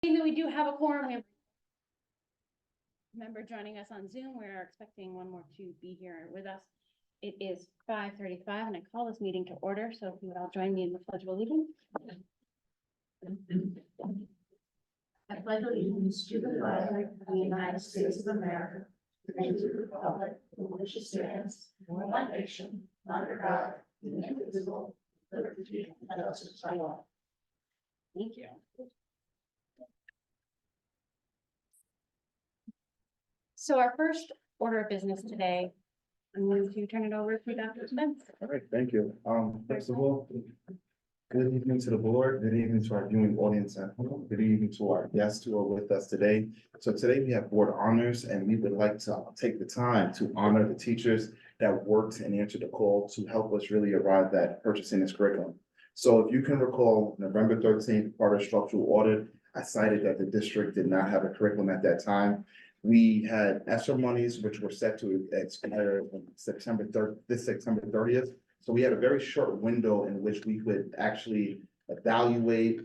Seeing that we do have a quorum, we have a member joining us on Zoom. We're expecting one more to be here with us. It is 5:35 and I call this meeting to order. So if you would all join me in the Pledge of Allegiance. I pledge allegiance to the flag of the United States of America, and to the republic for which it stands, one nation, under God, indivisible, with liberty and justice for all. Thank you. So our first order of business today, I'm going to turn it over to Dr. Spence. All right, thank you. First of all, good evening to the board, good evening to our viewing audience at home, good evening to our guests who are with us today. So today we have board honors and we would like to take the time to honor the teachers that worked and answered the call to help us really arrive at purchasing this curriculum. So if you can recall, November 13th, part of structural audit, I cited that the district did not have a curriculum at that time. We had ESSER monies, which were set to expire on September 30th. So we had a very short window in which we could actually evaluate,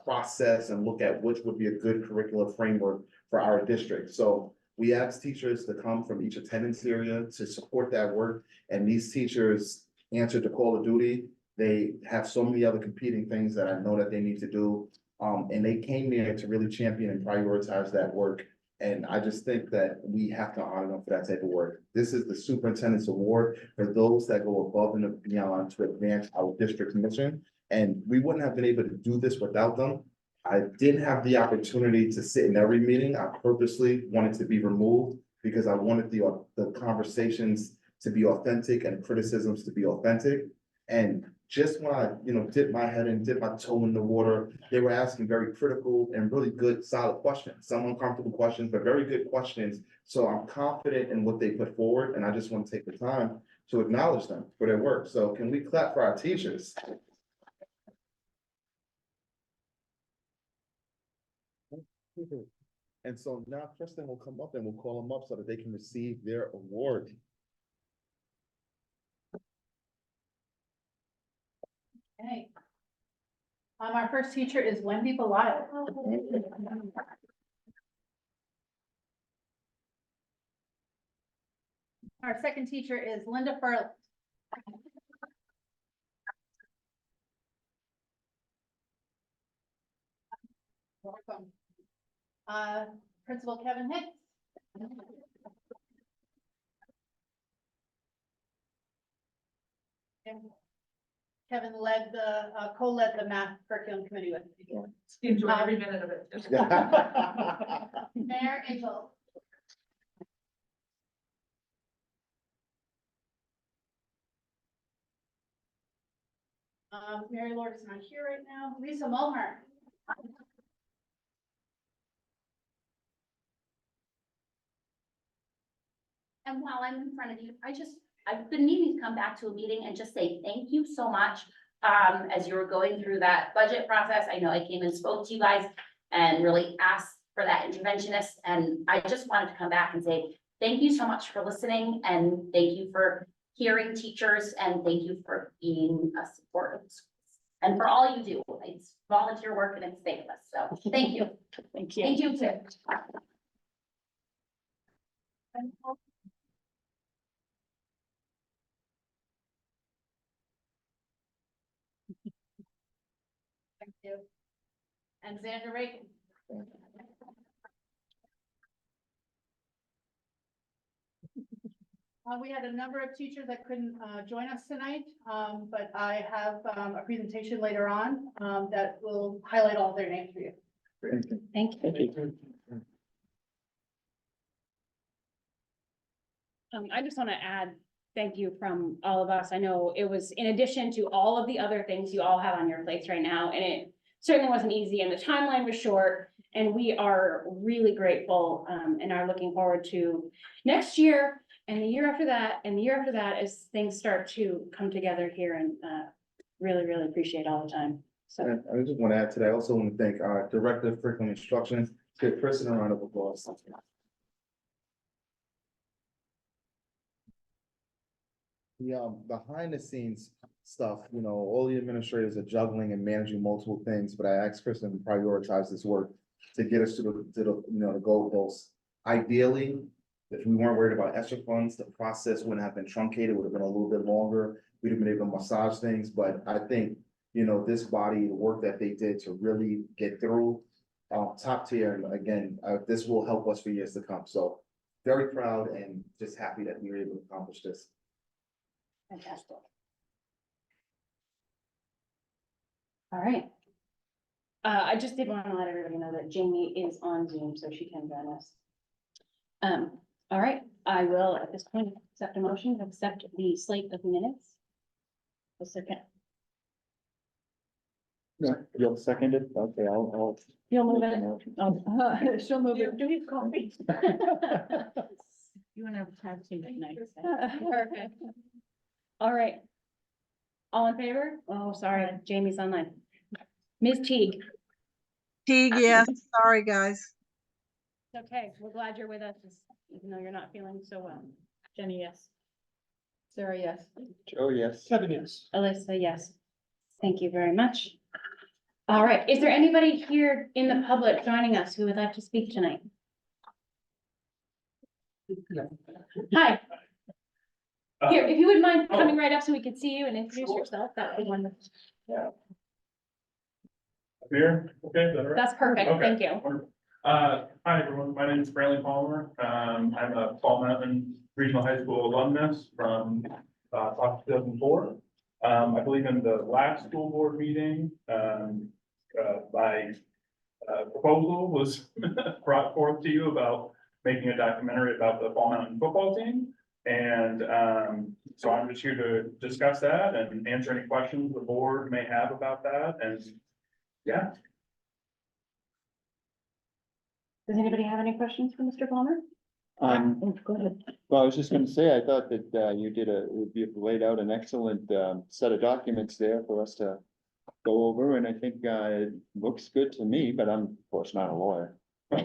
process, and look at which would be a good curricular framework for our district. So we asked teachers to come from each attendance area to support that work. And these teachers answered the call of duty. They have so many other competing things that I know that they need to do. And they came there to really champion and prioritize that work. And I just think that we have to honor them for that type of work. This is the superintendent's award for those that go above and beyond to advance our district's mission. And we wouldn't have been able to do this without them. I didn't have the opportunity to sit in every meeting. I purposely wanted to be removed because I wanted the conversations to be authentic and criticisms to be authentic. And just when I, dipped my head and dipped my toe in the water, they were asking very critical and really good, solid questions. Some uncomfortable questions, but very good questions. So I'm confident in what they put forward, and I just want to take the time to acknowledge them for their work. So can we clap for our teachers? And so now Kristen will come up and we'll call them up so that they can receive their award. Okay. Our first teacher is Wendy Belial. Our second teacher is Linda Furley. Welcome. Principal Kevin Hicks. Kevin co-led the math curriculum committee with me. Enjoy every minute of it. Mayor Angel. Mary Lord is not here right now. Lisa Mulhern. And while I'm in front of you, I've been needing to come back to a meeting and just say thank you so much. As you were going through that budget process, I know I came and spoke to you guys and really asked for that interventionist. And I just wanted to come back and say, thank you so much for listening and thank you for hearing teachers and thank you for being a support of schools. And for all you do, it's volunteer work and it's thankless. So thank you. Thank you. Thank you too. Thank you. And Xander Reagan. We had a number of teachers that couldn't join us tonight, but I have a presentation later on that will highlight all their names for you. Thank you. I just want to add thank you from all of us. I know it was in addition to all of the other things you all have on your plates right now, and it certainly wasn't easy and the timeline was short, and we are really grateful and are looking forward to next year and the year after that and the year after that as things start to come together here, and really appreciate all the time. So I just want to add to that. I also want to thank our Director of Curriculum Instruction. Give Kristen a round of applause. The behind the scenes stuff, all the administrators are juggling and managing multiple things, but I asked Kristen to prioritize this work to get us to the, the goalposts. Ideally, if we weren't worried about extra funds, the process wouldn't have been truncated, would have been a little bit longer. We'd have been able to massage things, but I think, this body, the work that they did to really get through, top tier, and again, this will help us for years to come. So very proud and just happy that we were able to accomplish this. Fantastic. All right. I just did want to let everybody know that Jamie is on Zoom, so she can join us. All right, I will at this point accept a motion to accept the slate of minutes. A second. You'll second it? Okay, I'll. You'll move it. motion. Oh, she'll move it. Do we have coffee? You wanna have a tag team tonight? Perfect. All right. All in favor? Oh, sorry, Jamie's online. Ms. Teague, Teague, yes, sorry, guys. it's okay, we're glad you're with us, even though you're not feeling so well. Jenny, yes. Sarah, yes. Joe, yes. Kevin, yes. Alyssa, yes. Thank you very much. All right, is there anybody here in the public joining us who would like to speak tonight? Hi. Here, if you wouldn't mind coming right up so we could see you and introduce yourself, that would be wonderful. Here, okay, is that all right? That's perfect, Okay. thank you. Wonderful. Hi, everyone. My name is Brantley Palmer. I'm a Fall Mountain Regional High School alumnus from, 2004. I believe in the last school board meeting, my proposal was brought forth to you about making a documentary about the Fall Mountain football team. And, so I'm just here to discuss that and answer any questions the board may have about that. And yeah, Does anybody have any questions for Mr. Palmer? Oh, go ahead. Well, I was just gonna say, I thought that, you laid out an excellent, set of documents there for us to go over, and I think, it looks good to me, but I'm, of course, not a lawyer. I'm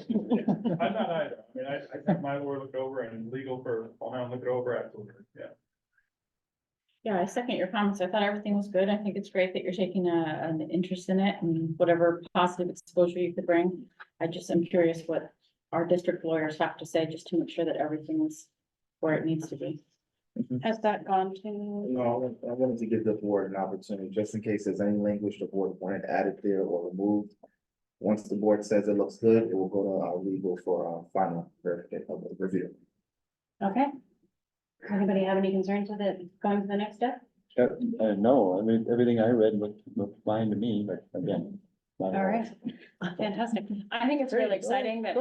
not either. I mean, I think my lawyer looked over and legal for, I'll now look it over afterwards, yeah. Yeah, I second your comments. I thought everything was good. I think it's great that you're taking an interest in it and whatever positive exposure you could bring. I just am curious what our district lawyers have to say, just to make sure that everything is where it needs to be. Has that gone to? No, I wanted to give the board an opportunity, just in case there's any language the board wanted added there or removed. Once the board says it looks good, it will go to our legal for final verification of the review. Okay. Anybody have any concerns with it going to the next step? No, I mean, everything I read looked fine to me, but again. not a All lawyer. right, fantastic. I think it's really exciting that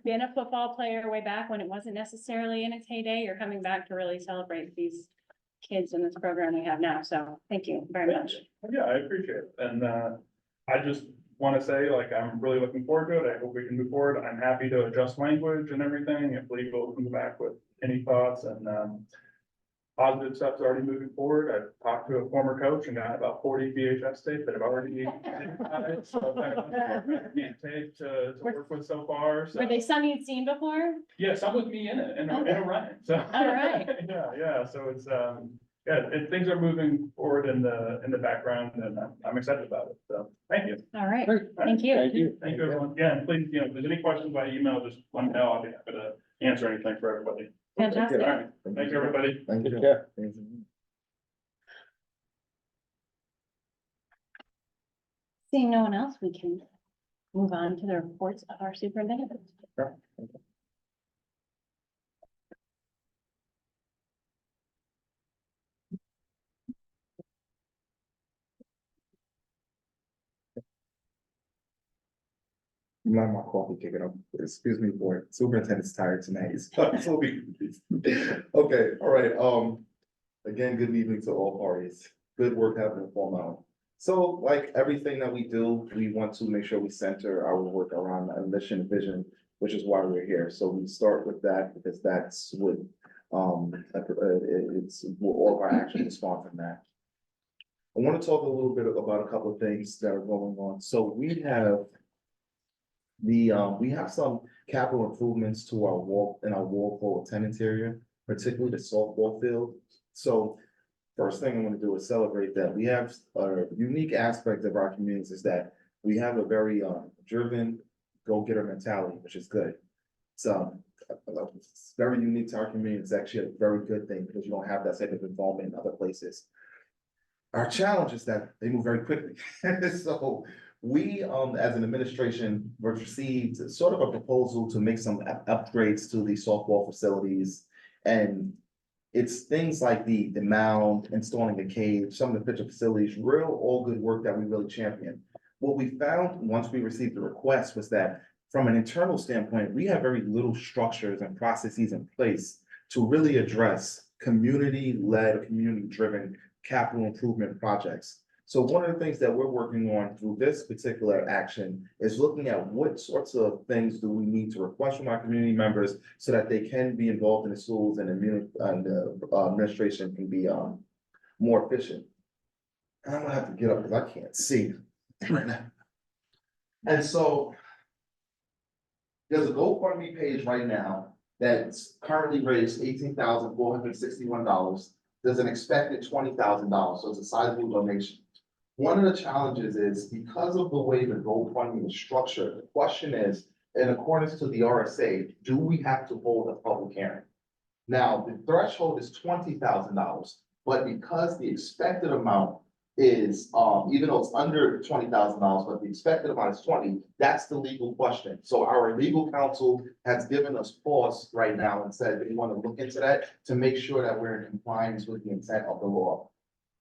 being a football player way back when it wasn't necessarily in its heyday, you're coming back to really celebrate these kids in this program we have now. So thank you very much. Yeah, I appreciate it. And, I just want to say, like, I'm really looking forward to it. I hope we can move forward. I'm happy to adjust language and everything if legal comes back with any thoughts and, positive stuff's already moving forward. I've talked to a former coach and got about 40 VHS tapes that have already. So can't take to work with so far. So, Were they some you'd seen before? yeah, some with me in it, in a run, so. All right. Yeah, so it's, things are moving forward in the background and I'm excited about it. So, thank you. All right, Great. thank you. Thank you. Thank you, everyone. Yeah, and please, if there's any questions by email, just let me know. I'll be happy to answer anything for everybody. Fantastic. All right, thank you, everybody. Thank you. Take care. Seeing no one else, we can move on to the reports of our superintendent. I'm not my coffee kicking up. Excuse me, board. Superintendent's tired tonight. So okay, all right. Again, good evening to all parties. Good work happening in Fall Mountain. So like everything that we do, we want to make sure we center our work around a mission and vision, which is why we're here. So we start with that because that's what it's all of our actions respond from that. I want to talk a little bit about a couple of things that are going on. So we have we have some capital improvements to our Walpole attendance area, particularly the softball field. So first thing I want to do is celebrate that we have a unique aspect of our communities is that we have a very driven, go-getter mentality, which is good. It's very unique to our community. It's actually a very good thing because you don't have that type of involvement in other places. Our challenge is that they move very quickly. So we, as an administration, received sort of a proposal to make some upgrades to the softball facilities. And it's things like the mound, installing the cage, some of the pitcher facilities, all good work that we really champion. What we found once we received the request was that from an internal standpoint, we have very little structures and processes in place to really address community-led, community-driven capital improvement projects. So one of the things that we're working on through this particular action is looking at what sorts of things do we need to request from our community members so that they can be involved in the schools and the administration can be more efficient. And I'm gonna have to get up because I can't see right now. And so there's a GoFundMe page right now that's currently raised $18,461. There's an expected $20,000, so it's a sizable donation. One of the challenges is because of the way the GoFundMe is structured, the question is, in accordance to the RSA, do we have to hold a public hearing? Now, the threshold is $20,000, but because the expected amount is, even though it's under $20,000, but the expected amount is 20, that's the legal question. So our legal counsel has given us pause right now and said they want to look into that to make sure that we're in compliance with the intent of the law.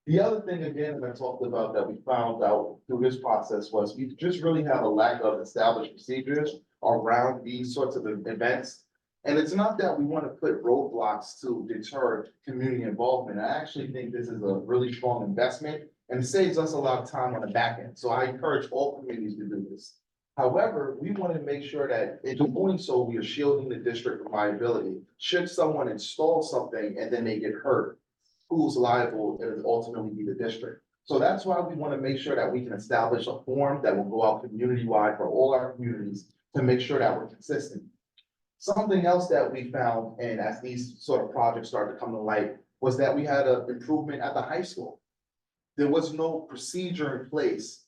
The other thing, again, that I talked about that we found out through this process was we just really have a lack of established procedures around these sorts of events. And it's not that we want to put roadblocks to deter community involvement. I actually think this is a really strong investment and it saves us a lot of time on the back end. So I encourage all communities to do this. However, we want to make sure that in doing so, we are shielding the district from liability. Should someone install something and then they get hurt, who's liable? It will ultimately be the district. So that's why we want to make sure that we can establish a form that will go out community-wide for all our communities to make sure that we're consistent. Something else that we found, and as these sort of projects started to come to light, was that we had an improvement at the high school. There was no procedure in place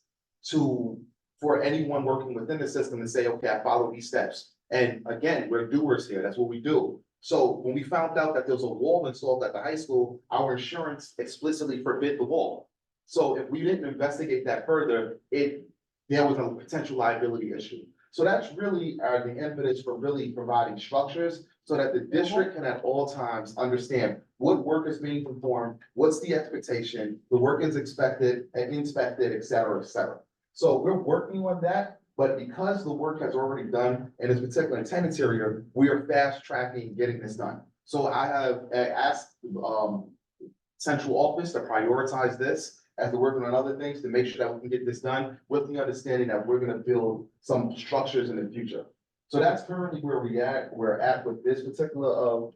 for anyone working within the system to say, okay, I follow these steps. And again, we're doers here. That's what we do. So when we found out that there was a wall installed at the high school, our insurance explicitly forbid the wall. So if we didn't investigate that further, there was a potential liability issue. So that's really the impetus for really providing structures so that the district can at all times understand what work is being performed, what's the expectation, the work is expected and inspected, et cetera, et cetera. So we're working on that, but because the work has already done, and it's particularly in tenants area, we are fast tracking getting this done. So I have asked central office to prioritize this as we're working on other things to make sure that we can get this done with the understanding that we're gonna build some structures in the future. So that's currently where we're at with this particular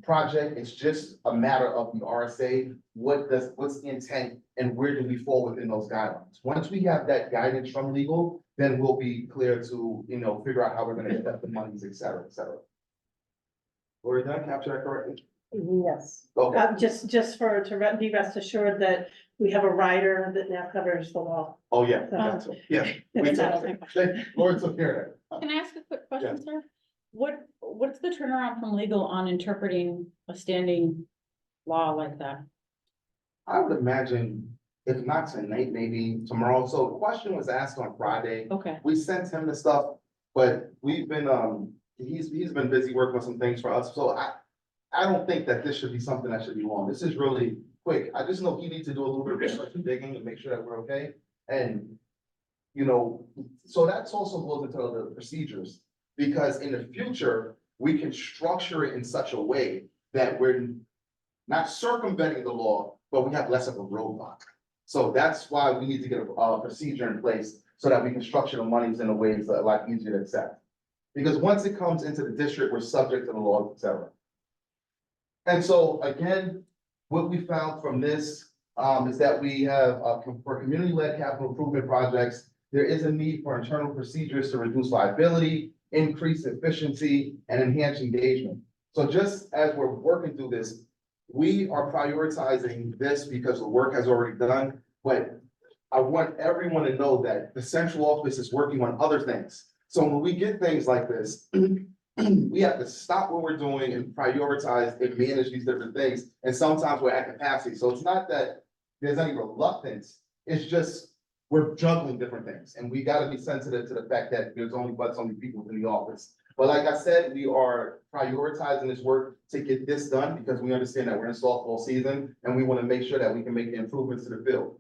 project. It's just a matter of the RSA. What's the intent and where do we fall within those guidelines? Once we have that guidance from legal, then we'll be clear to, figure out how we're gonna get the monies, et cetera, et cetera. Lori, did I capture that correctly? Yes. Okay. Just to be rest assured that we have a rider that now covers the law. Oh, yeah, that's it. Yeah. We Lori took care of Can I ask a quick question, sir? What's the turnaround from legal on interpreting a standing law like that? I would imagine, if not tonight, maybe tomorrow. So the question was asked on Friday. Okay, We sent him the stuff, but we've been, he's been busy working on some things for us. So I don't think that this should be something that should be long. This is really quick. I just know he needs to do a little bit of research and digging and make sure that we're okay. And, so that's also goes into the procedures. Because in the future, we can structure it in such a way that we're not circumventing the law, but we have less of a roadblock. So that's why we need to get a procedure in place so that we can structure the monies in a way that's a lot easier to accept. Because once it comes into the district, we're subject to the law, et cetera. And so again, what we found from this is that we have for community-led capital improvement projects, there is a need for internal procedures to reduce liability, increase efficiency, and enhance engagement. So just as we're working through this, we are prioritizing this because the work has already done, but I want everyone to know that the central office is working on other things. So when we get things like this, we have to stop what we're doing and prioritize and manage these different things. And sometimes we're at capacity. So it's not that there's any reluctance. It's just we're juggling different things. And we gotta be sensitive to the fact that there's only but so many people in the office. But like I said, we are prioritizing this work to get this done because we understand that we're in softball season and we want to make sure that we can make the improvements to the field.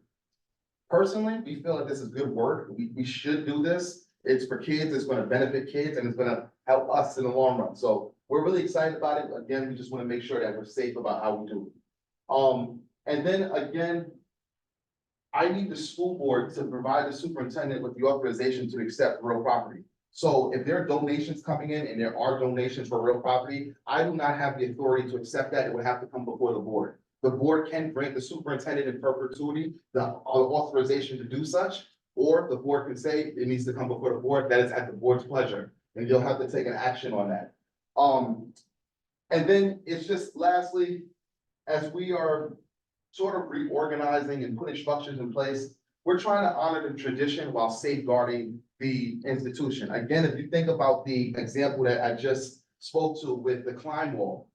Personally, we feel that this is good work. We should do this. It's for kids, it's gonna benefit kids, and it's gonna help us in the long run. So we're really excited about it. Again, we just wanna make sure that we're safe about how we do it. And then again, I need the school board to provide the superintendent with the authorization to accept real property. So if there are donations coming in and there are donations for real property, I do not have the authority to accept that. It would have to come before the board. The board can grant the superintendent in perpetuity the authorization to do such, or the board can say it needs to come before the board. That is at the board's pleasure, and you'll have to take an action on that. And then it's just lastly, as we are sort of reorganizing and putting structures in place, we're trying to honor the tradition while safeguarding the institution. Again, if you think about the example that I just spoke to with the climb wall,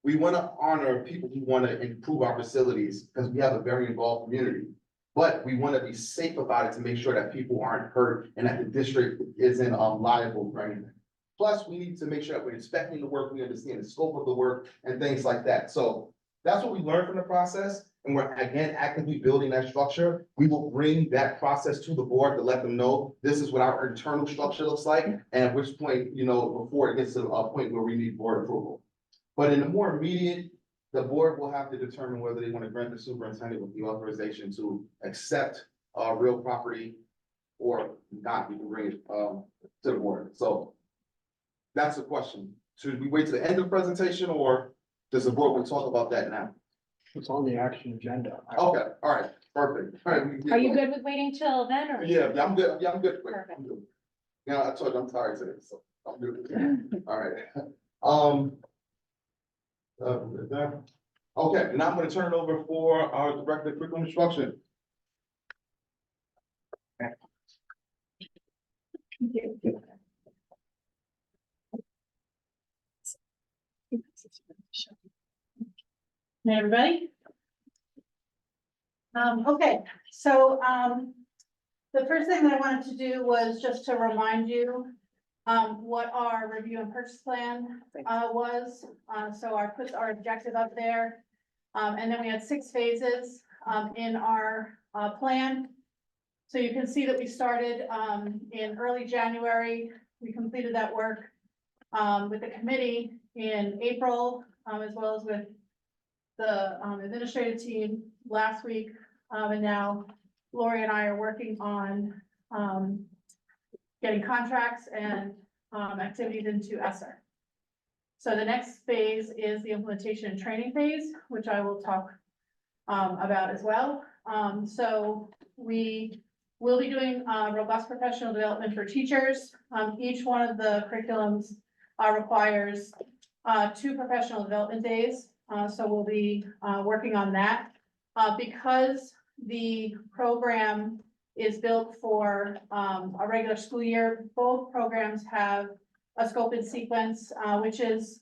we want to honor people who want to improve our facilities because we have a very involved community. But we want to be safe about it to make sure that people aren't hurt and that the district isn't liable for anything. Plus, we need to make sure that we're inspecting the work, we understand the scope of the work and things like that. So that's what we learned from the process. And we're again actively building that structure. We will bring that process to the board to let them know this is what our internal structure looks like. And at which point, before it gets to a point where we need board approval. But in the more immediate, the board will have to determine whether they want to grant the superintendent with the authorization to accept real property or not. We can bring it to the board. So that's the question. Should we wait to the end of the presentation or does the board want to talk about that now? It's on the action agenda. Okay, all right, perfect. All right. Are you good with waiting till then or? Yeah, I'm good. Yeah, I'm good. Perfect. I'm good. Yeah, I told you I'm tired today, so I'm good. All right. Okay, now I'm gonna turn it over for our director of curriculum instruction. Hey, everybody? Okay, so, the first thing that I wanted to do was just to remind you, what our review and purchase plan, was. So I put our objective up there. And then we had 6 phases, in our, plan. So you can see that we started, in early January. We completed that work, with the committee in April, as well as with the, administrative team last week. And now Lori and I are working on, getting contracts and, activities into ESSER. So the next phase is the implementation and training phase, which I will talk, about as well. So we will be doing, robust professional development for teachers. Each one of the curriculums, requires, 2 professional development days. So we'll be, working on that. Because the program is built for a regular school year, both programs have a scope and sequence, which is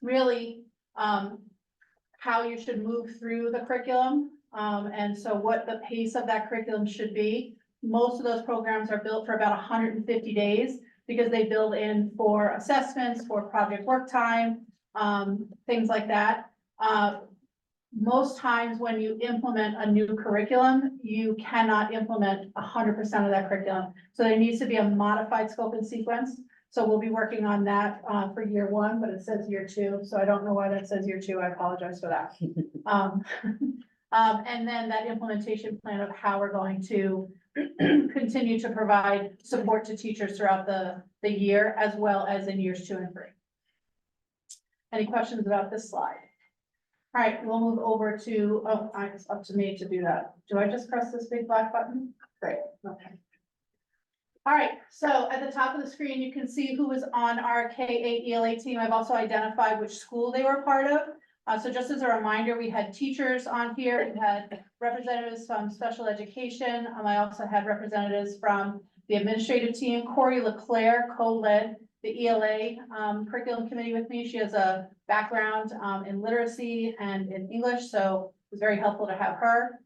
really how you should move through the curriculum. And so what the pace of that curriculum should be. Most of those programs are built for about 150 days because they build in for assessments, for project work time, things like that. Most times when you implement a new curriculum, you cannot implement 100% of that curriculum. So there needs to be a modified scope and sequence. So we'll be working on that for year 1, but it says year 2. So I don't know why that says year 2. I apologize for that. And then that implementation plan of how we're going to continue to provide support to teachers throughout the year, as well as in years 2 and 3. Any questions about this slide? All right, we'll move over to, it's up to me to do that. Do I just press this big black button? Great, okay. All right, so at the top of the screen, you can see who was on our K-8 ELA team. I've also identified which school they were part of. So just as a reminder, we had teachers on here, we had representatives from special education. I also had representatives from the administrative team. Corey Leclerc co-led the ELA curriculum committee with me. She has a background in literacy and in English, so it was very helpful to have her.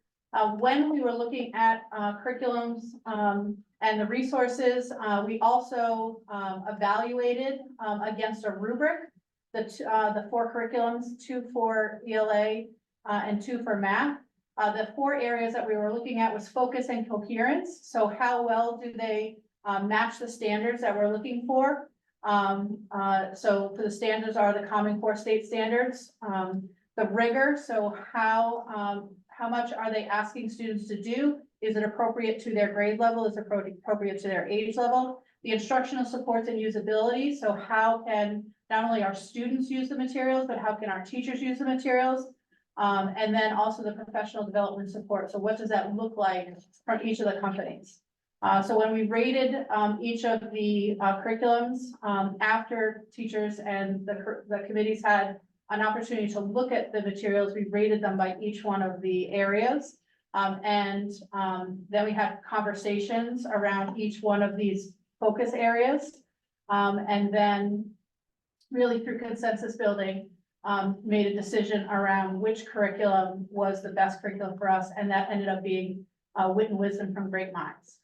When we were looking at curriculums and the resources, we also evaluated against a rubric the 4 curriculums, 2 for ELA and 2 for math. The 4 areas that we were looking at was focus and coherence. So how well do they match the standards that we're looking for? So for the standards are the Common Core State Standards. The rigor, so how much are they asking students to do? Is it appropriate to their grade level? Is it appropriate to their age level? The instructional supports and usability, so how can not only our students use the materials, but how can our teachers use the materials? And then also the professional development support. So what does that look like from each of the companies? So when we rated each of the curriculums, after teachers and the committees had an opportunity to look at the materials, we rated them by each one of the areas. Then we had conversations around each one of these focus areas. And then really through consensus building, made a decision around which curriculum was the best curriculum for us. And that ended up being Wit and Wisdom from Great Minds.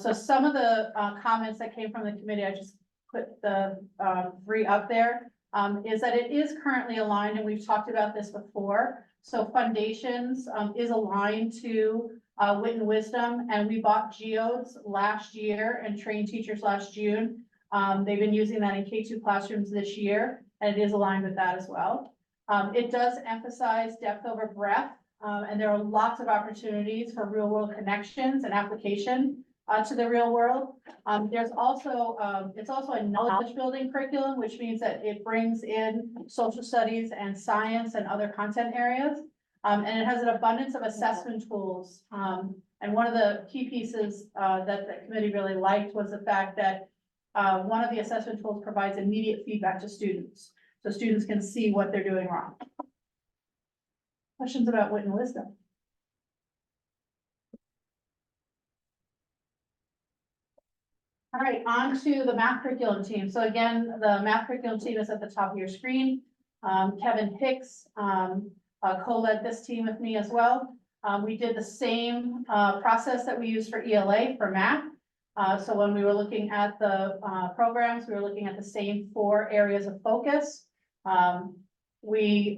So some of the comments that came from the committee, I just put the 3 up there, is that it is currently aligned, and we've talked about this before. So Foundations is aligned to Wit and Wisdom, and we bought Geodes last year and trained teachers last June. They've been using that in K2 classrooms this year, and it is aligned with that as well. It does emphasize depth over breadth, and there are lots of opportunities for real world connections and application to the real world. There's also, it's also a knowledge building curriculum, which means that it brings in social studies and science and other content areas. And it has an abundance of assessment tools. And one of the key pieces that the committee really liked was the fact that one of the assessment tools provides immediate feedback to students. So students can see what they're doing wrong. Questions about Wit and Wisdom? All right, on to the math curriculum team. So again, the math curriculum team is at the top of your screen. Kevin Hicks co-led this team with me as well. We did the same process that we used for ELA for math. So when we were looking at the programs, we were looking at the same 4 areas of focus. We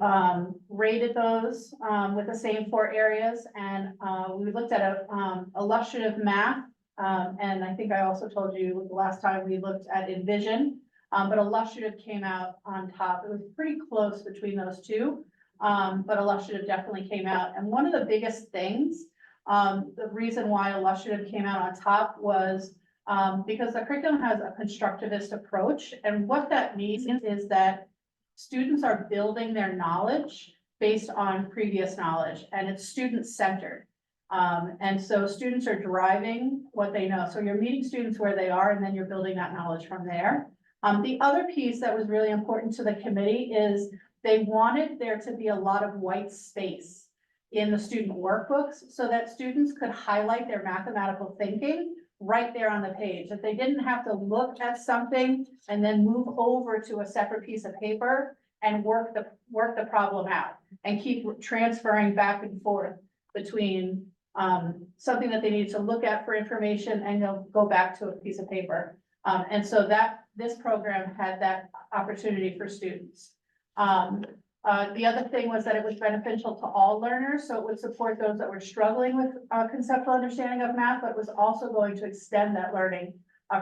rated those with the same 4 areas, and we looked at illustrative math. And I think I also told you the last time we looked at Envision, but illustrative came out on top. It was pretty close between those 2, but illustrative definitely came out. And one of the biggest things, the reason why illustrative came out on top was because the curriculum has a constructivist approach. And what that means is that students are building their knowledge based on previous knowledge, and it's student-centered. And so students are driving what they know. So you're meeting students where they are, and then you're building that knowledge from there. The other piece that was really important to the committee is they wanted there to be a lot of white space in the student workbooks so that students could highlight their mathematical thinking right there on the page, that they didn't have to look at something and then move over to a separate piece of paper and work the problem out and keep transferring back and forth between something that they need to look at for information and they'll go back to a piece of paper. And so this program had that opportunity for students. The other thing was that it was beneficial to all learners, so it would support those that were struggling with conceptual understanding of math, but it was also going to extend that learning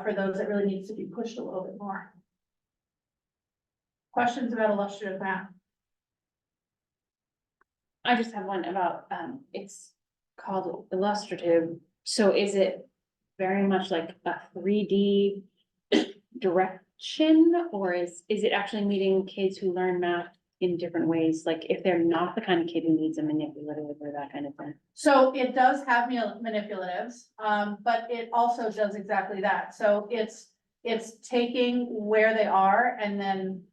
for those that really needs to be pushed a little bit more. Questions about illustrative math? I just have one about, it's called illustrative. So is it very much like a 3D direction, or is it actually meeting kids who learn math in different ways? Like if they're not the kind of kid who needs a manipulative or that kind of thing? So it does have manipulatives, but it also does exactly that. So it's taking where they are and then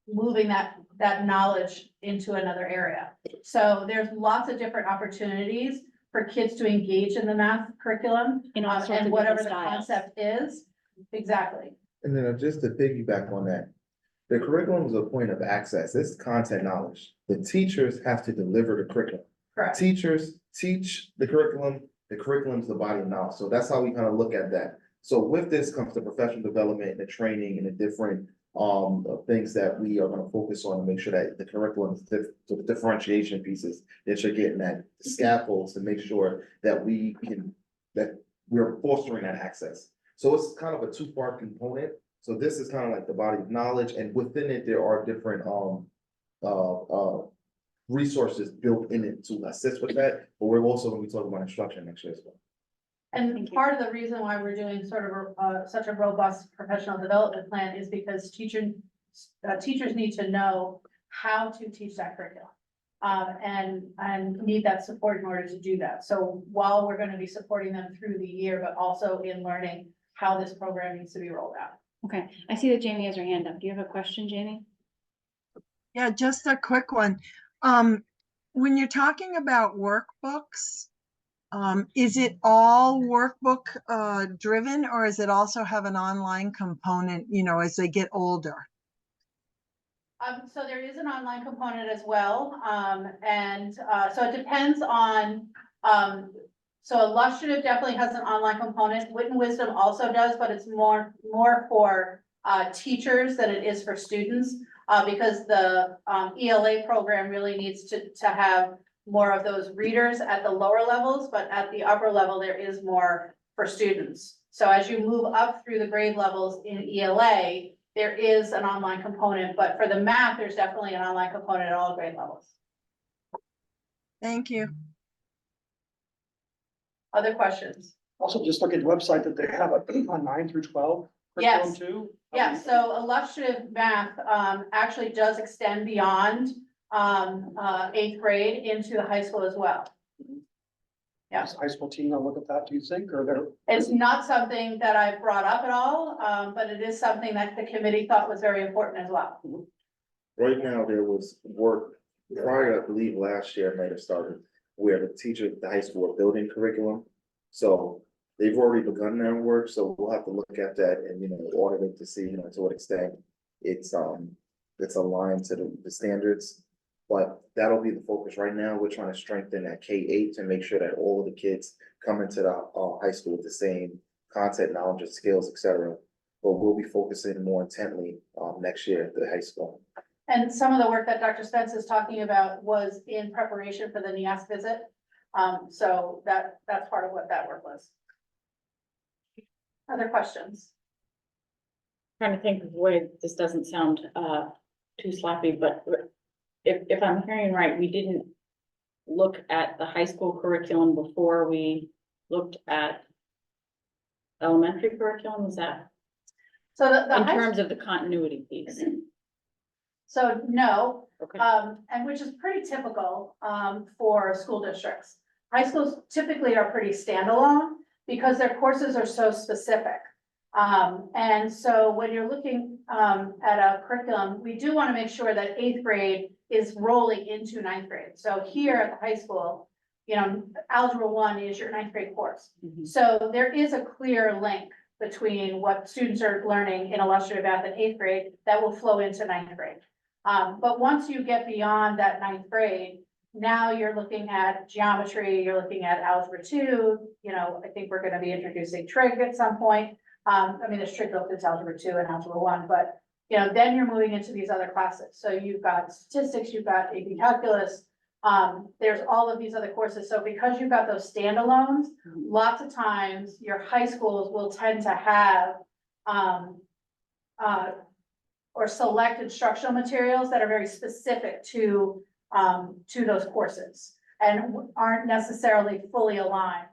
moving that knowledge into another area. So there's lots of different opportunities for kids to engage in the math curriculum. In all sorts And of whatever different the styles. concept is, exactly. And then just to piggyback on that, the curriculum is a point of access. It's content knowledge. The teachers have to deliver the curriculum. Correct. Teachers teach the curriculum is the body of knowledge. So that's how we kind of look at that. So with this comes the professional development and the training and the different things that we are gonna focus on to make sure that the curriculum is so the differentiation pieces that you're getting at, the scaffolds to make sure that that we're fostering that access. So it's kind of a two-part component. So this is kind of like the body of knowledge, and within it, there are different resources built in it to assist with that, but we're also gonna be talking about instruction next year as well. And part of the reason why we're doing sort of such a robust professional development plan is because teachers need to know how to teach that curriculum. And need that support in order to do that. So while we're gonna be supporting them through the year, but also in learning how this program needs to be rolled out. Okay, I see that Jamie has her hand up. Do you have a question, Jamie? Yeah, just a quick one. When you're talking about workbooks, is it all workbook driven, or does it also have an online component, as they get older? So there is an online component as well, so it depends on, so Illustrative definitely has an online component. Wit and Wisdom also does, but it's more for teachers than it is for students, because the ELA program really needs to have more of those readers at the lower levels, but at the upper level, there is more for students. So as you move up through the grade levels in ELA, there is an online component, but for the math, there's definitely an online component at all grade levels. Thank you. Other questions? Also, just look at the website that they have on 9 through 12. Yes. Curriculum too. Yeah, so illustrative math actually does extend beyond 8th grade into the high school as well. Yeah. Is high school team gonna look at that, do you think, or they're? It's not something that I've brought up at all, but it is something that the committee thought was very important as well. Right now, there was work prior, I believe last year might have started, where the teachers at the high school are building curriculum. So they've already begun their work, so we'll have to look at that and, audit it to see, to what extent it's aligned to the standards. But that'll be the focus right now. We're trying to strengthen that K-8 to make sure that all of the kids come into the high school with the same content, knowledge, and skills, etc. But we'll be focusing more intently next year at the high school. And some of the work that Dr. Spence is talking about was in preparation for the NIAS visit. So that's part of what that work was. Other questions? Trying to think of a way this doesn't sound too sloppy, but if I'm hearing right, we didn't look at the high school curriculum before we looked at elementary curriculum, is that? So the In high terms of the continuity piece, So no, okay, and which is pretty typical for school districts. High schools typically are pretty standalone because their courses are so specific. And so when you're looking at a curriculum, we do want to make sure that 8th grade is rolling into 9th grade. So here at the high school, Algebra 1 is your 9th grade course. Mhm. So there is a clear link between what students are learning in illustrative math in 8th grade that will flow into 9th grade. But once you get beyond that 9th grade, now you're looking at geometry, you're looking at algebra 2, I think we're gonna be introducing trig at some point. There's trig built into algebra 2 and algebra 1, but then you're moving into these other classes. So you've got statistics, you've got AP calculus, there's all of these other courses. So because you've got those standalones, lots of times your high schools will tend to have, or select instructional materials that are very specific to those courses and aren't necessarily fully aligned,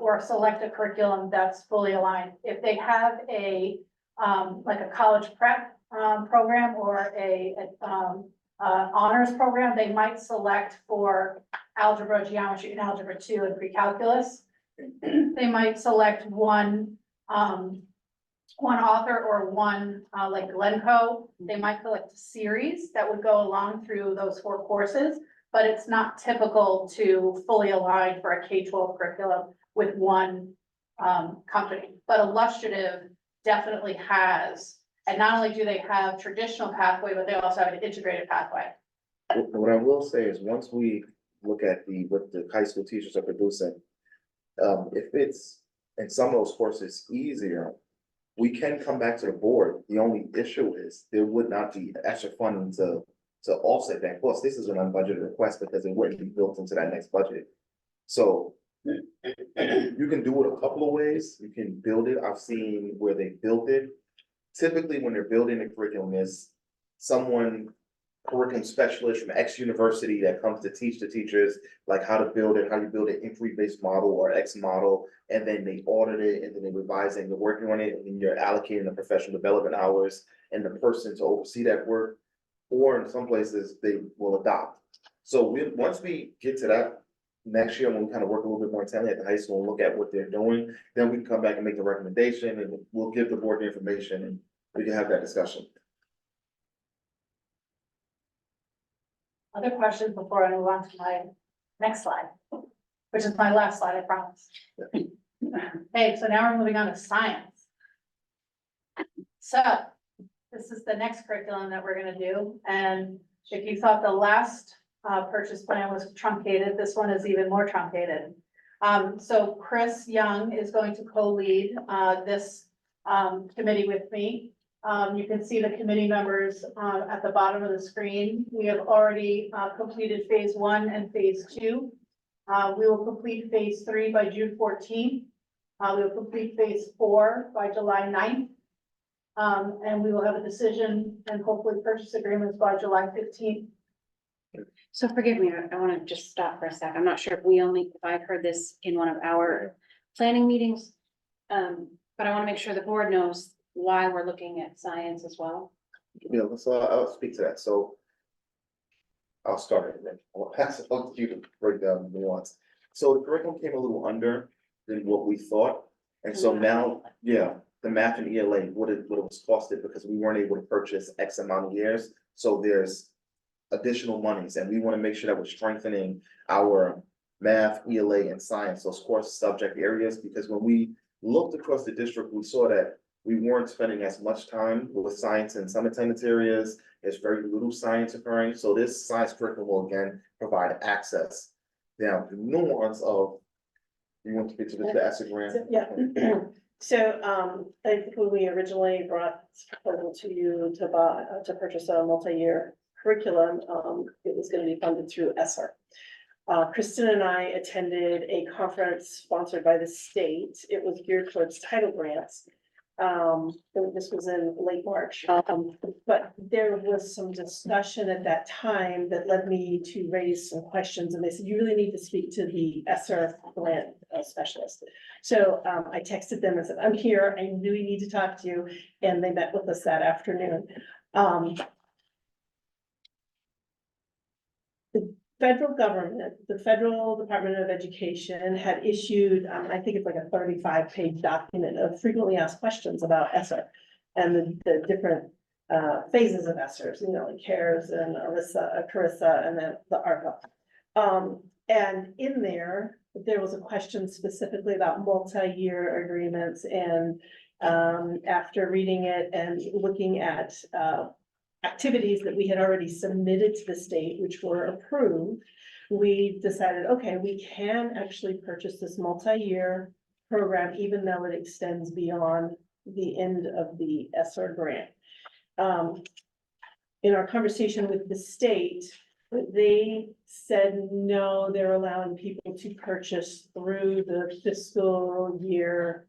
or select a curriculum that's fully aligned. If they have like a college prep program or a honors program, they might select for algebra, geometry, and algebra 2 and pre-calculus. They might select one author or one, like Glencoe. They might select a series that would go along through those 4 courses. but it's not typical to fully align for a K-12 curriculum with one company. But illustrative definitely has, and not only do they have traditional pathway, but they also have an integrated pathway. What I will say is, once we look at what the high school teachers are producing, if it's in some of those courses easier, we can come back to the board. The only issue is there would not be extra funding to offset that cost. This is an unbudgeted request because it wouldn't be built into that next budget. So you can do it a couple of ways. You can build it. I've seen where they built it. Typically, when they're building a curriculum, there's someone, curriculum specialist from X university that comes to teach the teachers like how to build it, how you build an inquiry-based model or X model, and then they audit it, and then they revise it, and they're working on it, and then you're allocating the professional development hours and the person to oversee that work. Or in some places, they will adopt. So once we get to that next year, when we kind of work a little bit more intently at the high school and look at what they're doing, then we can come back and make the recommendation, and we'll give the board the information, and we can have that discussion. Other questions before I move on to my next slide, which is my last slide, I promise. Okay, so now we're moving on to science. So this is the next curriculum that we're gonna do, and if you thought the last purchase plan was truncated, this one is even more truncated. So Chris Young is going to co-lead this committee with me. You can see the committee members at the bottom of the screen. We have already completed phase 1 and phase 2. We will complete phase 3 by June 14th. We will complete phase 4 by July 9th. And we will have a decision and hopefully purchase agreements by July 15th. So forgive me, I want to just stop for a sec. I'm not sure if I heard this in one of our planning meetings. But I want to make sure the board knows why we're looking at science as well. Yeah, so I'll speak to that. So I'll start it, and then I'll pass it on to you to break down the nuance. So the curriculum came a little under than what we thought. And so now, yeah, the math and ELA, what it was costed, because we weren't able to purchase X amount of years. So there's additional monies, and we want to make sure that we're strengthening our math, ELA, and science, those core subject areas, because when we looked across the district, we saw that we weren't spending as much time with science in some attendance areas. There's very little science occurring. So this science curriculum will again provide access. Now, the nuance of, you want to get to the asset grant? Yeah. So, I think when we originally brought this proposal to you to purchase a multi-year curriculum, it was gonna be funded through ESSER. Kristen and I attended a conference sponsored by the state. It was geared towards title grants. This was in late March, but there was some discussion at that time that led me to raise some questions, and they said, you really need to speak to the ESSER grant specialist. So, I texted them and said, I'm here, I really need to talk to you, and they met with us that afternoon. The federal government, the Federal Department of Education had issued, I think it's like a 35-page document of frequently asked questions about ESSER and the different phases of ESSERs, you know, like CARES and Carissa, and then the ARPA. And in there was a question specifically about multi-year agreements, and after reading it and looking at activities that we had already submitted to the state, which were approved, we decided, okay, we can actually purchase this multi-year program, even though it extends beyond the end of the ESSER grant. In our conversation with the state, they said, no, they're allowing people to purchase through the fiscal year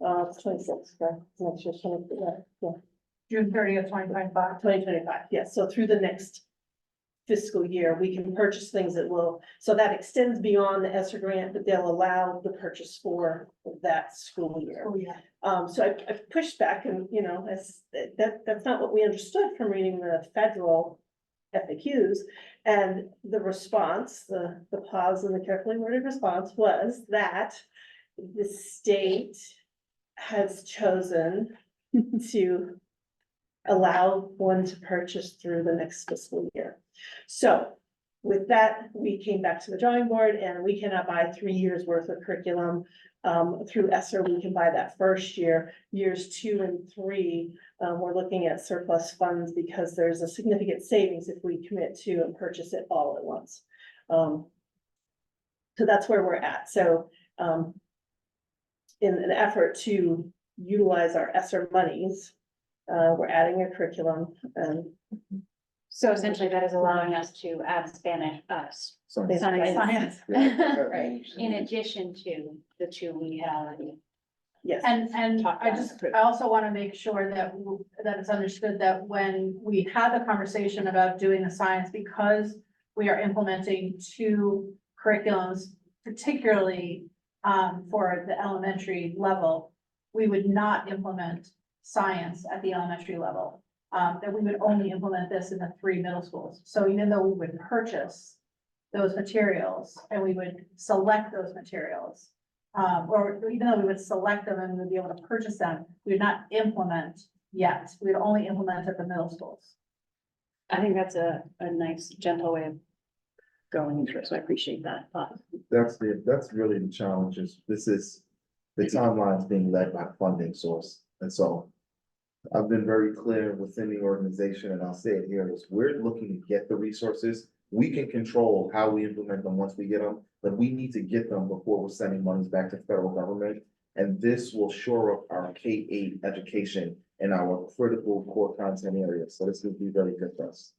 26, correct? Next year, yeah. June 30th, 2025. 2025, yes, so through the next fiscal year, we can purchase things that will, so that extends beyond the ESSER grant, but they'll allow the purchase for that school year. Oh, yeah. So I pushed back, and, you know, that's not what we understood from reading the federal FAQs. And the response, the pause and the carefully worded response was that the state has chosen to allow one to purchase through the next fiscal year. So with that, we came back to the drawing board and we cannot buy 3 years worth of curriculum. Through ESSER, we can buy that first year. Years 2 and 3, we're looking at surplus funds because there's a significant savings if we commit to and purchase it all at once. So that's where we're at. So, in an effort to utilize our ESSER monies, we're adding a curriculum and. So essentially that is allowing us to add Spanish, Sorry. science, Right. in addition to the 2 we had already. Yes. And Talk I about just, it. I also want to make sure that, that it's understood that when we had the conversation about doing the science, because we are implementing 2 curriculums, particularly for the elementary level, we would not implement science at the elementary level. That we would only implement this in the 3 middle schools. So even though we would purchase those materials and we would select those materials, or even though we would select them and we would be able to purchase them, we would not implement yet. We would only implement at the middle schools. I think that's a nice gentle way of going through it, so I appreciate that thought. That's really the challenge is this is the timeline is being led by funding source. And so I've been very clear within the organization, and I'll say it here, is we're looking to get the resources. We can control how we implement them once we get them, but we need to get them before we're sending monies back to federal government. And this will shore up our K-8 education in our critical core content areas. So this will be very good for us.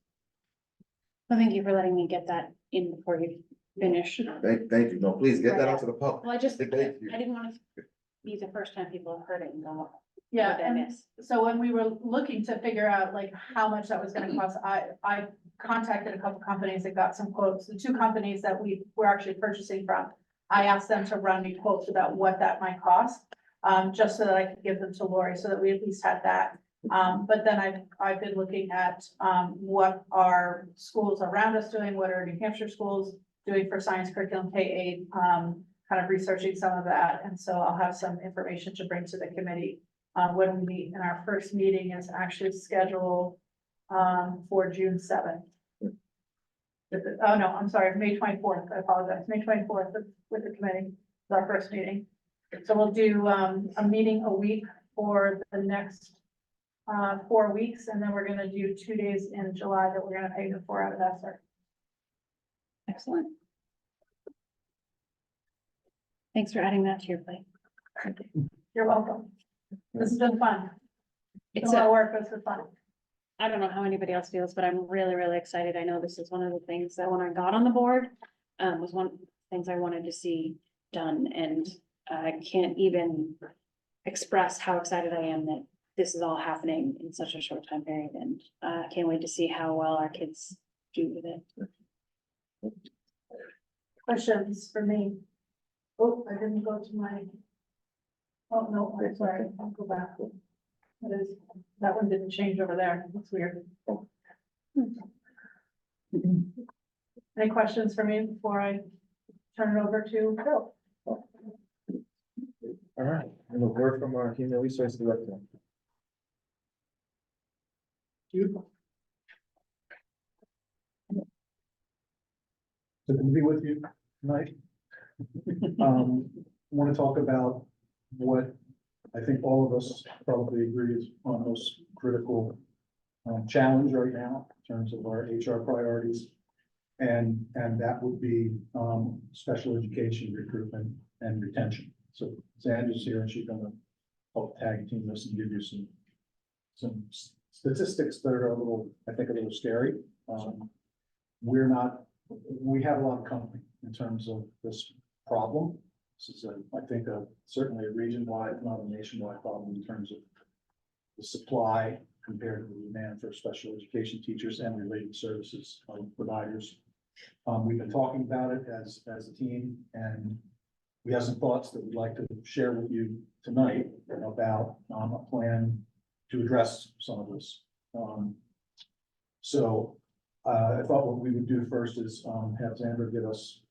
Well, thank you for letting me get that in before you finish. Thank you. No, please get that out to the public. Well, I just, I Thank you. didn't want to be the first time people have heard it and go, Yeah, what did I and miss? so when we were looking to figure out like how much that was gonna cost, I contacted a couple companies that got some quotes. The 2 companies that we were actually purchasing from, I asked them to run me quotes about what that might cost, just so that I could give them to Lori, so that we at least had that. But then I've been looking at, what are schools around us doing, what are New Hampshire schools doing for science curriculum K-8, kind of researching some of that, and so I'll have some information to bring to the committee. When we meet, and our first meeting is actually scheduled, for June 7th. Oh, no, I'm sorry, May 24th, I apologize, May 24th with the committee, is our first meeting. So we'll do, a meeting a week for the next, 4 weeks, and then we're gonna do 2 days in July that we're gonna pay them for out of ESSER. Excellent. Thanks for adding that to your plate. You're welcome. This has been fun. It's It's a lot a, of work, but it's been fun. I don't know how anybody else feels, but I'm really, really excited. I know this is one of the things that when I got on the board, was one of the things I wanted to see done, and I can't even express how excited I am that this is all happening in such a short time period, and can't wait to see how well our kids do with it. Questions for me? Oh, I didn't go to my. Oh, no, I'm sorry, I'll go back. That one didn't change over there, that's weird. Any questions for me before I turn it over to Bill? All right, and a word from our human resource director. You. So to be with you tonight. Want to talk about what I think all of us probably agree is our most critical challenge right now in terms of our HR priorities. And that would be special education recruitment and retention. So Sandra's here and she's gonna help tag team this and give you some statistics that are a little, I think, a little scary. We have a lot of company in terms of this problem. This is I think certainly a region-wide, if not a nationwide problem in terms of the supply compared to the demand for special education teachers and related services providers. We've been talking about it as a team, and we have some thoughts that we'd like to share with you tonight about a plan to address some of this. So I thought what we would do first is have Xander give us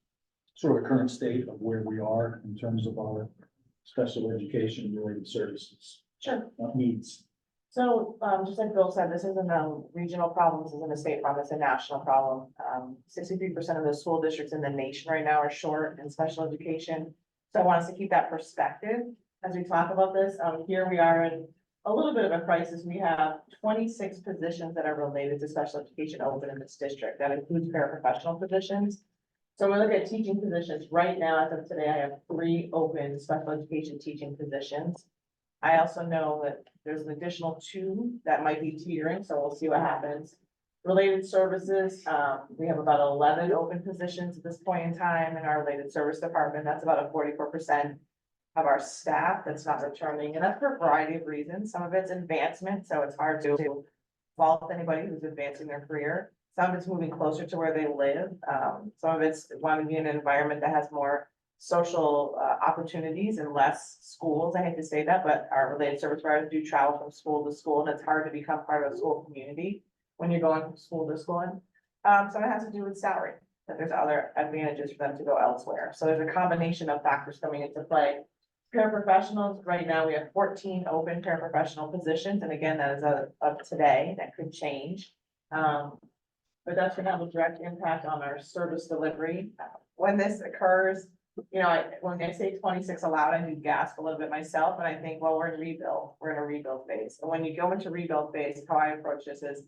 sort of a current state of where we are in terms of our special education related services Sure. needs. So, just like Bill said, this isn't a regional problem, this isn't a state problem, it's a national problem. 63% of the school districts in the nation right now are short in special education. So I want us to keep that perspective as we talk about this. Here we are in a little bit of a crisis. We have 26 positions that are related to special education open in this district. That includes paraprofessional positions. So when we look at teaching positions, right now, as of today, I have 3 open special education teaching positions. I also know that there's an additional 2 that might be teetering, so we'll see what happens. Related services, we have about 11 open positions at this point in time in our related service department. That's about a 44% of our staff that's not returning, and that's for a variety of reasons. Some of it's advancement, so it's hard to fault anybody who's advancing their career. Some of it's moving closer to where they live. Some of it's wanting to be in an environment that has more social opportunities and less schools. I hate to say that, but our related service providers do travel from school to school, and it's hard to become part of a school community when you're going from school to school. Some of it has to do with salary, that there's other advantages for them to go elsewhere. So there's a combination of factors coming into play. Paraprofessionals, right now, we have 14 open paraprofessional positions, and again, that is of today, that could change. But that's gonna have a direct impact on our service delivery. When this occurs, you know, when I say 26 allowed, I do gasp a little bit myself, and I think, well, we're in a rebuild phase. And when you go into rebuild phase, how I approach this is,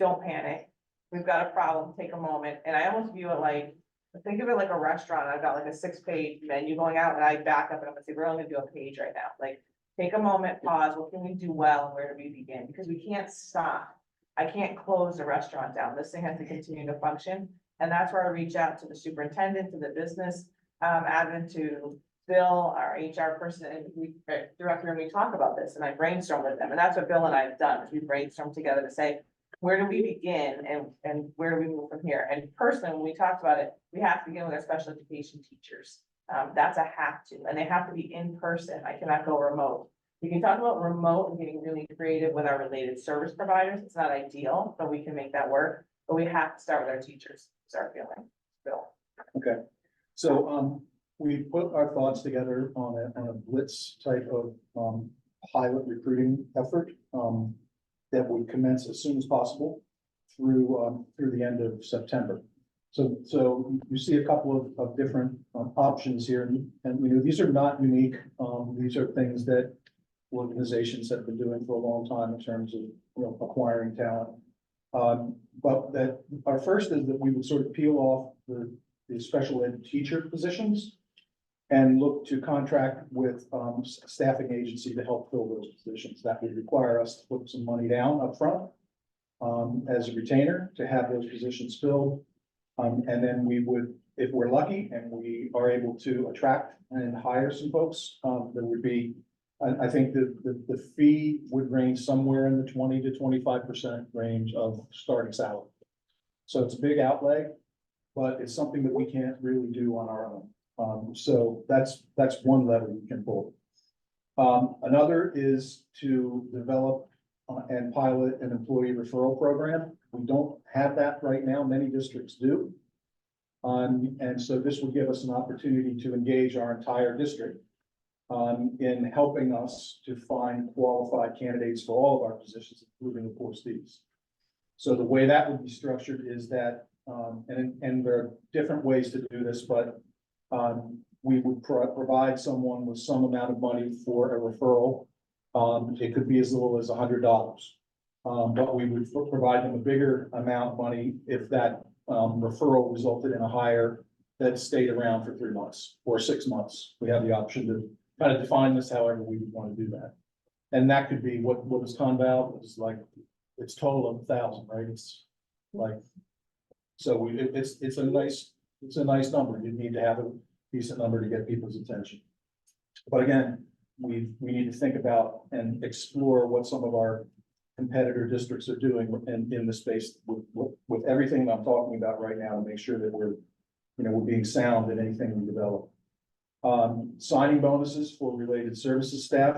don't panic. We've got a problem, take a moment, and I almost view it like, think of it like a restaurant. I've got like a 6-page menu going out, and I back up and I'm gonna say, we're only gonna do a page right now. Like, take a moment, pause, what can we do well, and where do we begin? Because we can't stop. I can't close the restaurant down. This thing has to continue to function. And that's where I reach out to the superintendent, to the business admin, to Bill, our HR person, and we director, and we talk about this, and I brainstorm with them. And that's what Bill and I have done, is we brainstorm together to say, where do we begin and where do we move from here? And personally, when we talked about it, we have to begin with our special education teachers. That's a have to, and they have to be in person. I cannot go remote. We can talk about remote and getting really creative with our related service providers. It's not ideal, but we can make that work. But we have to start with our teachers, start feeling. Bill. Okay, so, we put our thoughts together on a blitz type of, pilot recruiting effort, that would commence as soon as possible through the end of September. So you see a couple of different options here, and you know, these are not unique. These are things that organizations have been doing for a long time in terms of, you know, acquiring talent. But that our first is that we would sort of peel off the special ed teacher positions and look to contract with staffing agency to help fill those positions. That would require us to put some money down up front as a retainer to have those positions filled. And then we would, if we're lucky and we are able to attract and hire some folks, there would be, I think the fee would range somewhere in the 20 to 25% range of starting salary. So it's a big outlay, but it's something that we can't really do on our own. So that's one lever we can pull. Another is to develop and pilot an employee referral program. We don't have that right now. Many districts do. And so this would give us an opportunity to engage our entire district in helping us to find qualified candidates for all of our positions, including, of course, these. So the way that would be structured is that, and there are different ways to do this, but we would provide someone with some amount of money for a referral. It could be as little as $100. But we would provide them a bigger amount of money if that referral resulted in a hire that stayed around for 3 months or 6 months. We have the option to kind of define this however we would want to do that. And that could be what is Conval is like, it's total of 1,000, right? It's like, so it's a nice number. You need to have a decent number to get people's attention. But again, we need to think about and explore what some of our competitor districts are doing in the space with everything I'm talking about right now to make sure that we're being sound in anything we develop. Signing bonuses for related services staff.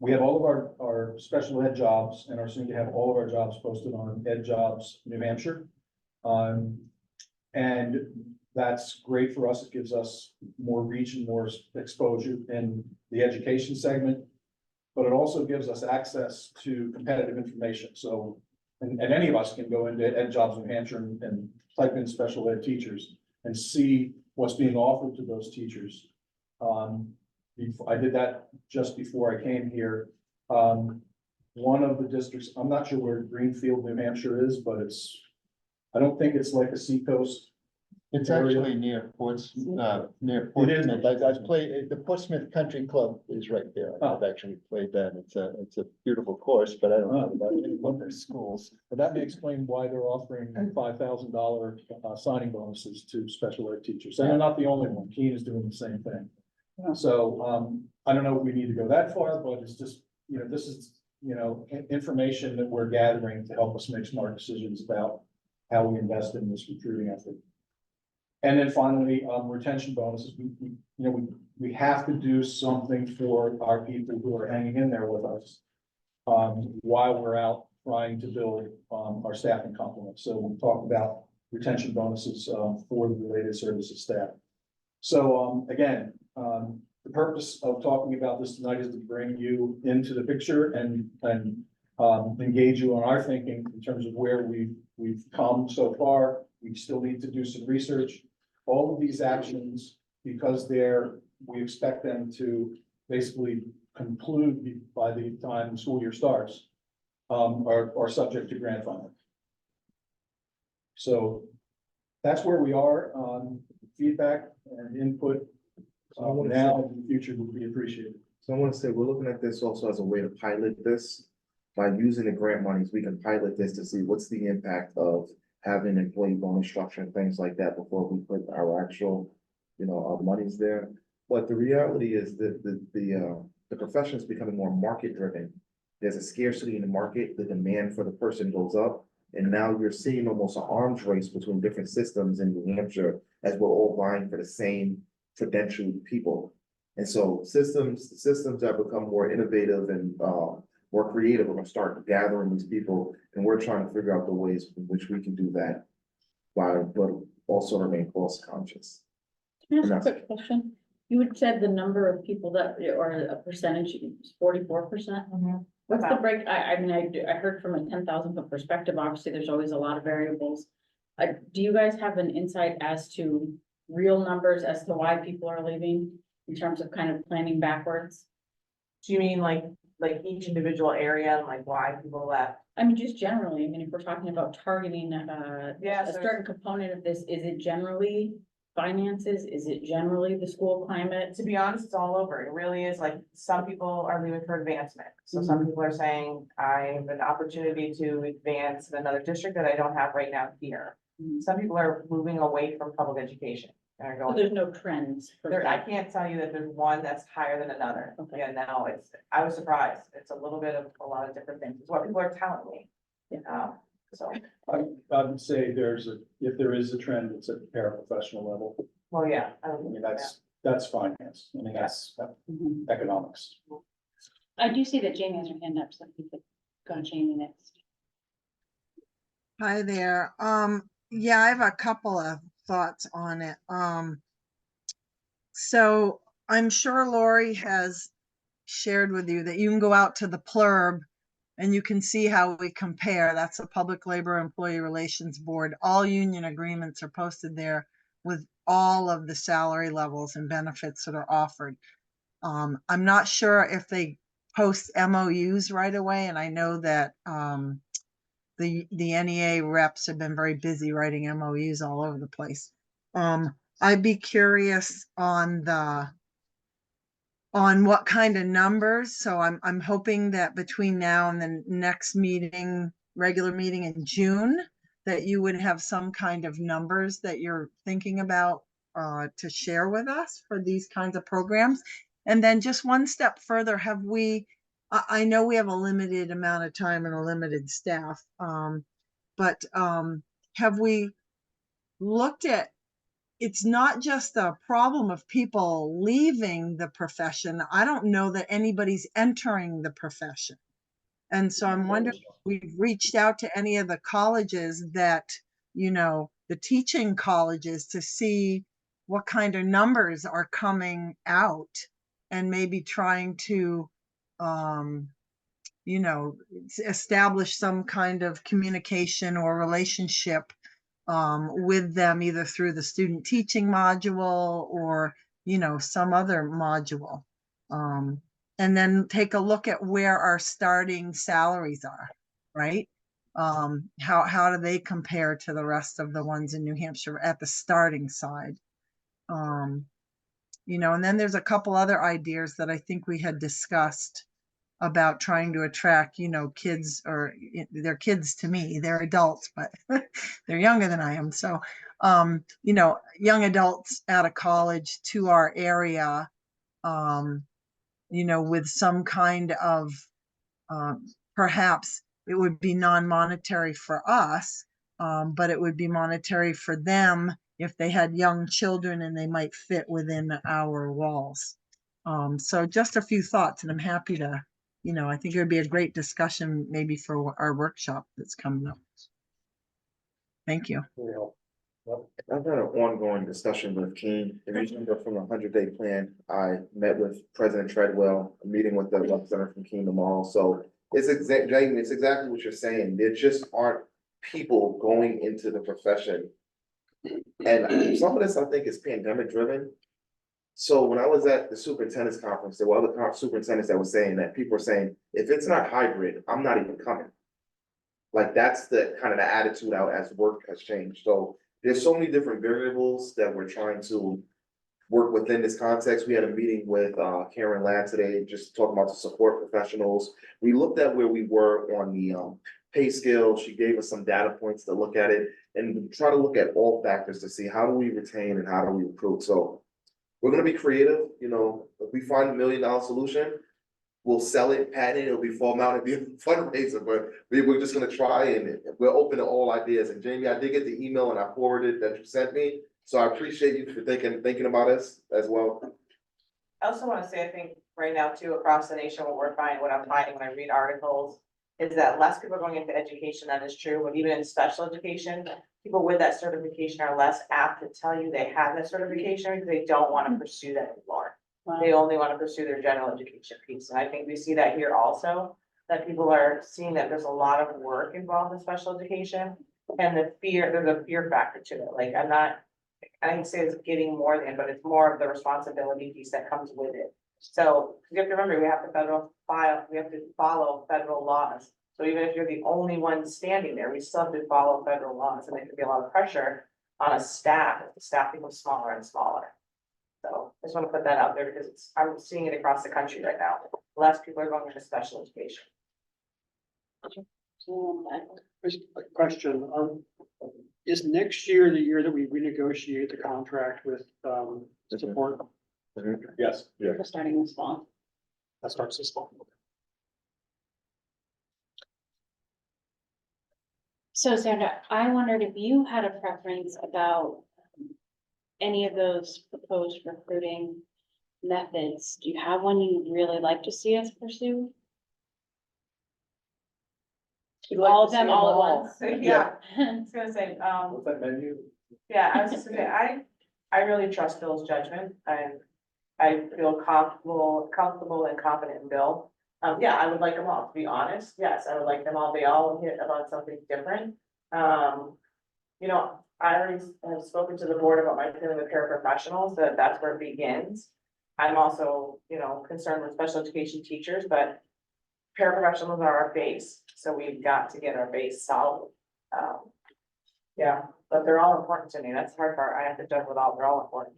We have all of our special ed jobs and are soon to have all of our jobs posted on Ed Jobs New Hampshire. And that's great for us. It gives us more reach and more exposure in the education segment. but it also gives us access to competitive information. So, and any of us can go into Ed Jobs New Hampshire and type in special ed teachers and see what's being offered to those teachers. I did that just before I came here. One of the districts, I'm not sure where Greenfield, New Hampshire is, but I don't think it's like a seacoast. It's area. actually near near It is. Portsmouth. I've played, the Portsmouth Country Club is right there. Oh. I've actually played that. It's a beautiful course, but I don't know about any of their schools. But that may explain why they're offering $5,000 signing bonuses to special ed teachers. And they're not the only one. Keene is doing the same thing. So, I don't know if we need to go that far, but it's just, this is, information that we're gathering to help us make smart decisions about how we invest in this recruiting effort. And then finally, retention bonuses. We have to do something for our people who are hanging in there with us while we're out trying to build our staffing complement. So we'll talk about retention bonuses for the related services staff. So again, the purpose of talking about this tonight is to bring you into the picture and engage you on our thinking in terms of where we've come so far. We still need to do some research. All of these actions, because we expect them to basically conclude by the time the school year starts, are subject to grant funding. So that's where we are. Feedback and input now and in the future would be appreciated. So I want to say, we're looking at this also as a way to pilot this. By using the grant monies, we can pilot this to see what's the impact of having employee bonus structure and things like that before we put our actual, our monies there. But the reality is that the profession is becoming more market driven. There's a scarcity in the market, the demand for the person goes up. And now you're seeing almost an arms race between different systems in New Hampshire as we're all vying for the same credentialed people. And so systems that become more innovative and more creative, we're gonna start gathering these people, and we're trying to figure out the ways in which we can do that but also remain cost conscious. Can I ask a quick question? You had said the number of people that, or a percentage, 44%? What's the break? I mean, I heard from a 10,000 foot perspective, obviously, there's always a lot of variables. Do you guys have an insight as to real numbers as to why people are leaving in terms of kind of planning backwards? Do you mean like each individual area and like why people left? I mean, just generally, I mean, if we're talking about targeting, Yeah, a so- certain component of this, is it generally finances? Is it generally the school climate? To be honest, it's all over. It really is like, some people are leaving for advancement. So some people are saying, I have an opportunity to advance in another district that I don't have right now here. Some people are moving away from public education and are So going. there's no trends. per There, I se. can't tell you that there's one that's higher than another. Okay. Yeah, no, I was surprised. It's a little bit of a lot of different things. It's what people are telling me. So, I would say if there is a trend, it's at the paraprofessional level. well, yeah. I mean, that's finance. I mean, that's Mhm. economics. I do see that Jamie has her hand up, so we could go to Jamie next. Hi there. Yeah, I have a couple of thoughts on it. So I'm sure Lori has shared with you that you can go out to the plurb and you can see how we compare. That's the Public Labor Employee Relations Board. All union agreements are posted there with all of the salary levels and benefits that are offered. I'm not sure if they post MOUs right away, and I know that the NEA reps have been very busy writing MOUs all over the place. I'd be curious on what kind of numbers. So I'm hoping that between now and the next meeting, regular meeting in June, that you would have some kind of numbers that you're thinking about to share with us for these kinds of programs. And then just one step further, I know we have a limited amount of time and a limited staff, but have we looked at, it's not just a problem of people leaving the profession. I don't know that anybody's entering the profession. And so I'm wondering if we've reached out to any of the colleges that, the teaching colleges, to see what kind of numbers are coming out and maybe trying to you know, establish some kind of communication or relationship with them, either through the student teaching module or, you know, some other module. And then take a look at where our starting salaries are, right? How do they compare to the rest of the ones in New Hampshire at the starting side? You know, and then there's a couple other ideas that I think we had discussed about trying to attract, you know, kids, or they're kids to me, they're adults, but they're younger than I am. So, you know, young adults out of college to our area, you know, with some kind of, perhaps it would be non-monetary for us, but it would be monetary for them if they had young children and they might fit within our walls. So just a few thoughts, and I'm happy to, you know, I think it would be a great discussion maybe for our workshop that's coming up. Thank you. I've had an ongoing discussion with King. If you remember from the 100-day plan, I met with President Treadwell, a meeting with the representative from King tomorrow. So it's exactly what you're saying. There just aren't people going into the profession. And some of this, I think, is pandemic driven. So when I was at the superintendent's conference, there were other superintendents that were saying that people were saying, if it's not hybrid, I'm not even coming. Like that's the kind of the attitude out as work has changed. So there's so many different variables that we're trying to work within this context. We had a meeting with Karen Ladd today, just talking about the support professionals. We looked at where we were on the pay scale. She gave us some data points to look at it and try to look at all factors to see how do we retain and how do we recruit. So we're gonna be creative. You know, if we find $1 million solution, we'll sell it, patent it, it'll be fall out and be a fundraiser, but we're just gonna try, and we're open to all ideas. And Jamie, I did get the email and I forwarded that you sent me, so I appreciate you for thinking about us as well. I also want to say, I think right now too, across the nation, what I'm finding when I read articles is that less people are going into education. That is true, but even in special education, people with that certification are less apt to tell you they have that certification because they don't want to pursue that anymore. They only want to pursue their general education piece. And I think we see that here also, that people are seeing that there's a lot of work involved in special education, and there's a fear factor to it. Like I didn't say it's getting more than, but it's more of the responsibility piece that comes with it. So you have to remember, we have to follow federal laws. So even if you're the only one standing there, we still have to follow federal laws, and there could be a lot of pressure on a staff if the staff becomes smaller and smaller. So I just want to put that out there because I'm seeing it across the country right now. Less people are going into special education. Just a question, is next year the year that we renegotiate the contract with support? Yes, yeah, We're starting this fall. That starts this fall. So Sandra, I wondered if you had a preference about any of those proposed recruiting methods. Do you have one you'd really like to see us pursue? All of them all at once? Yeah, I was gonna say, what's that menu? yeah, I was just gonna say, I really trust Bill's judgment, and I feel comfortable and confident in Bill. Yeah, I would like them all, to be honest. Yes, I would like them all. They all hit about something different. You know, I already have spoken to the board about my feeling with paraprofessionals, that that's where it begins. I'm also, you know, concerned with special education teachers, but paraprofessionals are our base, so we've got to get our base solid. Yeah, but they're all important to me. That's the hard part. I have to judge with all, they're all important.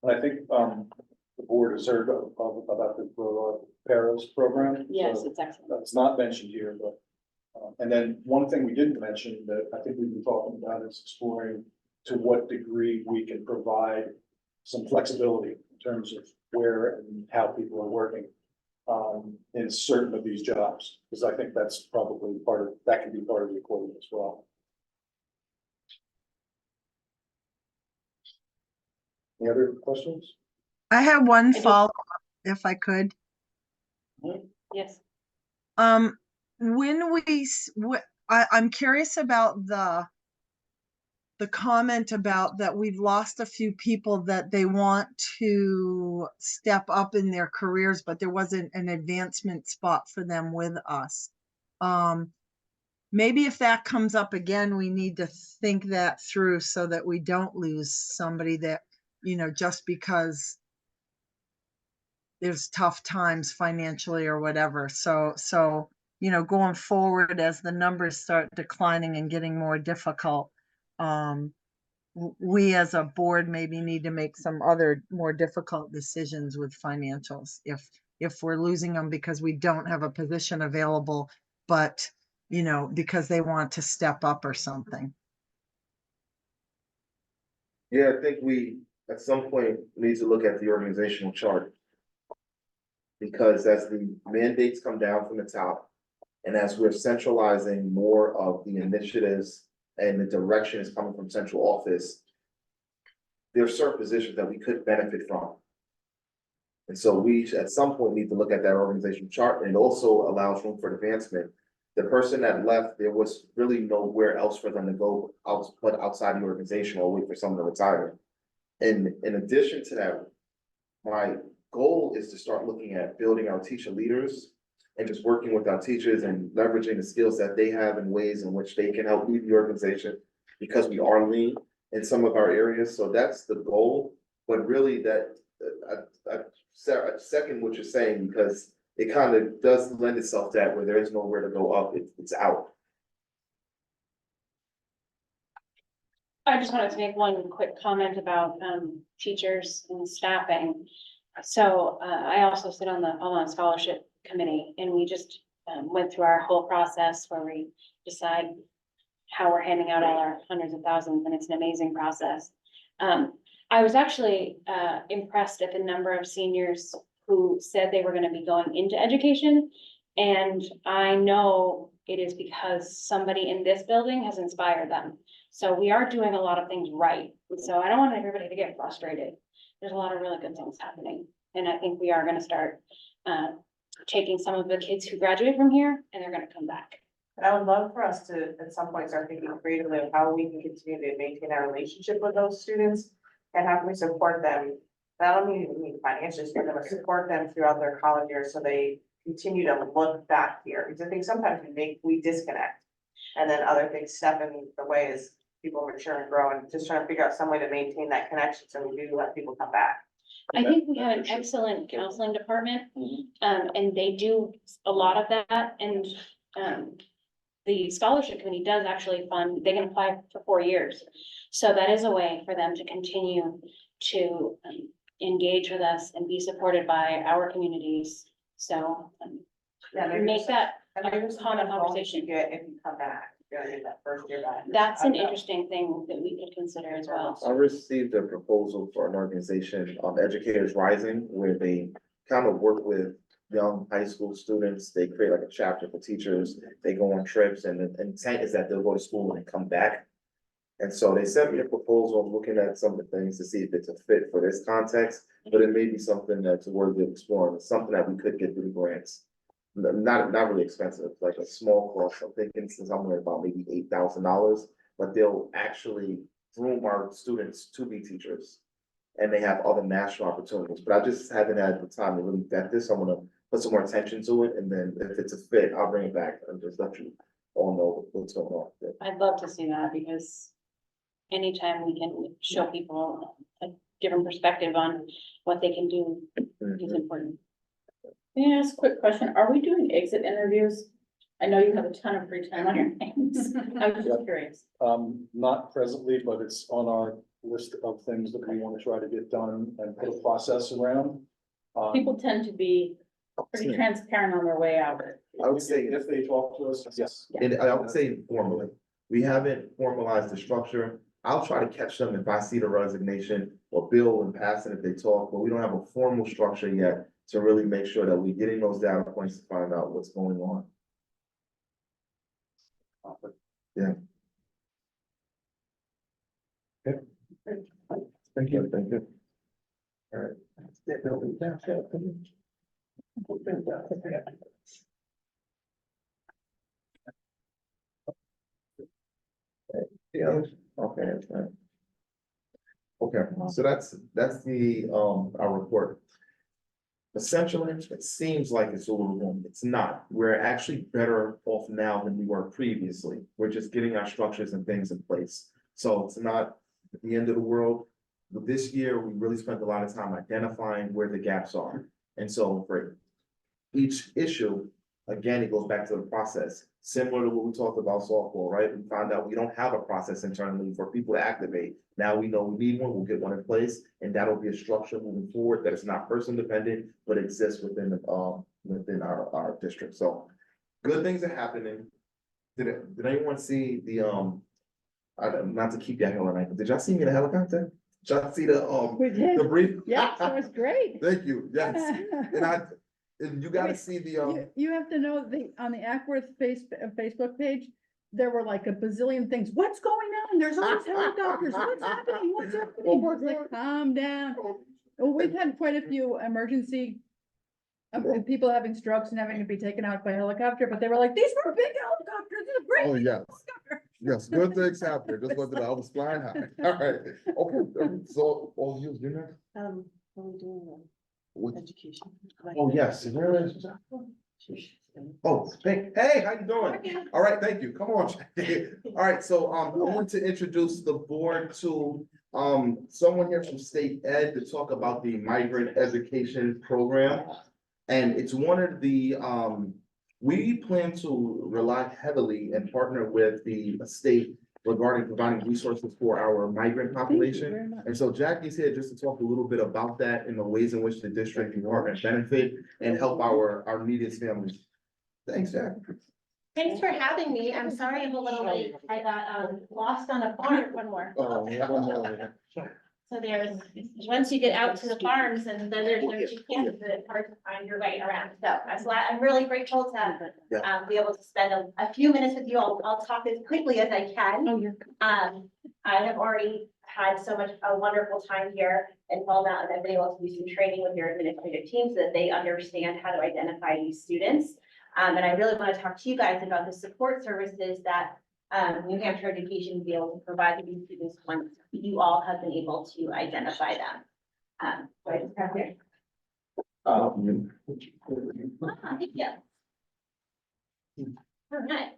I think the board has heard about the Paras program. Yes, So it's excellent. that's not mentioned here, but and then one thing we didn't mention that I think we've been talking about is exploring to what degree we can provide some flexibility in terms of where and how people are working in certain of these jobs, because I think that's probably that can be part of the equation as well. Any other questions? I have one do. follow-up, if I could. Yes. When I'm curious about the comment about that we've lost a few people that they want to step up in their careers, but there wasn't an advancement spot for them with us. Maybe if that comes up again, we need to think that through so that we don't lose somebody that, just because there's tough times financially or whatever. So, going forward as the numbers start declining and getting more difficult, we as a board maybe need to make some other more difficult decisions with financials. If we're losing them because we don't have a position available, but because they want to step up or something. Yeah, I think we, at some point, need to look at the organizational chart. Because as the mandates come down from the top, and as we're centralizing more of the initiatives and the direction is coming from central office, there are certain positions that we could benefit from. And so we, at some point, need to look at that organizational chart, and it also allows room for advancement. The person that left, there was really nowhere else for them to go outside the organization or wait for someone to retire. And in addition to that, my goal is to start looking at building our teacher leaders and just working with our teachers and leveraging the skills that they have in ways in which they can help lead the organization, because we are lean in some of our areas. So that's the goal. But really that, I second what you're saying, because it kind of does lend itself to that where there is nowhere to go up, it's out. I just wanted to make one quick comment about teachers and staffing. So I also sit on the online scholarship committee, and we just went through our whole process where we decide how we're handing out all our hundreds of thousands, and it's an amazing process. I was actually impressed at the number of seniors who said they were going to be going into education. And I know it is because somebody in this building has inspired them. So we are doing a lot of things right. So I don't want everybody to get frustrated. There's a lot of really good things happening. And I think we are going to start taking some of the kids who graduate from here, and they're going to come back. And I would love for us to, at some point, start thinking creatively of how we can continue to maintain our relationship with those students, and how can we support them, not only financially, but support them throughout their college years so they continue to look back here. Because I think sometimes we disconnect, and then other things step in the way as people mature and grow, and just trying to figure out some way to maintain that connection so we do let people come back. I think we have an excellent counseling department, and they do a lot of that, and the scholarship committee does actually fund, they can apply for 4 years. So that is a way for them to continue to engage with us and be supported by our communities. So Yeah, maybe make that and maybe there's common some conversation. you get if you come back, you know, in that first year back. That's I an don't know. interesting thing that we could consider as well. I received a proposal for an organization, Educators Rising, where they kind of work with young high school students. They create like a chapter for teachers. They go on trips, and the intent is that they'll go to school and come back. And so they sent me a proposal. I'm looking at some of the things to see if it's a fit for this context, but it may be something that's worthy of exploring. It's something that we could get through grants. Not really expensive, like a small cost. I'm thinking somewhere about maybe $8,000, but they'll actually groom our students to be teachers. And they have other national opportunities, but I just haven't had the time to really vet this. I'm gonna put some more attention to it, and then if it's a fit, I'll bring it back and just let you all know what's going on. I'd love to see that, because anytime we can show people a different perspective on what they can do is important. May I ask a quick question? Are we doing exit interviews? I know you have a ton of free time on your hands. I was just curious. Not presently, but it's on our list of things that we want to try to get done and put a process around. People tend to be pretty transparent on their way out. I would say, If they talk to us, yes. and I would say informally, we haven't formalized the structure. I'll try to catch them if I see the resignation or bill and pass it if they talk, but we don't have a formal structure yet to really make sure that we're getting those data points to find out what's going on. Yeah. Okay. Thank you, thank you. All right. Yeah. Okay, that's right. Okay, so that's the, our report. Essentially, it seems like it's overwhelming. It's not. We're actually better off now than we were previously. We're just getting our structures and things in place. So it's not the end of the world. But this year, we really spent a lot of time identifying where the gaps are. And so for each issue, again, it goes back to the process. Similar to what we talked about softball, right? We found out we don't have a process internally for people to activate. Now we know we need one, we'll get one in place, and that'll be a structure moving forward that is not person dependent, but exists within within our district. So good things are happening. Did anyone see the not to keep y'all here all night, but did y'all see me in a helicopter? Did y'all see We did. the brief? Yeah, that was great. Thank you, yes. And you gotta see the You have to know on the Ackworth Facebook page, there were like a bazillion things. What's going on? There's all these helicopters. What's happening? What's happening? Oh my It's like, God. calm down. Well, we've had quite a few emergency people having strokes and having to be taken out by helicopter, but they were like, these were big helicopters. This is great. Oh, yes. helicopter." Yes, good things happen. Just wanted to, I was flying high. All right, okay, so, all you, you next? What are we doing What- with education? Oh, yes, where is? Oh, hey, how you doing? All right, thank you. Come on. All right, so, I want to introduce the board to, someone here from State Ed to talk about the migrant education program. And it's one of the, we plan to rely heavily and partner with the state regarding providing resources for our migrant population. And so Jackie's here just to talk a little bit about that and the ways in which the district and partners benefit and help our neediest families. Thanks, Jack. Thanks for having me. I'm sorry I'm a little late. I got lost on a farm. One more. So there's, once you get out to the farms and then there's no GPS, it's hard to find your way around. So I'm really grateful to be able to spend a few minutes with you. I'll talk as quickly as I can. I have already had a wonderful time here in Fall Mountain. I've been able to do some training with your administrative team so that they understand how to identify these students. And I really want to talk to you guys about the support services that New Hampshire Education will be able to provide to these students once you all have been able to identify them. So I just have here. Thank you. All right.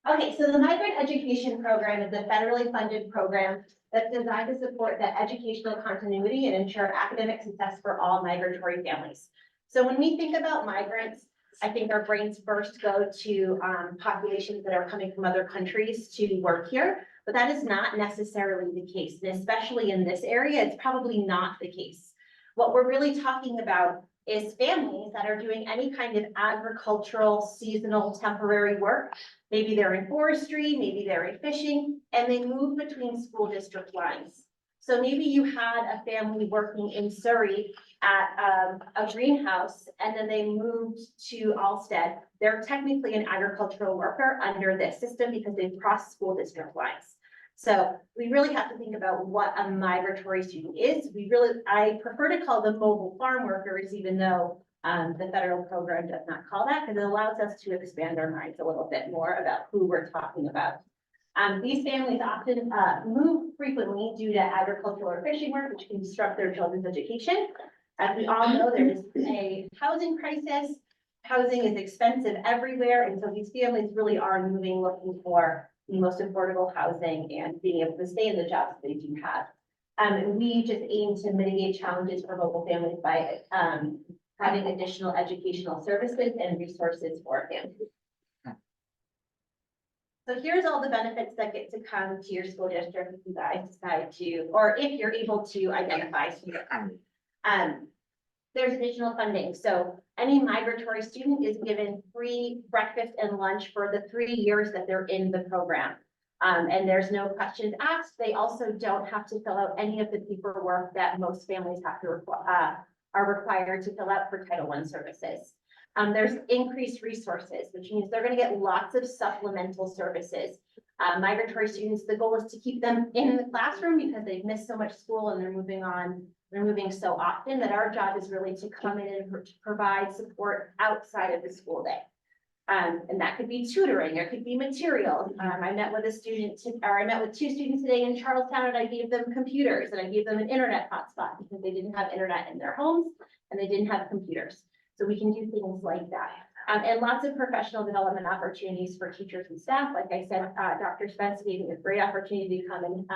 Okay, so the Migrant Education Program is a federally funded program that's designed to support the educational continuity and ensure academic success for all migratory families. So when we think about migrants, I think our brains first go to populations that are coming from other countries to work here, but that is not necessarily the case. And especially in this area, it's probably not the case. What we're really talking about is families that are doing any kind of agricultural, seasonal, temporary work. Maybe they're in forestry, maybe they're in fishing, and they move between school district lines. So maybe you had a family working in Surrey at a greenhouse, and then they moved to Alstead. They're technically an agricultural worker under this system because they've crossed school district lines. So we really have to think about what a migratory student is. I prefer to call them mobile farm workers, even though the federal program does not call that, because it allows us to expand our minds a little bit more about who we're talking about. These families often move frequently due to agricultural or fishing work, which can disrupt their children's education. As we all know, there is a housing crisis. Housing is expensive everywhere, and so these families really are moving, looking for the most affordable housing and being able to stay in the jobs they do have. And we just aim to mitigate challenges for local families by having additional educational services and resources for families. So here's all the benefits that get to come to your school district if you guys decide to, or if you're able to identify students. There's additional funding. So any migratory student is given free breakfast and lunch for the 3 years that they're in the program. And there's no questions asked. They also don't have to fill out any of the paperwork that most families have to are required to fill out for Title I services. There's increased resources, which means they're going to get lots of supplemental services. Migratory students, the goal is to keep them in the classroom because they've missed so much school and they're moving so often that our job is really to come in and provide support outside of the school day. And that could be tutoring, it could be materials. I met with a student, or I met with two students today in Charlestown, and I gave them computers, and I gave them an internet hotspot because they didn't have internet in their homes and they didn't have computers. So we can do things like that. And lots of professional development opportunities for teachers and staff. Like I said, Dr. Spence gave me a great opportunity to come and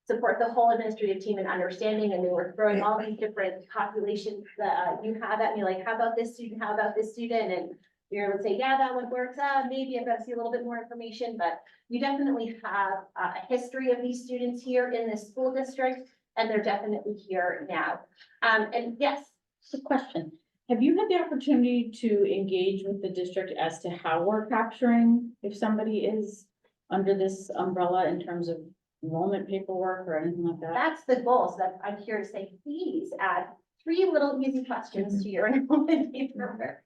support the whole administrative team in understanding, and we were throwing all these different populations that you have at me, like, how about this student, how about this student? And you're able to say, yeah, that one works, maybe I've got to see a little bit more information, but you definitely have a history of these students here in this school district, and they're definitely here now. And yes, Good question. Have you had the opportunity to engage with the district as to how we're capturing if somebody is under this umbrella in terms of enrollment paperwork or anything like that? that's the goal. So I'm here to say, please add 3 little easy questions to your enrollment paperwork,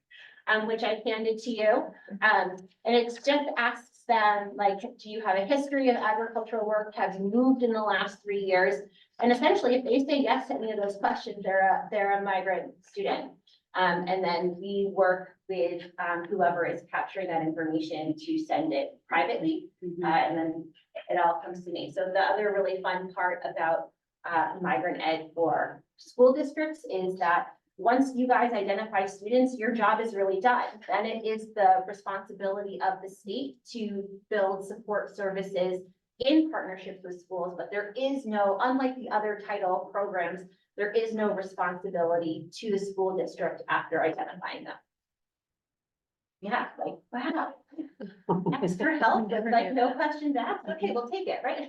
which I handed to you. And it's just asks them, like, do you have a history of agricultural work? Have you moved in the last 3 years? And essentially, if they say yes to any of those questions, they're a migrant student. And then we work with whoever is capturing that information to send it privately. And then it all comes to me. So the other really fun part about migrant ed for school districts is that once you guys identify students, your job is really done. Then it is the responsibility of the state to build support services in partnerships with schools, but there is no, unlike the other title programs, there is no responsibility to the school district after identifying them. Yeah, like, wow. Extra help with like no questions asked. Okay, we'll take it, right?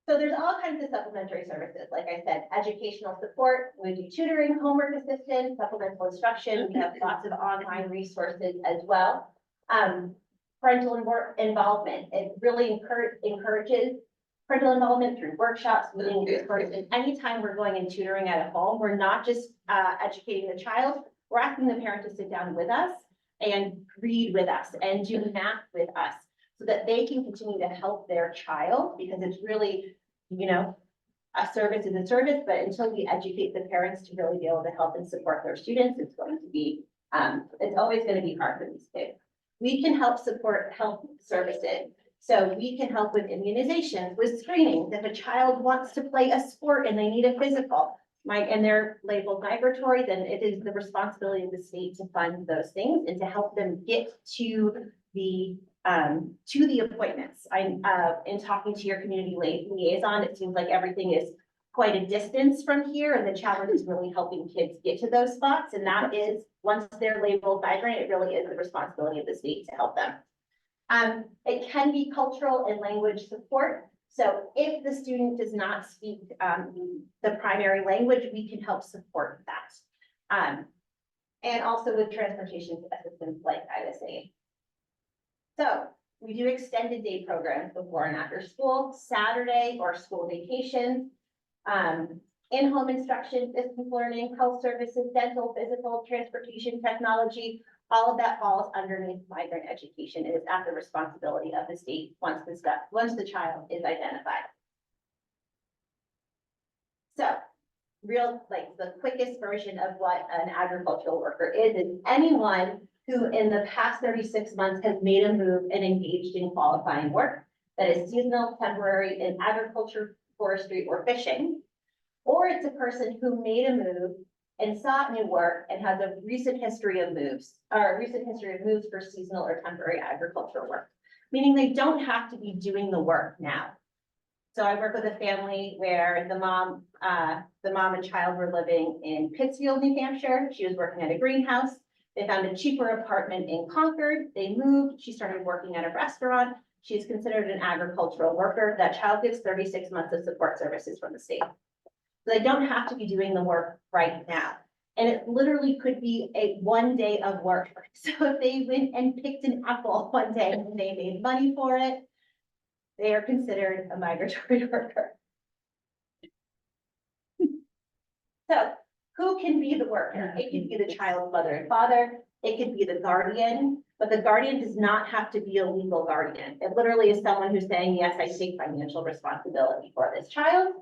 So there's all kinds of supplementary services. Like I said, educational support, we do tutoring, homework assistance, supplemental instruction. We have lots of online resources as well. Parental involvement, it really encourages parental involvement through workshops, meeting resources. Anytime we're going and tutoring at a home, we're not just educating the child, we're asking the parent to sit down with us and read with us and do math with us so that they can continue to help their child, because it's really, you know, a service is a service, but until we educate the parents to really be able to help and support their students, it's going to be, it's always going to be hard for these kids. We can help support health services. So we can help with immunizations, with screenings. If a child wants to play a sport and they need a physical, and they're labeled migratory, then it is the responsibility of the state to fund those things and to help them get to the appointments. In talking to your community liaison, it seems like everything is quite a distance from here, and the challenge is really helping kids get to those spots. And that is, once they're labeled migrant, it really is the responsibility of the state to help them. It can be cultural and language support. So if the student does not speak the primary language, we can help support that. And also with transportation assistance like ISA. So we do extended day programs before and after school, Saturday or school vacations, in-home instruction, distance learning, health services, dental, physical, transportation, technology. All of that falls underneath migrant education. It is at the responsibility of the state once the child is identified. So like the quickest version of what an agricultural worker is anyone who in the past 36 months has made a move and engaged in qualifying work that is seasonal, temporary in agriculture, forestry, or fishing. Or it's a person who made a move and sought new work and has a recent history of moves for seasonal or temporary agricultural work, meaning they don't have to be doing the work now. So I work with a family where the mom and child were living in Pittsfield, New Hampshire. She was working at a greenhouse. They found a cheaper apartment in Concord. They moved. She started working at a restaurant. She's considered an agricultural worker. That child gets 36 months of support services from the state. So they don't have to be doing the work right now. And it literally could be one day of work. So if they went and picked an apple one day and they made money for it, they are considered a migratory worker. So who can be the worker? It could be the child's mother and father. It could be the guardian, but the guardian does not have to be a legal guardian. It literally is someone who's saying, yes, I take financial responsibility for this child.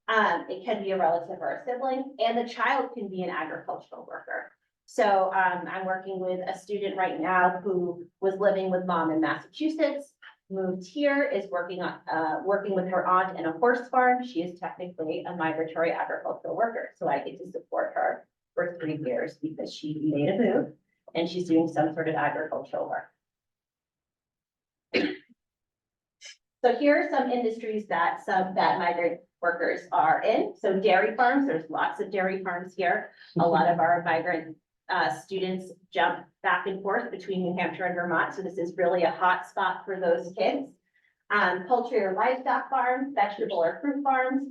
It can be a relative or a sibling, and the child can be an agricultural worker. So, I'm working with a student right now who was living with mom in Massachusetts, moved here, is working with her aunt in a horse farm. She is technically a migratory agricultural worker, so I get to support her for 3 years because she made a move and she's doing some sort of agricultural work. So here are some industries that migrant workers are in. So dairy farms, there's lots of dairy farms here. A lot of our migrant students jump back and forth between New Hampshire and Vermont. So this is really a hot spot for those kids. Poultry or livestock farms, vegetable or fruit farms,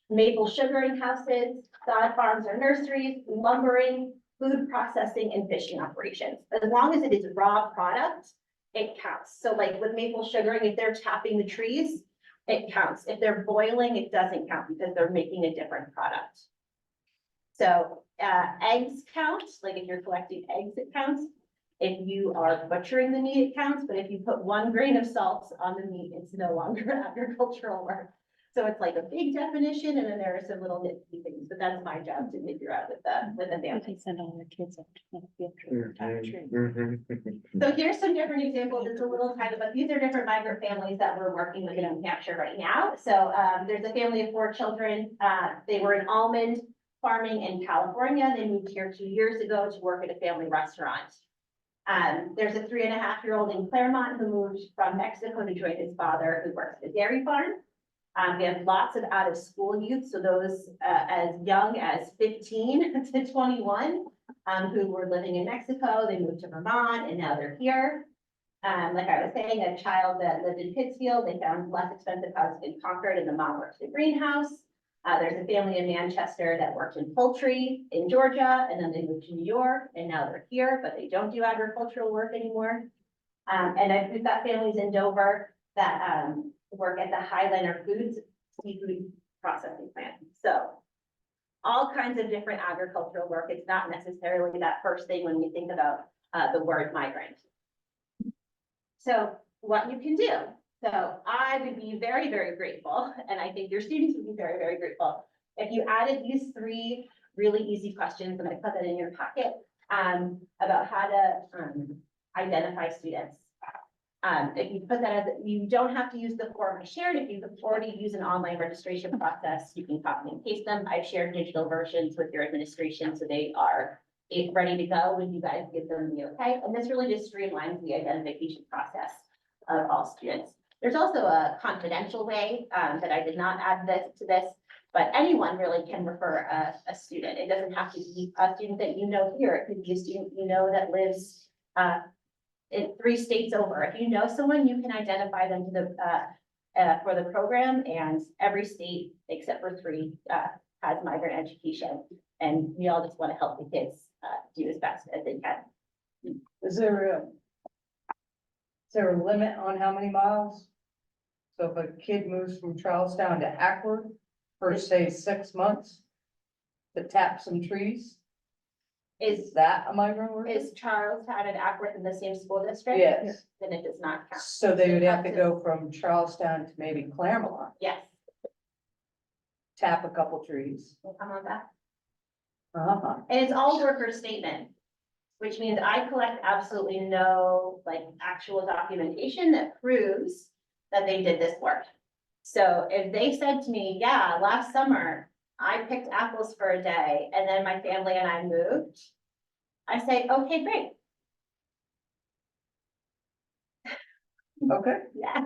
maple sugaring houses, sod farms or nurseries, lumbering, food processing, and fishing operations. As long as it is raw product, it counts. So like with maple sugaring, if they're tapping the trees, it counts. If they're boiling, it doesn't count because they're making a different product. So eggs count, like if you're collecting eggs, it counts. If you are butchering the meat, it counts, but if you put 1 grain of salt on the meat, it's no longer agricultural work. So it's like a big definition, and then there are some little nitty things, but that's my job to figure out with the family. can send all their kids up to the field trip. So here's some different examples. It's a little tiny, but these are different migrant families that we're working with in New Hampshire right now. So there's a family of 4 children. They were in almond farming in California. They moved here 2 years ago to work at a family restaurant. There's a 3.5-year-old in Claremont who moved from Mexico to join his father, who works at a dairy farm. We have lots of out-of-school youth, so those as young as 15 to 21 who were living in Mexico. They moved to Vermont and now they're here. Like I was saying, a child that lived in Pittsfield, they found less expensive housing in Concord, and the mom worked at a greenhouse. There's a family in Manchester that worked in poultry in Georgia, and then they moved to New York, and now they're here, but they don't do agricultural work anymore. And we've got families in Dover that work at the Highlander Foods seafood processing plant. So all kinds of different agricultural work. It's not necessarily that first thing when we think about the word migrant. So what you can do. So I would be very, very grateful, and I think your students would be very, very grateful if you added these 3 really easy questions, and I put that in your packet, about how to identify students. If you put that as, you don't have to use the form I shared. If you already use an online registration process, you can copy and paste them. I've shared digital versions with your administration, so they are ready to go when you guys give them the okay. And this really just streamlines the identification process of all students. There's also a confidential way that I did not add to this, but anyone really can refer a student. It doesn't have to be a student that you know here. It could be a student you know that lives in 3 states over. If you know someone, you can identify them to the for the program, and every state except for 3 has migrant education, and we all just want to help the kids do as best as they can. Is there a limit on how many miles? So if a kid moves from Charlestown to Ackworth for say 6 months to tap some trees, is that a migrant worker? Is Charlestown and Ackworth in the same school district? Yes. Then it does not count. So they would have to go from Charlestown to maybe Claremont, Yes. tap a couple trees. We'll come on back. Uh-huh. And it's all worker statement, which means I collect absolutely no like actual documentation that proves that they did this work. So if they said to me, yeah, last summer I picked apples for a day and then my family and I moved, I say, okay, great. Okay. Yeah.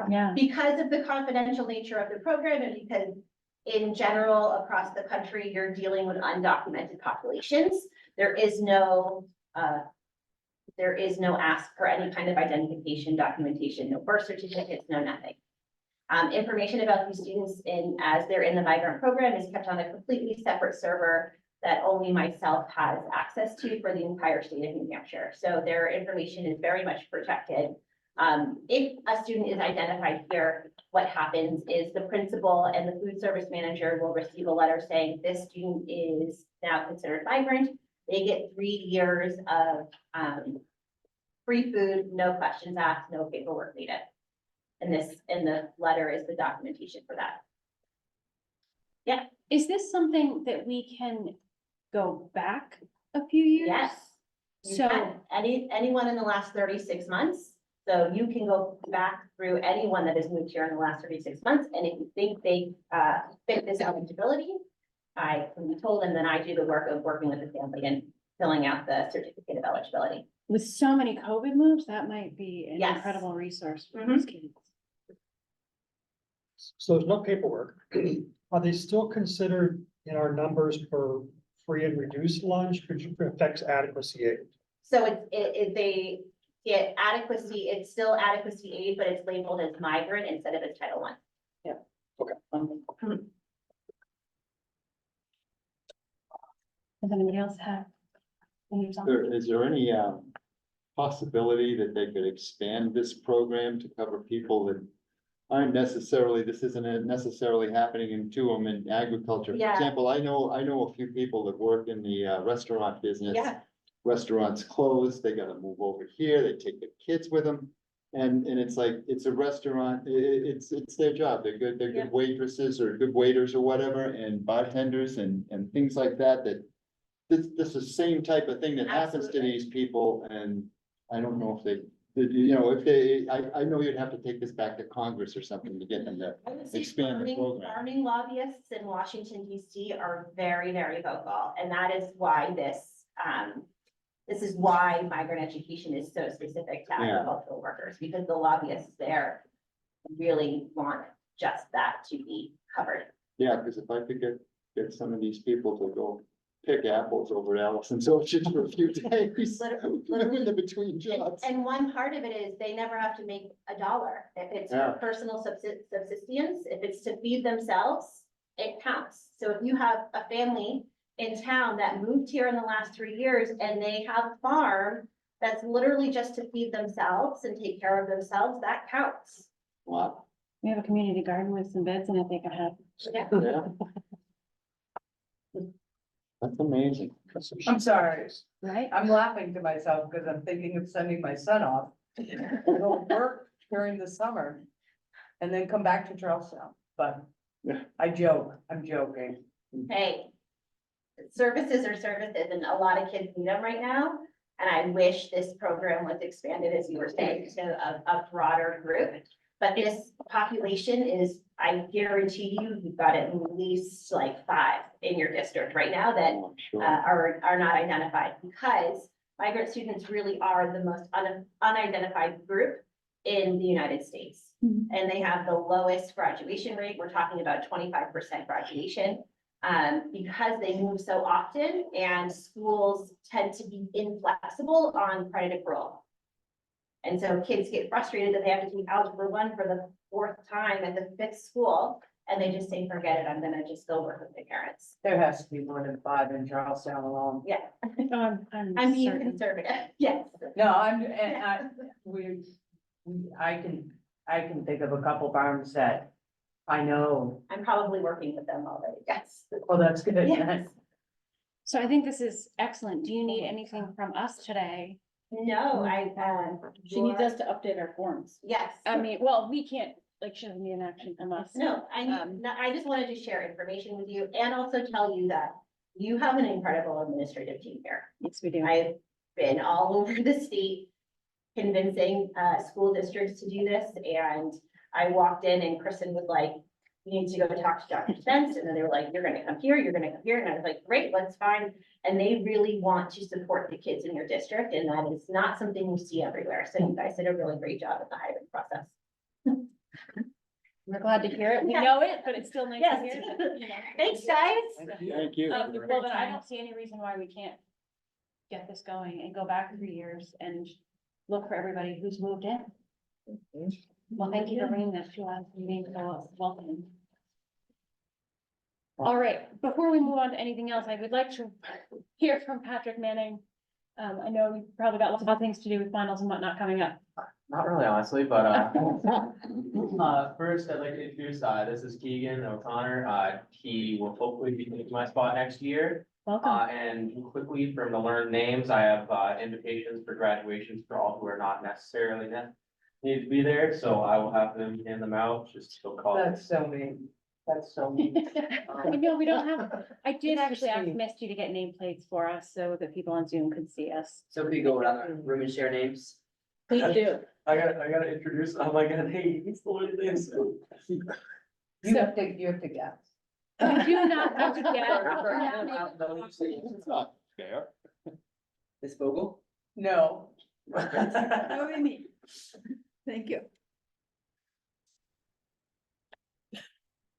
Yeah. Because of the confidential nature of the program, and because in general, across the country, you're dealing with undocumented populations, there is no ask for any kind of identification documentation, no birth certificates, no nothing. Information about these students as they're in the migrant program is kept on a completely separate server that only myself has access to for the entire state of New Hampshire. So their information is very much protected. If a student is identified here, what happens is the principal and the food service manager will receive a letter saying this student is now considered migrant. They get 3 years of free food, no questions asked, no paperwork needed. And the letter is the documentation for that. Yeah. Is this something that we can go back a few years? Yes. So, Anyone in the last 36 months. So you can go back through anyone that has moved here in the last 36 months, and if you think they fit this eligibility, I can be told, and then I do the work of working with the family and filling out the certificate of eligibility. with so many COVID moves, that might be an Yes. incredible resource for Mhm. those kids. So there's no paperwork. Are they still considered in our numbers for free and reduced lunch, which affects adequacy aid? So they get adequacy, it's still adequacy aid, but it's labeled as migrant instead of as Title I. Does anybody else have? Is there any possibility that they could expand this program to cover people that aren't necessarily, this isn't necessarily happening in agriculture? For Yeah. example, I know a few people that work in the restaurant business. Yeah. Restaurants closed, they gotta move over here, they take their kids with them. And it's like, it's a restaurant, it's their job, they're Yeah. good waitresses or good waiters or whatever, and bartenders and things like that, this is the same type of thing that happens to Absolutely. these people, and I don't know if they, I know you'd have to take this back to Congress or something to get them to I would say expand the program. farming lobbyists in Washington DC are very, very vocal, and that is why this is why migrant education is so specific to Yeah. agricultural workers, because the lobbyists there really want just that to be covered. Yeah, because if I could get some of these people to go pick apples over at Allison's Orchard for a few days, in the between jobs. And one part of it is they never have to make a dollar. If it's Yeah. for personal subsistence, if it's to feed themselves, it counts. So if you have a family in town that moved here in the last 3 years and they have a farm that's literally just to feed themselves and take care of themselves, that counts. Wow. We have a community garden with some beds in it they could have. Yeah. Yeah. That's amazing. I'm sorry, Right? I'm laughing to myself because I'm thinking of sending my son off. to go work during the summer and then come back to Charlestown, but Yeah. I'm joking. Hey, services are services and a lot of kids need them right now. And I wish this program was expanded, as you were saying, to a broader group. But this population is, I guarantee you've got at least like 5 in your district right now that Oh, I'm sure. are not identified, because migrant students really are the most unidentified group in the United States. Mhm. And they have the lowest graduation rate. We're talking about 25% graduation. Because they move so often and schools tend to be inflexible on credit accrual. And so kids get frustrated that they have to take Algebra 1 for the 4th time at the 5th school, and they just say, forget it, I'm gonna just go work with my parents. There has to be more than 5 in Charlestown alone. Yeah, I'm I'm being certain. conservative, yes. No, I can think of a couple farms that I know, I'm probably working with them already, yes. well, that's good. Yes. So I think this is excellent. Do you need anything from us today? No, She needs us to update our forms. yes. I mean, well, we can't, like, she doesn't need an action from us. No, I just wanted to share information with you and also tell you that you have an incredible administrative team here. Yes, we do. I've been all over the state convincing school districts to do this, and I walked in and Kristen was like, you need to go talk to Dr. Spence, and then they were like, you're gonna come here, you're gonna come here, and I was like, great, let's find. And they really want to support the kids in your district, and that is not something you see everywhere, so you guys did a really great job at the hiring process. We're glad to hear it. We know it, but it's still nice to Yes. hear. that, you know. Thanks, guys. Thank you. Well, then I don't see any reason why we can't get this going and go back 3 years and look for everybody who's moved in. Well, thank you for bringing this to us and being so welcoming. All right, before we move on to anything else, I would like to hear from Patrick Manning. I know you've probably got lots of things to do with finals and whatnot coming up. Not really, honestly, but first I'd like to introduce, this is Keegan O'Connor. He will hopefully be taking my spot next year. Welcome. And quickly from the learned names, I have invitations for graduations for all who are not necessarily need to be there, so I will have them hand them out, just to call it. That's so mean. That's so mean. No, we don't have, I did actually ask Interesting. Misty to get nameplates for us so that people on Zoom could see us. So we go around the room and share names. Please do. I gotta introduce, I'm like, hey, he's the one who is. You have to guess. We do not have to get. It's not fair. Ms. Vogel? No. Thank you.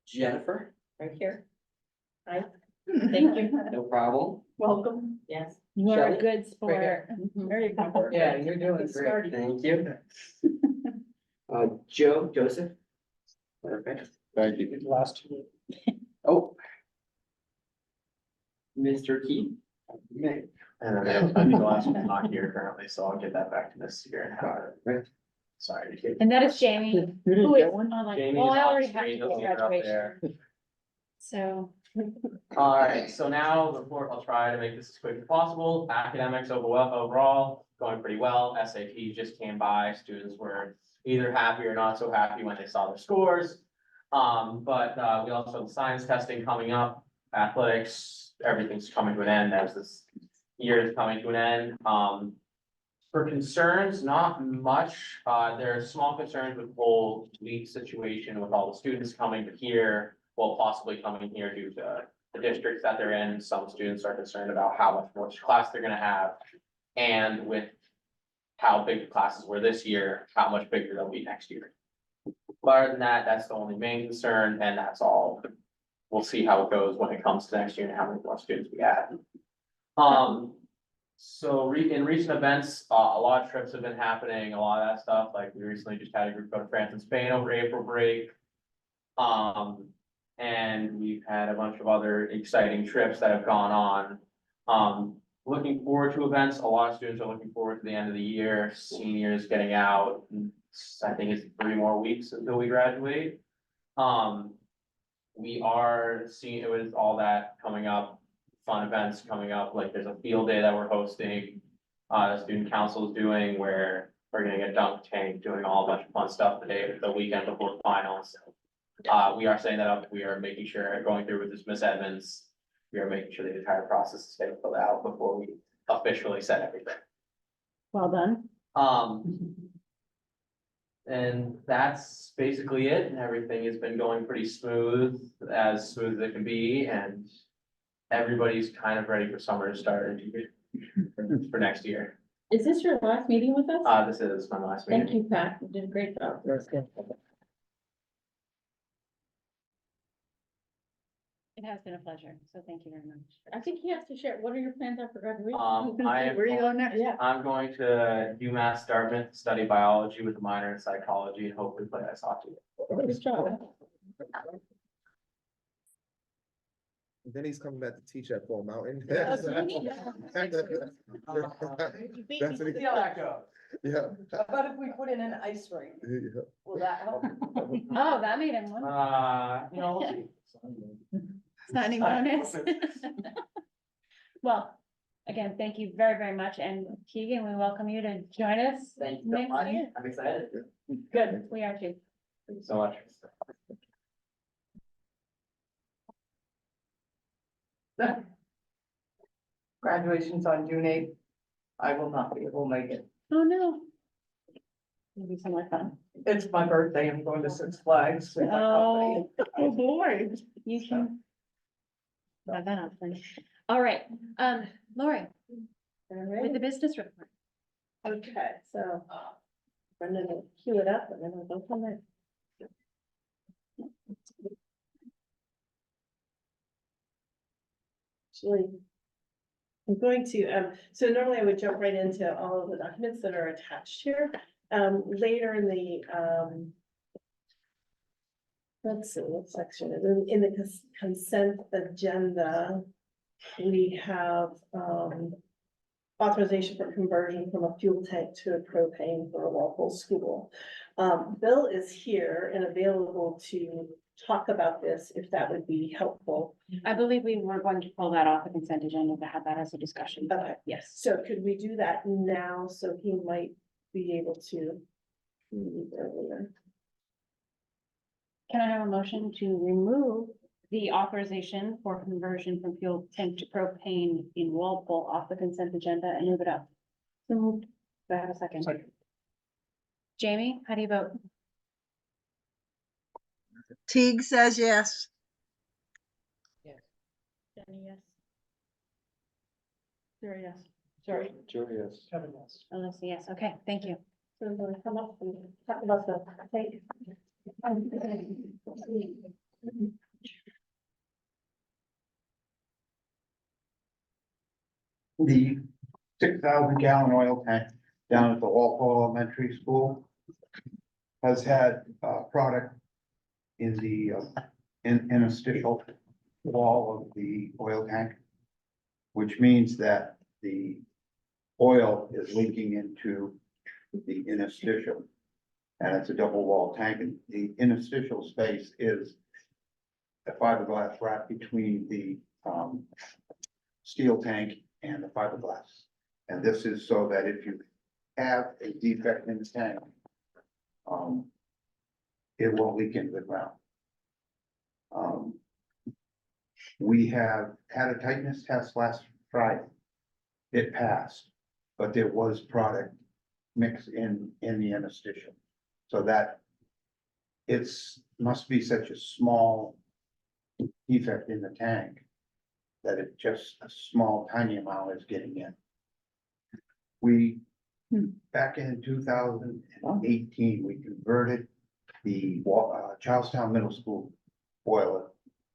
Jennifer? Right here. Thank you. No problem. Welcome. Yes. You are a Shelley? good sport. There you go. Yeah, you're doing great. Great, thank you. Joseph? Perfect. Thank you. Last two. Oh. Mr. Key? Me. And then I think the last one's not here currently, so I'll get that back to this year and have it. Right. Sorry to keep. And that is Jamie. You didn't who is get one? on, like, Jamie well, is I on already have screen, to you'll do see her up graduation. there. So, Alright, so now the report, I'll try to make this as quick as possible. Academics overall, going pretty well. SAT just came by. Students were either happy or not so happy when they saw their scores. But we also have science testing coming up, athletics, everything's coming to an end as this year is coming to an end. For concerns, not much. There are small concerns with the whole league situation with all the students coming to here. Well, possibly coming here due to the districts that they're in. Some students are concerned about how much more class they're gonna have. And with how big the classes were this year, how much bigger they'll be next year. But other than that, that's the only main concern, and that's all. We'll see how it goes when it comes to next year and how many more students we add. So in recent events, a lot of trips have been happening, a lot of that stuff, like we recently just had a group go to France and Spain over April break. And we've had a bunch of other exciting trips that have gone on. Looking forward to events, a lot of students are looking forward to the end of the year, seniors getting out. I think it's 3 more weeks until we graduate. We are seeing, it was all that coming up, fun events coming up, like there's a field day that we're hosting. The student council is doing where we're gonna get dunk tank, doing all a bunch of fun stuff the weekend before finals. We are setting that up, we are making sure, going through with this Miss Edmonds, we are making sure the entire process is filled out before we officially set everything. well done. And that's basically it, and everything has been going pretty smooth as it can be, and everybody's kind of ready for summer to start for next year. Is this your last meeting with us? This is my last meeting. Thank you, Pat. You did a great job. That's good. It has been a pleasure, so thank you very much. I think he has to share. What are your plans after graduation? I am Where are you going next? Yeah. I'm going to UMass Dartmouth, study biology with a minor in psychology and hopefully play ice hockey. Good job. Then he's coming back to teach at Fall Mountain. Yes. That's what See how that goes. Yeah. How about if we put in an ice rink? Will that help? Oh, that made him one. We'll see. Signing bonus. Well, again, thank you very, very much. And Keegan, we welcome you to join us. Thank you so next much. year. I'm excited. Good, we are too. Thank you so much. Graduation's on June 8th. I will not be able to make it. Oh, no. It'll be so much fun. It's my birthday. I'm going to Six Flags with my company. Oh, boy. You can. Have that option. All right, Lori, with the business report. Okay, so Brendan will cue it up and then we'll go from there. Actually, I'm going to, so normally I would jump right into all of the documents that are attached here. Later in the, let's see, what section is in the consent agenda, we have, authorization for conversion from a fuel tank to a propane for a local school. Bill is here and available to talk about this if that would be helpful. I believe we were going to pull that off the consent agenda to have that as a discussion. Okay, Yes. so could we do that now so he might be able to leave earlier? Can I have a motion to remove the authorization for conversion from fuel tank to propane in Walpole off the consent agenda and move it up? So moved. Do I have a second? Jamie, how do you vote? Teague says yes. Jenny, yes. Sarah, yes. Sorry. Joe, yes. Kevin, yes. Alyssa, yes, okay, thank you. So we're gonna come up and talk about the. The 6,000 gallon oil tank down at the Walpole Elementary School has had product in the interstitial wall of the oil tank, which means that the oil is leaking into the interstitial. And it's a double wall tank, and the interstitial space is a fiberglass wrap between the steel tank and the fiberglass. And this is so that if you have a defect in the tank, it won't leak into the ground. We have had a tightness test last Friday. It passed, but there was product mixed in the interstitial. So that must be such a small defect in the tank that it just a small tiny amount is getting in. We, back in 2018, we converted the Charlestown Middle School boiler,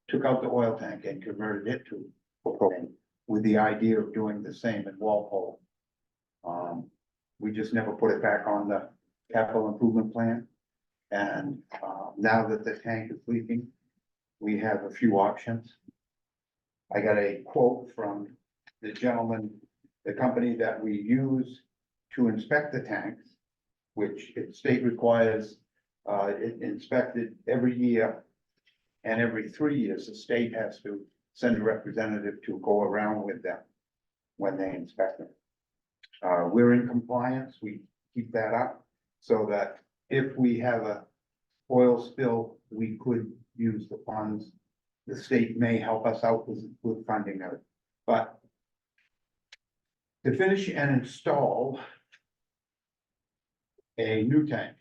took out the oil tank and converted it to propane with the idea of doing the same in Walpole. We just never put it back on the capital improvement plan. And now that the tank is leaking, we have a few options. I got a quote from the gentleman, the company that we use to inspect the tanks, which state requires it inspected every year. And every 3 years, the state has to send a representative to go around with them when they inspect them. We're in compliance, we keep that up, so that if we have a oil spill, we could use the funds. The state may help us out with funding of it, but to finish and install a new tank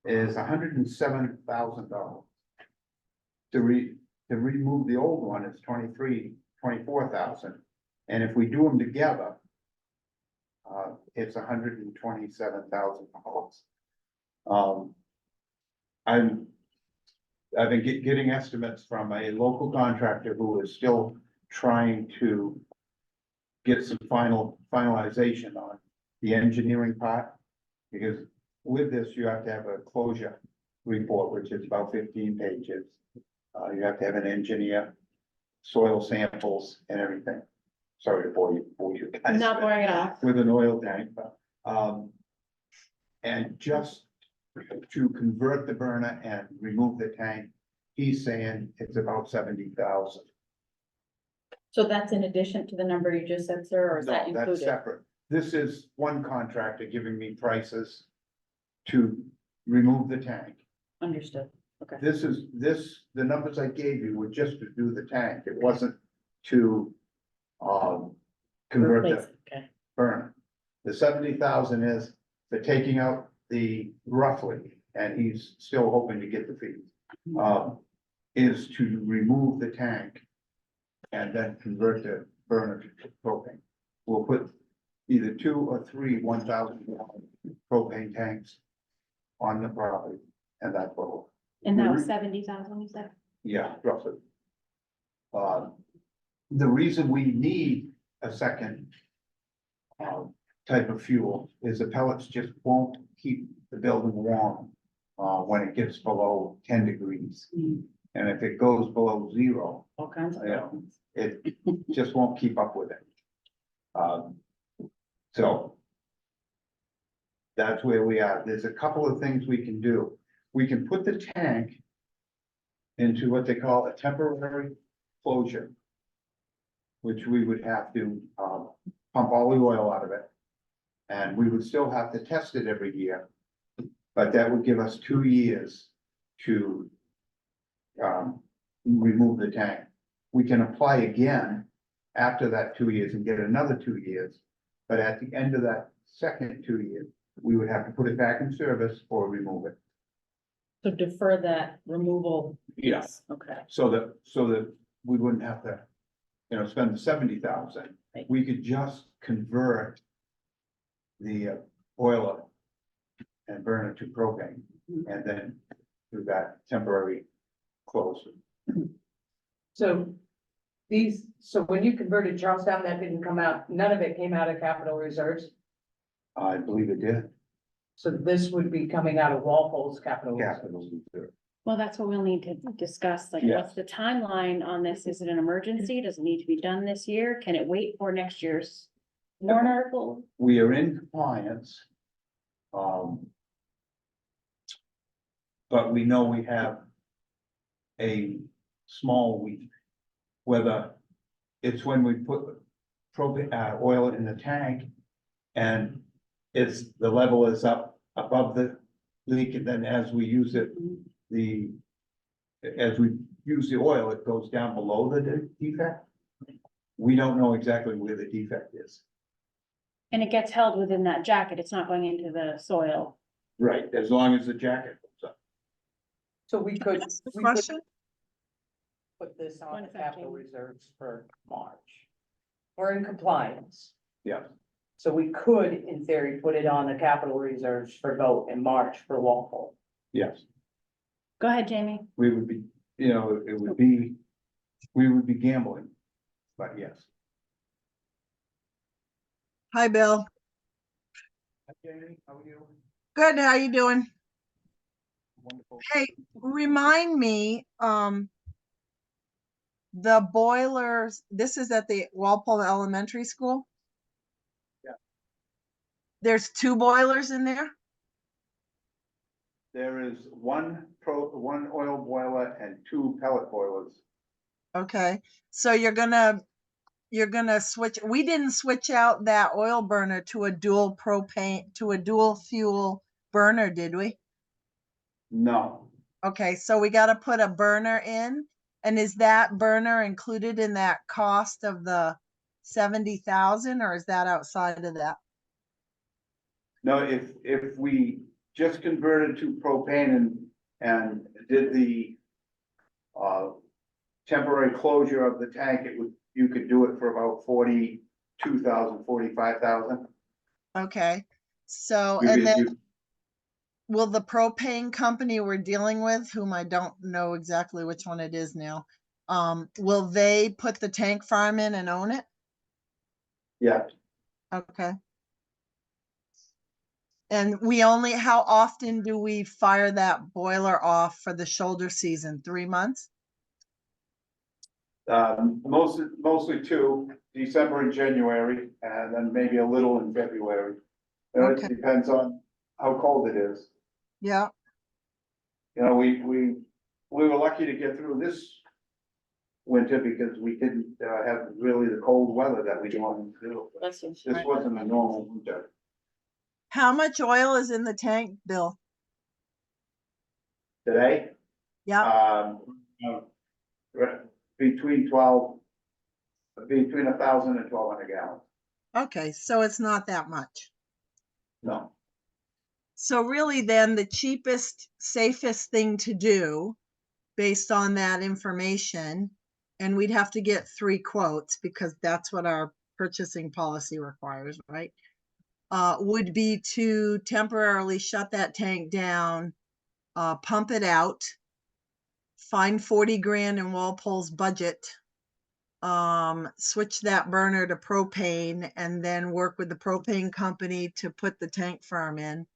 is $107,000. To remove the old one is $24,000, and if we do them together, it's $127,000. I've been getting estimates from a local contractor who is still trying to get some finalization on the engineering part, because with this, you have to have a closure report, which is about 15 pages. You have to have an engineer, soil samples and everything. Sorry to bore you guys. Not boring at all. With an oil tank, but, and just to convert the burner and remove the tank, he's saying it's about 70,000. So that's in addition to the number you just said, sir, or is that No, that's included? separate. This is one contractor giving me prices to remove the tank. Understood. Okay. The numbers I gave you were just to do the tank. It wasn't to convert Replace the it, okay. burner. The 70,000 is for taking out the roughly, and he's still hoping to get the fee. Is to remove the tank and then convert the burner to propane. We'll put either 2 or 3 1,000-gallon propane tanks on the property, and that's what we'll. And that was 70,000, you said? Yeah, roughly. The reason we need a second type of fuel is the pellets just won't keep the building warm when it gets below 10 degrees. And if it goes below 0, All kinds of you know, problems. it just won't keep up with it. So that's where we are. There's a couple of things we can do. We can put the tank into what they call a temporary closure, which we would have to pump all the oil out of it. And we would still have to test it every year. But that would give us 2 years to remove the tank. We can apply again after that 2 years and get another 2 years. But at the end of that second 2 years, we would have to put it back in service or remove it. So defer that removal. Yeah. piece. Okay. So that we wouldn't have to, spend the 70,000. We could just convert the boiler and burn it to propane and then do that temporary close. So so when you converted Charlestown, that didn't come out, none of it came out of capital reserves? I believe it did. So this would be coming out of Walpole's capital reserves? Capital reserve. Well, that's what we'll need to discuss, like, Yes. what's the timeline on this? Is it an emergency? Does it need to be done this year? Can it wait for next year's warrant article? We are in compliance. But we know we have a small leak. Whether it's when we put propane, oil in the tank and the level is up above the leak, and then as we use it, as we use the oil, it goes down below the defect. We don't know exactly where the defect is. And it gets held within that jacket. It's not going into the soil. Right, as long as the jacket goes up. So we could Question? put this on One the second. capital reserves for March. We're in compliance, Yeah, so we could, in theory, put it on the capital reserves for vote in March for Walpole. yes, Go ahead, Jamie. we would be, we would be gambling, but yes. Hi, Bill. Hi, Jamie, how are you? Good, how you doing? Wonderful. Hey, remind me, the boilers, this is at the Walpole Elementary School? Yeah. There's 2 boilers in there? There is one oil boiler and 2 pellet boilers. Okay, so you're gonna switch, we didn't switch out that oil burner to a dual fuel burner, did we? No, Okay, so we gotta put a burner in, and is that burner included in that cost of the 70,000, or is that outside of that? no, if we just converted to propane and did the temporary closure of the tank, you could do it for about 42,000, 45,000. Okay, so, You and could- then you- will the propane company we're dealing with, whom I don't know exactly which one it is now, will they put the tank farm in and own it? Yeah, Okay. And how often do we fire that boiler off for the shoulder season? 3 months? mostly 2, December and January, and then maybe a little in February. It Okay. depends on how cold it is. Yeah, We were lucky to get through this winter because we didn't have really the cold weather that we wanted to do. Bless you. This wasn't a normal winter. how much oil is in the tank, Bill? Today, Yeah, between 1,000 and 1,200 gallons. okay, so it's not that much. No, So really then the cheapest, safest thing to do based on that information, and we'd have to get 3 quotes because that's what our purchasing policy requires, right? Would be to temporarily shut that tank down, pump it out, find 40 grand in Walpole's budget, switch that burner to propane, and then work with the propane company to put the tank farm in.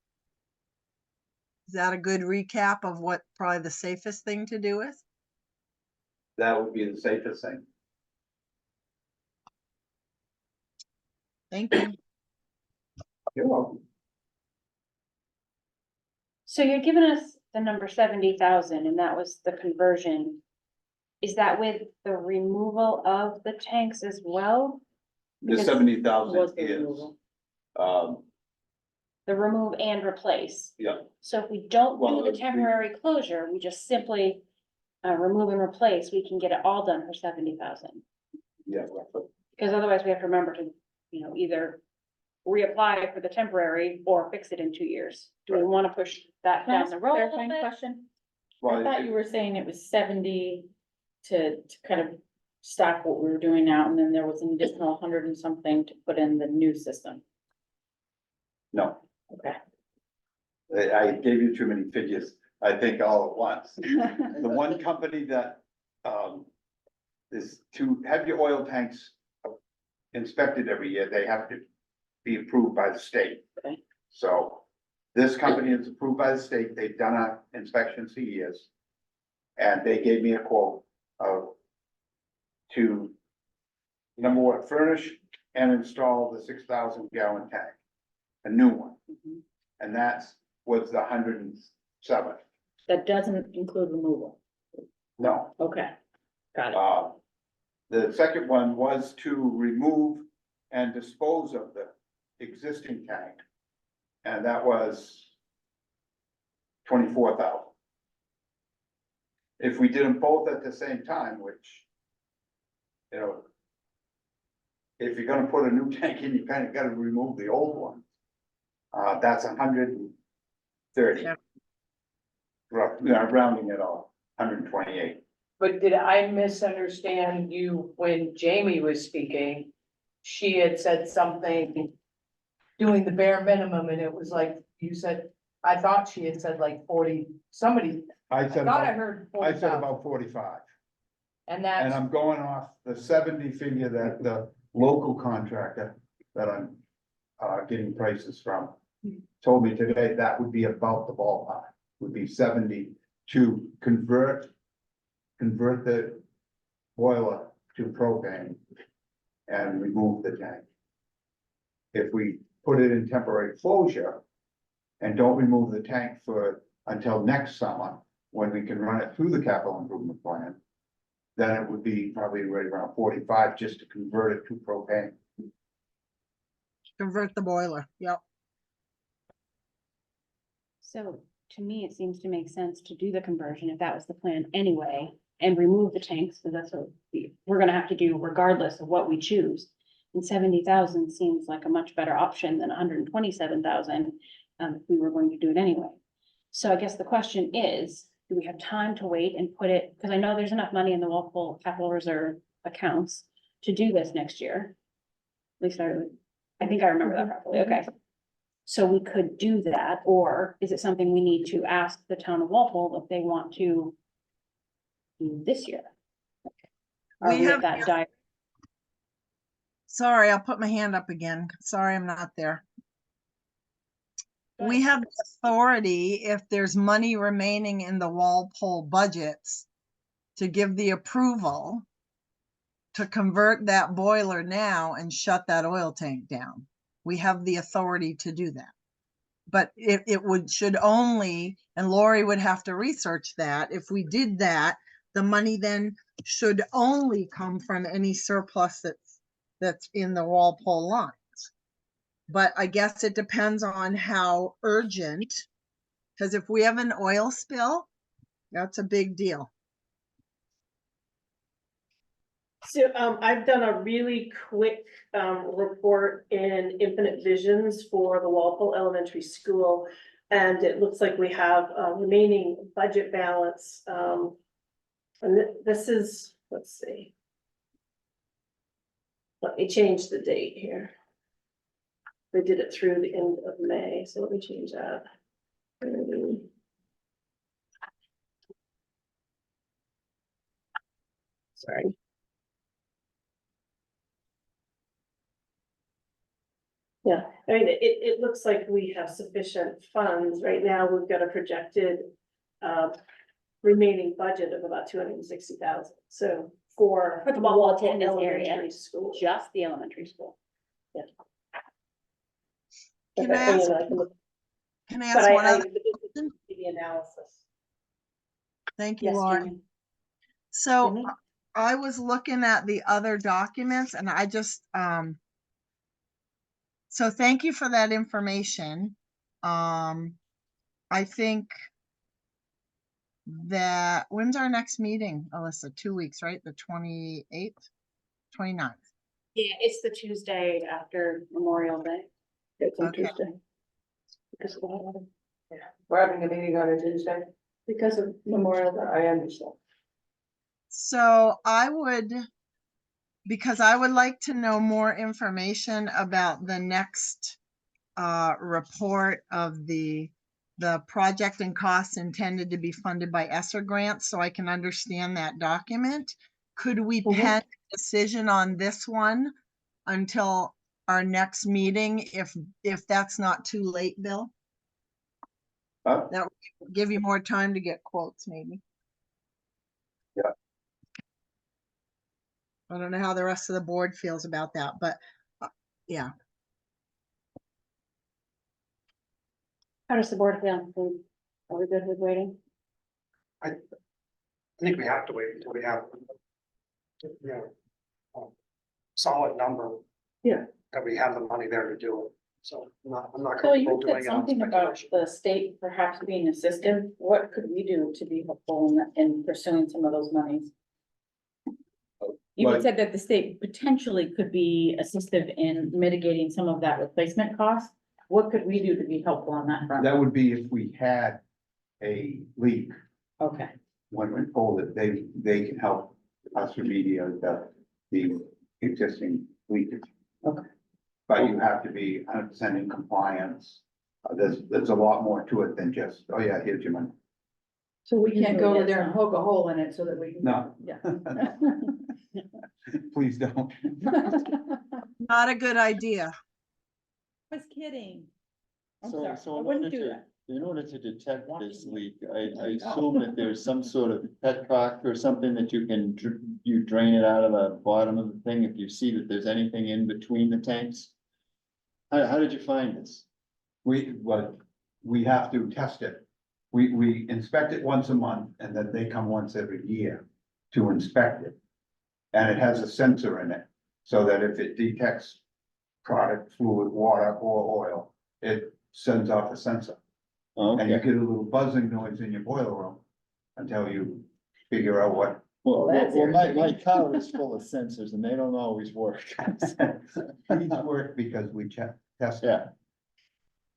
Is that a good recap of what probably the safest thing to do is? that would be the safest thing. Thank you. You're welcome. So you're giving us the number 70,000 and that was the conversion. Is that with the removal of the tanks as well? The Because- 70,000 Was the is, removal. um, the remove and replace. Yeah. So if we don't Well, do the temporary closure, we just simply remove and replace, we can get it all done for 70,000. Yeah, roughly. Because otherwise we have to remember to, either reapply for the temporary or fix it in 2 years. Do we want to push that Can I down ask the a road a little clarifying bit? question? I Well, thought you were saying it was 70 to kind of stop what we were doing now, and then there was an additional 100 and something to put in the new system. no, Okay. I gave you too many figures, I think, all at once. The one company that, is to have your oil tanks inspected every year, they have to be approved by the state. Okay. So this company is approved by the state, they've done our inspections for years. And they gave me a quote of to, number one, furnish and install the 6,000 gallon tank, a new one. Mhm. And that's was the 107. That doesn't include removal. No, Okay, got it. the second one was to remove and dispose of the existing tank. And that was 24,000. If we did them both at the same time, which, if you're gonna put a new tank in, you kind of gotta remove the old one. That's 130. Yeah. Rounding it off, 128. But did I misunderstand you when Jamie was speaking? She had said something, doing the bare minimum, and it was like, you said, I thought she had said like 40, somebody, I I said thought I about, heard I 40,000. said about 45. And And that's, I'm going off the 70 figure that the local contractor that I'm getting prices from told me today that would be about the ballpark, would be 70 to convert the boiler to propane and remove the tank. If we put it in temporary closure and don't remove the tank until next summer, when we can run it through the capital improvement plan, then it would be probably right around 45 just to convert it to propane. Convert the boiler, yep. So to me, it seems to make sense to do the conversion if that was the plan anyway, and remove the tanks, because that's what we're gonna have to do regardless of what we choose. And 70,000 seems like a much better option than 127,000, if we were going to do it anyway. So I guess the question is, do we have time to wait and put it, because I know there's enough money in the Walpole Capital Reserve accounts to do this next year. At least I think I remember that properly, okay. So we could do that, or is it something we need to ask the town of Walpole if they want to do this year? Are We we have, at that dire? sorry, I'll put my hand up again. Sorry, I'm not there. We have the authority, if there's money remaining in the Walpole budgets, to give the approval to convert that boiler now and shut that oil tank down. We have the authority to do that. But should only, and Lori would have to research that, if we did that, the money then should only come from any surplus that's in the Walpole lines. But I guess it depends on how urgent, because if we have an oil spill, that's a big deal. So I've done a really quick report in Infinite Visions for the Walpole Elementary School. And it looks like we have a remaining budget balance. And this is, let's see. Let me change the date here. They did it through the end of May, so let me change that. Sorry. Yeah, I mean, it looks like we have sufficient funds. Right now, we've got a projected remaining budget of about 260,000. So for For the Walpole area. Elementary School. Just the elementary school. Yeah. Can Okay, I ask, can I ask one other question? The analysis. Thank you, Yes, Lauren. Jamie. So I was looking at the other documents and I just, so thank you for that information. I think that, when's our next meeting, Alyssa? 2 weeks, right? The 28th, 29th. Yeah, it's the Tuesday after Memorial Day. It's on Okay. Tuesday. Because of the holiday. We're having a meeting on a Tuesday. Because of Memorial Day. I understand. So because I would like to know more information about the next report of the project and costs intended to be funded by ESSER grants, so I can understand that document. Could we pen a decision on this one until our next meeting, if that's not too late, Bill? That would give you more time to get quotes, maybe. Yeah. I don't know how the rest of the board feels about that, but yeah. How does the board feel? Are we good with waiting? I think we have to wait until we have, you know, a solid number. Yeah. That we have the money there to do it. So I'm not So comfortable you doing said it on something about speculation. the state perhaps being assistive. What could we do to be helpful in pursuing some of those monies? You had Like- said that the state potentially could be assistive in mitigating some of that replacement cost. What could we do to be helpful on that front? That would be if we had a leak, Okay, when we pull it, they can help us remediate the existing leakage. Okay. But you have to be 100% in compliance. There's a lot more to it than just, oh yeah, here's your money. So we can't go Yes. over there and poke a hole in it so that we can. No. Yeah. Please don't. Not a good idea. Was kidding. I'm So, sorry, so I in wouldn't order do to, that. in order to detect this leak, I assume that there's some sort of petcock or something that you can, you drain it out of the bottom of the thing if you see that there's anything in between the tanks? How did you find this? We have to test it. We inspect it once a month and then they come once every year to inspect it. And it has a sensor in it, so that if it detects product, fluid, water, or oil, it sends off a sensor. And you Okay, get a little buzzing noise in your boiler room until you figure out what. that's my car is full of sensors and they don't always work. These work because we test. Yeah.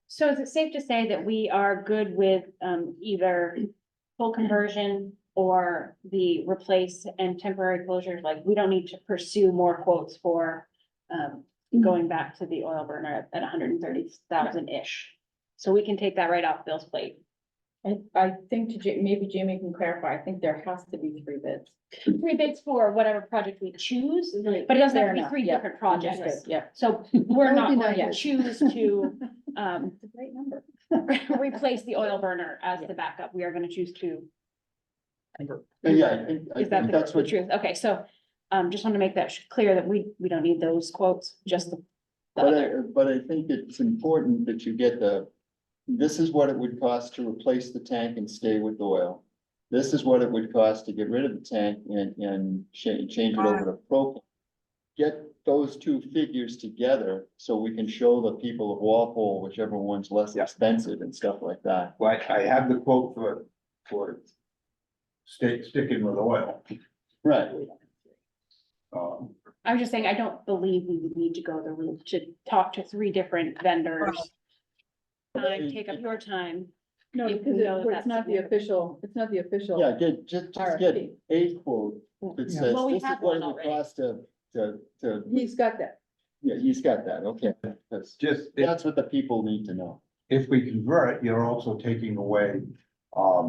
So is it safe to say that we are good with either full conversion or the replace and temporary closures? Like, we don't need to pursue more quotes for going back to the oil burner at 130,000-ish. So we can take that right off Bill's plate. I think maybe Jamie can clarify. I think there has to be 3 bids. 3 bids for whatever project we choose, but it doesn't have to be 3 different projects. Understood, yeah. So we're not Maybe going not to choose to It's a great number. replace the oil burner as the backup. We are gonna choose to. Yeah, I Is that think the that's the what, truth? Okay, so, just want to make that clear that we don't need those quotes, just the but other. but I think it's important that you get this is what it would cost to replace the tank and stay with oil. This is what it would cost to get rid of the tank and change it over to propane. Get those 2 figures together so we can show the people of Walpole, whichever one's less expensive and stuff like that. Well, I have the quote for sticking with oil. Right. I'm just saying, I don't believe we would need to go the route to talk to 3 different vendors. Take up your time. No, If because we know it's that's not the official, it's not the official. Yeah, just get RFP. a quote that says, Well, we this is have what one it would already. cost to, He's got that. yeah, he's got that, okay. That's what the people need to know. If we convert it, you're also taking away, the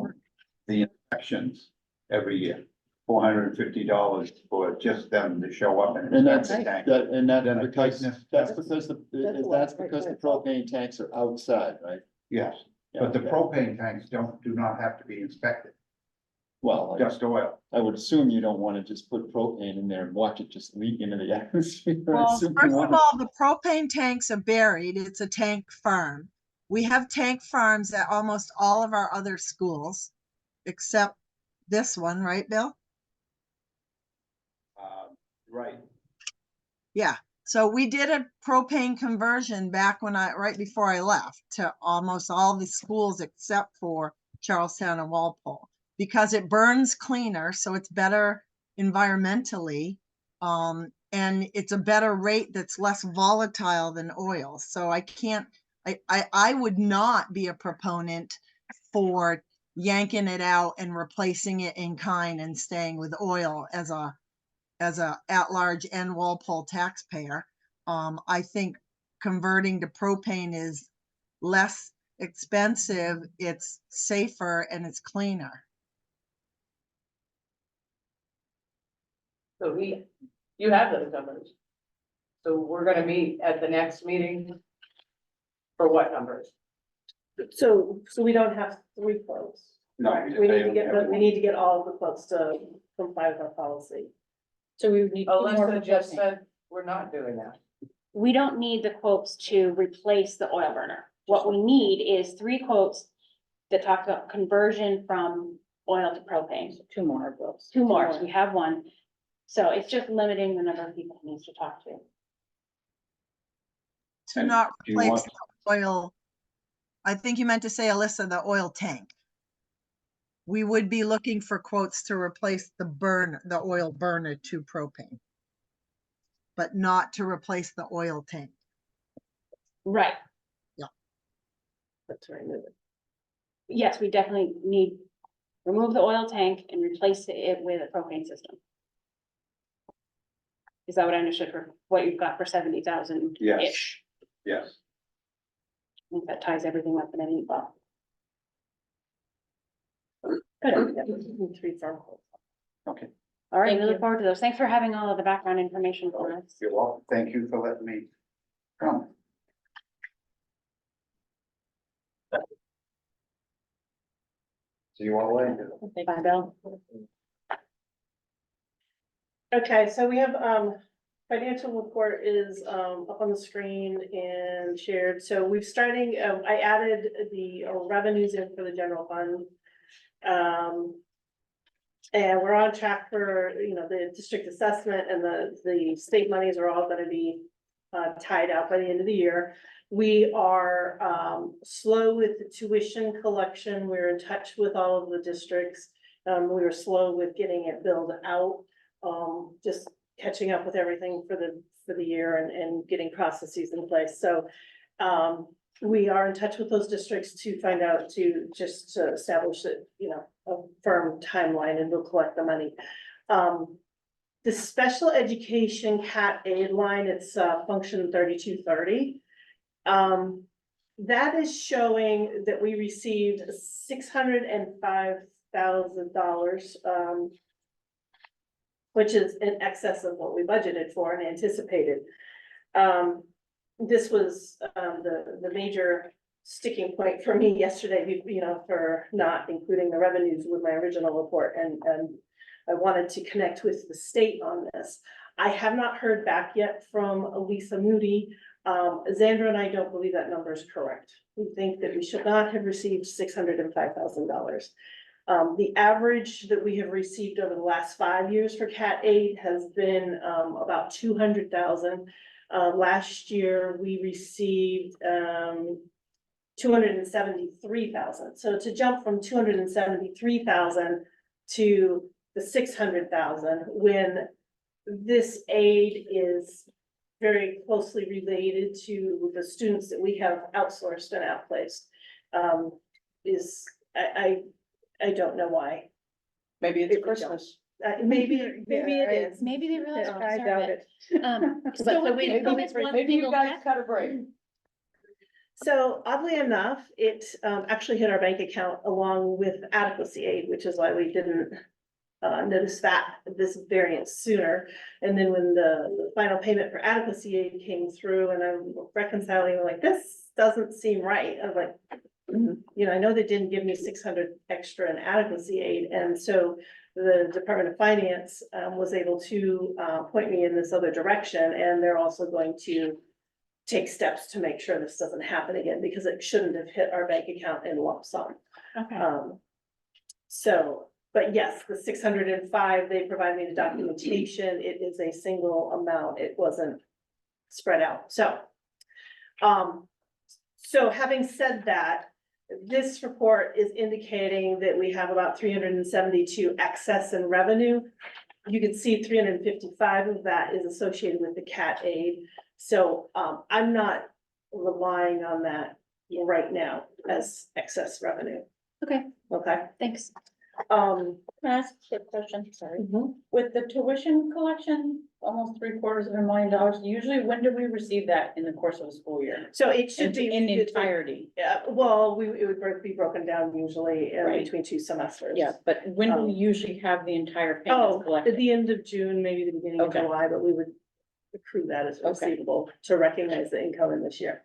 inspections every year. $450 for just them to show up and And inspect that's, the tank. and that's Then a because, tightness that's test. because That's a lot, that's right, because the right. propane tanks are outside, right? Yes, Yeah, but the okay. propane tanks do not have to be inspected, Well, just oil. I would assume you don't wanna just put propane in there and watch it just leak into the atmosphere. I Well, assume you first of wanna- all, the propane tanks are buried. It's a tank farm. We have tank farms at almost all of our other schools, except this one, right, Bill? Right. Yeah. So we did a propane conversion back right before I left, to almost all the schools except for Charlestown and Walpole, because it burns cleaner, so it's better environmentally. And it's a better rate that's less volatile than oil. So I would not be a proponent for yanking it out and replacing it in kind and staying with oil as a at-large and Walpole taxpayer. I think converting to propane is less expensive, it's safer, and it's cleaner. So you have those numbers. So we're gonna meet at the next meeting for what numbers? So we don't have 3 quotes. No, We need to get all of the quotes to comply with our policy. So we would need. 2 more Alyssa for just propane. said we're not doing that. We don't need the quotes to replace the oil burner. What we need is 3 quotes that talk about conversion from oil to propane. 2 more of those. 2 more, we have 1. So it's just limiting the number of people he needs to talk to. To not replace the oil. I think you meant to say, Alyssa, the oil tank. We would be looking for quotes to replace the oil burner to propane, but not to replace the oil tank. Right. Yeah. That's right. Yes, we definitely need, remove the oil tank and replace it with a propane system. Is that what I understood for what you've got for 70,000? Yes. Yes. I think that ties everything up in a neat bow. Good. 3 firm quotes. Okay. All right, Thank we look you. forward to those. Thanks for having all of the background information for us. You're welcome. Thank you for letting me come. See you all later. Bye, Bill. Okay, so we have, financial report is, up on the screen and shared. So we've starting, I added the revenues in for the general fund. And we're on track for, the district assessment and the state monies are all gonna be tied out by the end of the year. We are slow with the tuition collection. We're in touch with all of the districts. We were slow with getting it billed out. Just catching up with everything for the year and getting processes in place. So we are in touch with those districts to find out, to establish that, a firm timeline, and we'll collect the money. The special education CAT aid line, it's function 3230. That is showing that we received $605,000, which is in excess of what we budgeted for and anticipated. This was the major sticking point for me yesterday, for not including the revenues with my original report, and I wanted to connect with the state on this. I have not heard back yet from Elisa Moody. Xandra and I don't believe that number is correct. We think that we should not have received $605,000. The average that we have received over the last 5 years for CAT aid has been about 200,000. Last year, we received 273,000. So to jump from 273,000 to the 600,000, when this aid is very closely related to the students that we have outsourced and outplaced, I don't know why. Maybe it's Christmas. Maybe it is. Maybe they realize. Yeah, we're I doubt it. So we can give us one Maybe you single guys check. cut a break. So oddly enough, it actually hit our bank account along with adequacy aid, which is why we didn't notice this variance sooner. And then when the final payment for adequacy aid came through and I'm reconciling, like, this doesn't seem right. I was like, I know they didn't give me 600 extra in adequacy aid. And so the Department of Finance was able to point me in this other direction. And they're also going to take steps to make sure this doesn't happen again, because it shouldn't have hit our bank account in lump sum. Okay. But yes, the 605, they provide me the documentation. It is a single amount. It wasn't spread out, so. So having said that, this report is indicating that we have about 372 excess in revenue. You can see 355 of that is associated with the cat aid. So I'm not relying on that right now as excess revenue. Okay, Okay. thanks. Um, Can I ask a quick question? Sorry. mhm. With the tuition collection, almost $750,000, usually when do we receive that in the course of a school year? So it should be In entirety? Yeah, well, it would be broken down usually Right. between two semesters. Yeah, but when do we usually have the entire Oh, payment at collected? the end of June, maybe the beginning of Okay. July, but we would accrue that as Okay. receivable to recognize the income in this year.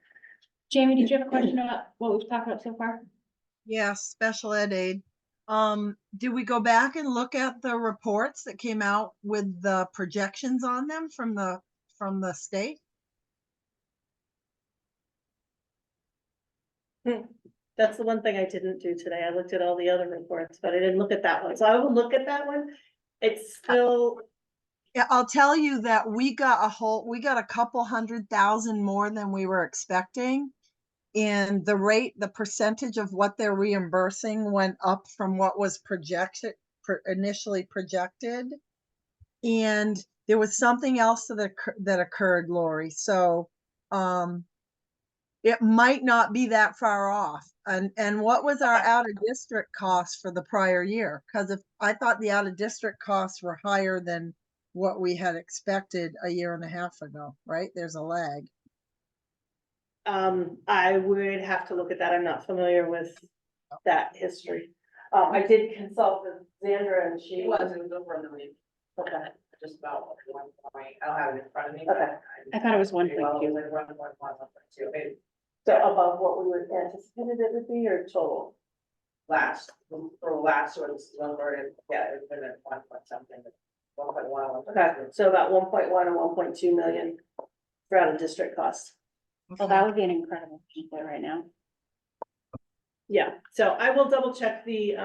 Jamie, did you have a question about what we've talked about so far? Yeah, special ed aid. Did we go back and look at the reports that came out with the projections on them from the state? That's the one thing I didn't do today. I looked at all the other reports, but I didn't look at that one. So I will look at that one. It's still, Yeah, I'll tell you that we got a couple 100,000 more than we were expecting. And the percentage of what they're reimbursing went up from what was initially projected. And there was something else that occurred, Lori. So, it might not be that far off. And what was our out of district cost for the prior year? Because if I thought the out of district costs were higher than what we had expected a year and a half ago, right? There's a lag. I would have to look at that. I'm not familiar with that history. I did consult with Xandra and she. It was over in the week. Okay. Just about 1 point. I don't have it in front of me. Okay. I thought it was 1.2. Well, it was like 1.2. So above what we would anticipated it would be or total? Last sort of number, and yeah, it's been at 1 point something, 1.1. Okay, so about 1.1 and 1.2 million for out of district costs. Well, that would be an incredible number right now. Yeah, so I will double check the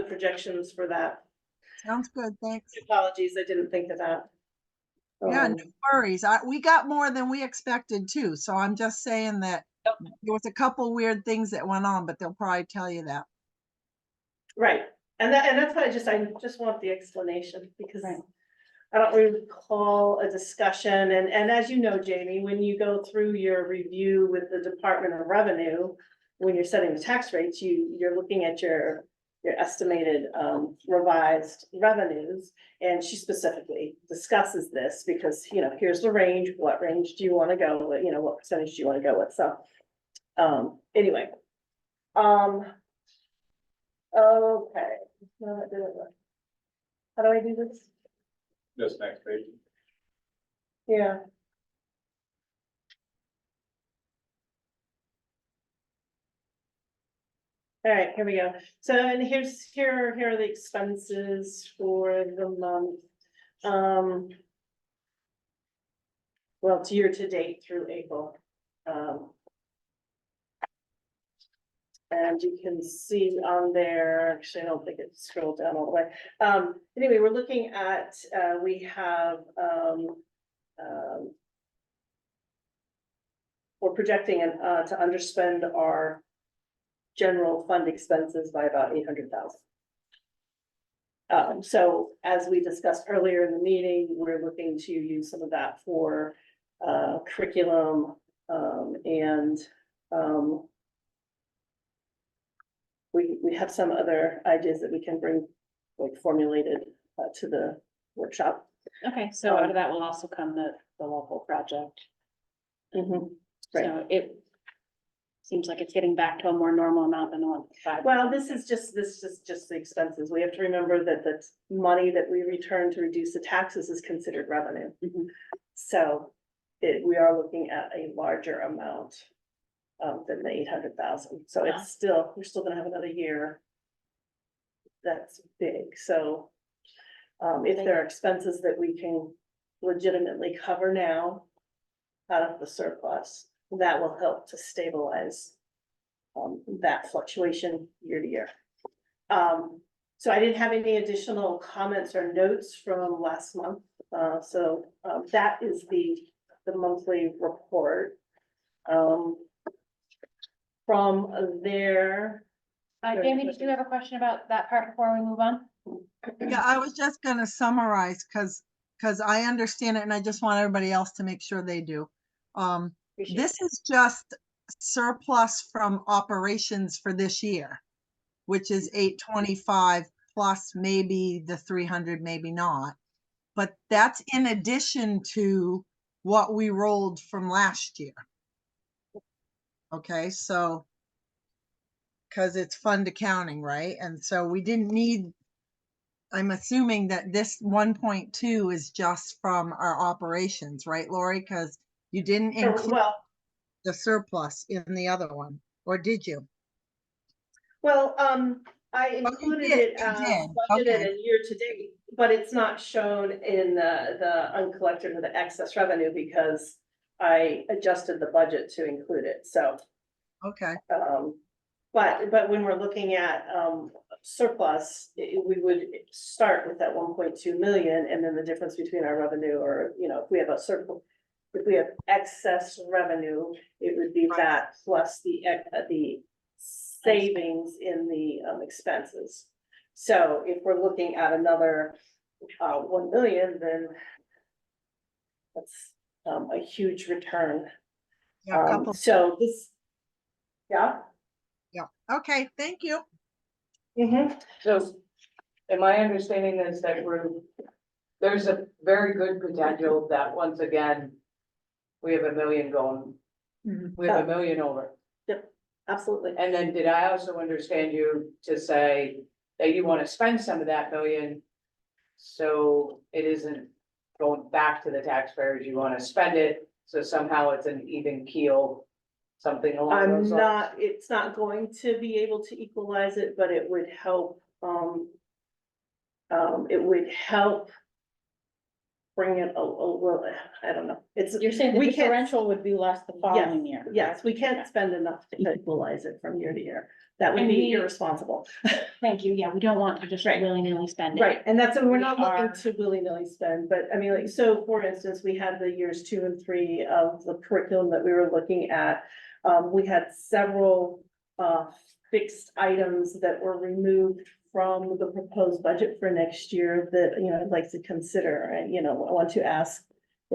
projections for that. Sounds good, thanks. Apologies, I didn't think of that. Yeah, no worries. We got more than we expected too. So I'm just saying that there was a couple weird things that went on, but they'll probably tell you that. Right, and that's why I just want the explanation because I don't recall a discussion, and as you know, Jamie, when you go through your review with the Department of Revenue, when you're setting the tax rates, you're looking at your estimated revised revenues, and she specifically discusses this because, you know, here's the range, what range do you want to go with, you know, what percentage do you want to go with, so. Anyway. Okay. No, that didn't work. How do I do this? This next page. Yeah. All right, here we go. So, and here are the expenses for the month. Well, it's year to date through April. And you can see on there, actually, I don't think it scrolled down all the way. Anyway, we're looking at, we have, we're projecting to underspend our general fund expenses by about 800,000. So as we discussed earlier in the meeting, we're looking to use some of that for curriculum and we have some other ideas that we can bring like formulated to the workshop. Okay, so out of that will also come the local project. Right. So it seems like it's getting back to a more normal amount than the 1.5. Well, this is just the expenses. We have to remember that the money that we return to reduce the taxes is considered revenue. So we are looking at a larger amount than the 800,000. So it's still, we're still gonna have another year that's big. So if there are expenses that we can legitimately cover now out of the surplus, that will help to stabilize that fluctuation year to year. So I didn't have any additional comments or notes from last month. So that is the the monthly report. From there. Jamie, did you have a question about that part before we move on? Yeah, I was just gonna summarize because I understand it and I just want everybody else to make sure they do. This is just surplus from operations for this year, which is 825 plus maybe the 300, maybe not. But that's in addition to what we rolled from last year. Okay, so because it's fund accounting, right? And so we didn't need, I'm assuming that this 1.2 is just from our operations, right, Lori? Because you didn't include Well, the surplus in the other one, or did you? well, I you included did, it you as did. budgeted Okay. and year to date, but it's not shown in the uncollected or the excess revenue because I adjusted the budget to include it, so. Okay. But when we're looking at, surplus, we would start with that 1.2 million and then the difference between our revenue or, you know, if we have a surplus. If we have excess revenue, it would be that plus the savings in the, expenses. So if we're looking at another, 1 million, then that's, a huge return. Yeah, a couple. So this, yeah. Yeah. Okay. Thank you. So, am I understanding this that there's a very good potential that once again, we have 1 million going, we have 1 million over. Yep, absolutely. And then did I also understand you to say that you want to spend some of that million? So it isn't going back to the taxpayers, you want to spend it, so somehow it's an even keel, something along those lines? It's not going to be able to equalize it, but it would help, it would help bring it a little, I don't know, You're saying the we can't- differential would be less the following year? Yes, we can't spend enough to equalize it from year to year. That would And be we- irresponsible. Thank you. Yeah, we don't want to just willy-nilly spend it. Right, and that's, we're not We looking are- to willy-nilly spend, but I mean, like, so for instance, we had the years 2 and 3 of the curriculum that we were looking at. We had several fixed items that were removed from the proposed budget for next year that, you know, I'd like to consider. And, you know, I want to ask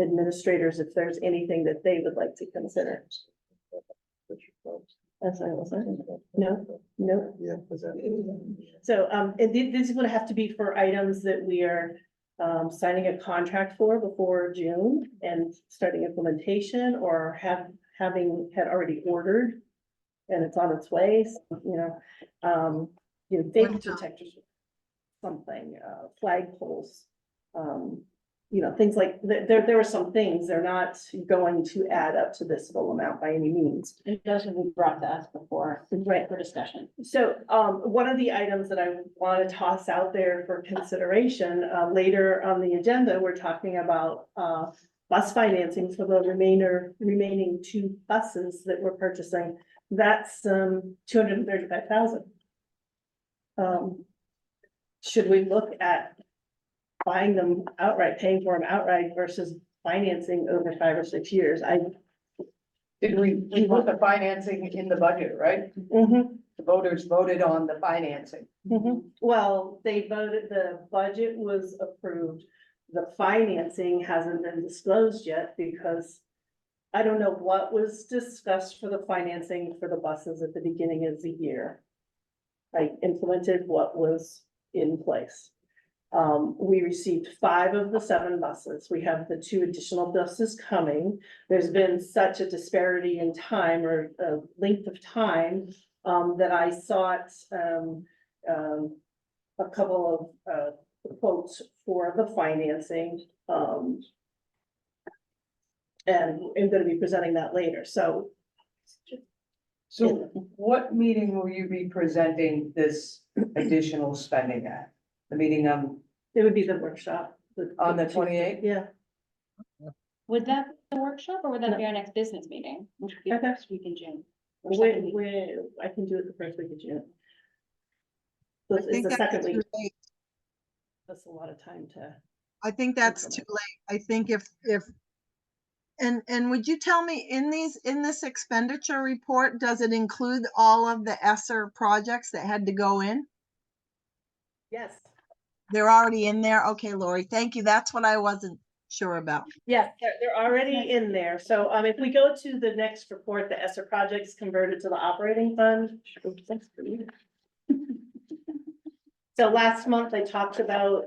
administrators if there's anything that they would like to consider. That's what I was saying. No. Yeah. So, and these would have to be for items that we are signing a contract for before June and starting implementation or having had already ordered. And it's on its way, so, you know, data detectors, something, flag poles. You know, things like, there were some things, they're not going to add up to this full amount by any means. It doesn't be brought to us before, Right. for discussion. So, one of the items that I want to toss out there for consideration, later on the agenda, we're talking about, bus financing for the remaining 2 buses that we're purchasing. That's, 235,000. Should we look at buying them outright, paying for them outright versus financing over 5 or 6 years? Did we put the financing in the budget, right? The voters voted on the financing. Well, they voted, the budget was approved. The financing hasn't been disclosed yet because I don't know what was discussed for the financing for the buses at the beginning of the year. I implemented what was in place. We received 5 of the 7 buses. We have the 2 additional buses coming. There's been such a disparity in time or length of time that I sought a couple of quotes for the financing. And I'm gonna be presenting that later, so. So what meeting will you be presenting this additional spending at? The meeting It would be the workshop. on the 28th? Yeah. Would that be the workshop or would that be our next business meeting, which would be Okay. next week in June? Or second week? I can do it the first week of June. I It's think the that's second too week. late. That's a lot of time to. I think that's too late. I think if And would you tell me in this expenditure report, does it include all of the ESSER projects that had to go in? Yes, They're already in there? Okay, Lori, thank you. That's what I wasn't sure about. yes, they're already in there. So, if we go to the next report, the ESSER projects converted to the operating fund. Oops, thanks for you. So last month I talked about,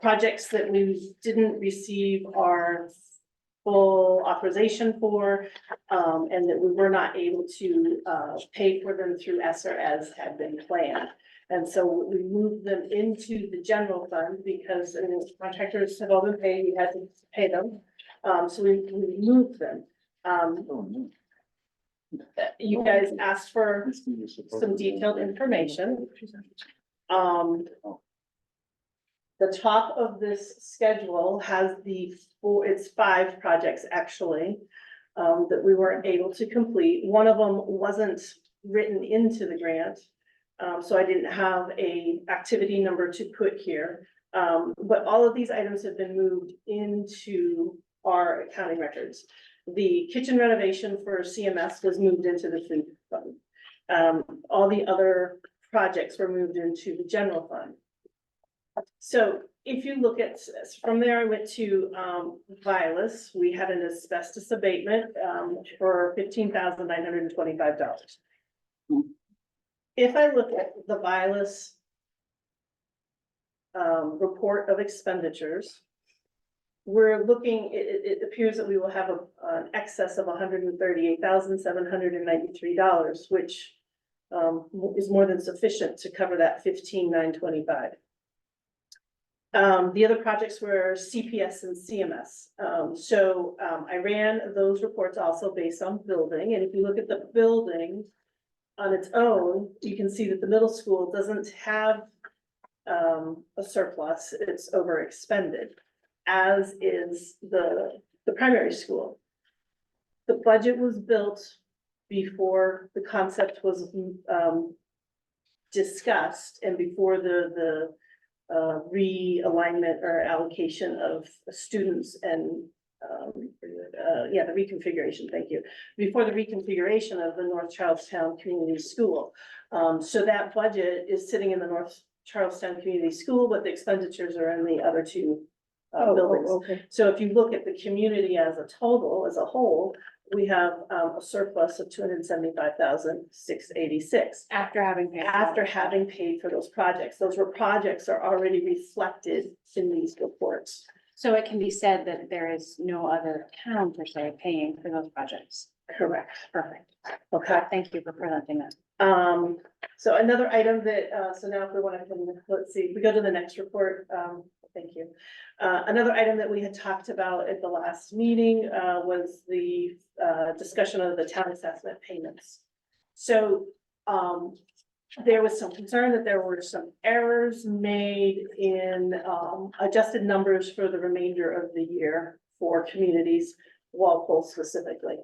projects that we didn't receive our full authorization for, and that we were not able to, pay for them through ESSER as had been planned. And so we moved them into the general fund because contractors have all been paid, we had to pay them. So we moved them. You guys asked for some detailed information. The top of this schedule has it's 5 projects actually, that we weren't able to complete. One of them wasn't written into the grant. So I didn't have a activity number to put here. But all of these items have been moved into our accounting records. The kitchen renovation for CMS was moved into the food fund. All the other projects were moved into the general fund. So if you look at, from there, I went to Vilas. We had an asbestos abatement for $15,925. If I look at the Vilas report of expenditures, we're looking, it appears that we will have an excess of $138,793, which is more than sufficient to cover that $15,925. The other projects were CPS and CMS. I ran those reports also based on building, and if you look at the building on its own, you can see that the middle school doesn't have a surplus, it's over expended, as is the primary school. The budget was built before the concept was discussed and before the realignment or allocation of students and the reconfiguration, thank you. Before the reconfiguration of the North Charlestown Community School. So that budget is sitting in the North Charlestown Community School, but the expenditures are in the other 2 buildings. Okay. So if you look at the community as a total, as a whole, we have a surplus of $275,686. After having paid. After having paid for those projects. Those projects are already reflected in these reports. So it can be said that there is no other town per se paying for those projects. Correct. Perfect. Okay. Thank you for presenting that. So another item that, so now if we want to, let's see, we go to the next report. Thank you. Another item that we had talked about at the last meeting, was the, discussion of the town assessment payments. So, there was some concern that there were some errors made in, adjusted numbers for the remainder of the year for communities, Walpole specifically.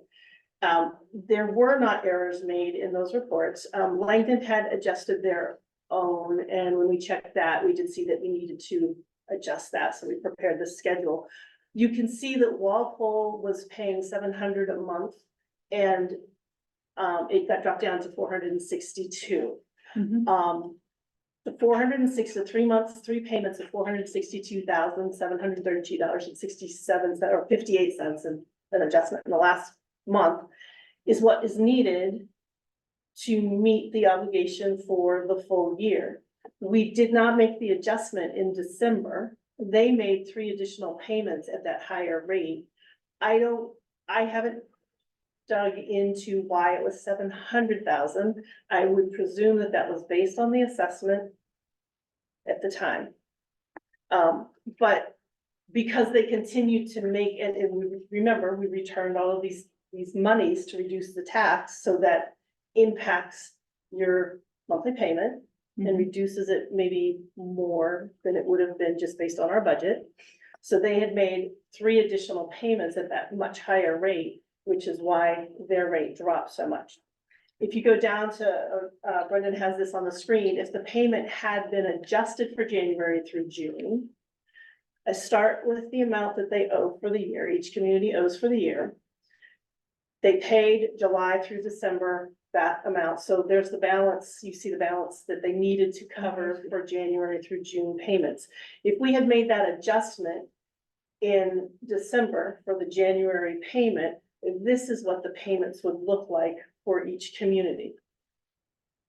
There were not errors made in those reports. Langdon had adjusted their own, and when we checked that, we did see that we needed to adjust that, so we prepared the schedule. You can see that Walpole was paying $700 a month, and it got dropped down to $462. The 406, 3 months, 3 payments of $462,732.67 or 58 cents, and an adjustment in the last month is what is needed to meet the obligation for the full year. We did not make the adjustment in December. They made 3 additional payments at that higher rate. I haven't dug into why it was 700,000. I would presume that that was based on the assessment at the time. But because they continued to make, and we remember, we returned all of these monies to reduce the tax, so that impacts your monthly payment and reduces it maybe more than it would have been just based on our budget. So they had made 3 additional payments at that much higher rate, which is why their rate dropped so much. If you go down to, Brendan has this on the screen, if the payment had been adjusted for January through June, I start with the amount that they owe for the year, each community owes for the year. They paid July through December that amount, so there's the balance, you see the balance that they needed to cover for January through June payments. If we had made that adjustment in December for the January payment, this is what the payments would look like for each community.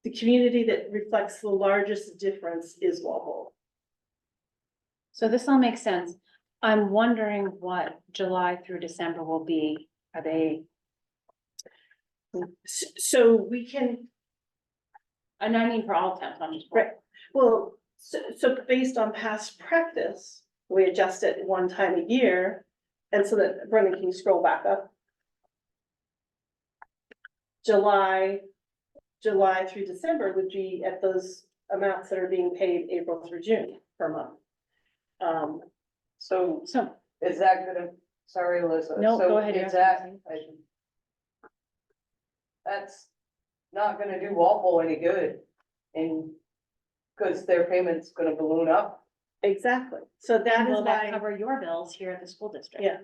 The community that reflects the largest difference is Walpole. So this all makes sense. I'm wondering what July through December will be. Are they, So we can, and I mean for all towns, not just. right, well, so based on past practice, we adjust it one time a year. And so that, Brendan, can you scroll back up? July through December would be at those amounts that are being paid April through June per month. So So, is that gonna, sorry, Alyssa. No, So go ahead, Is you're that, that's not gonna do Walpole any good, and, cause their payment's gonna balloon up. Exactly, so that and is will that why, cover your bills here at the school district? yeah,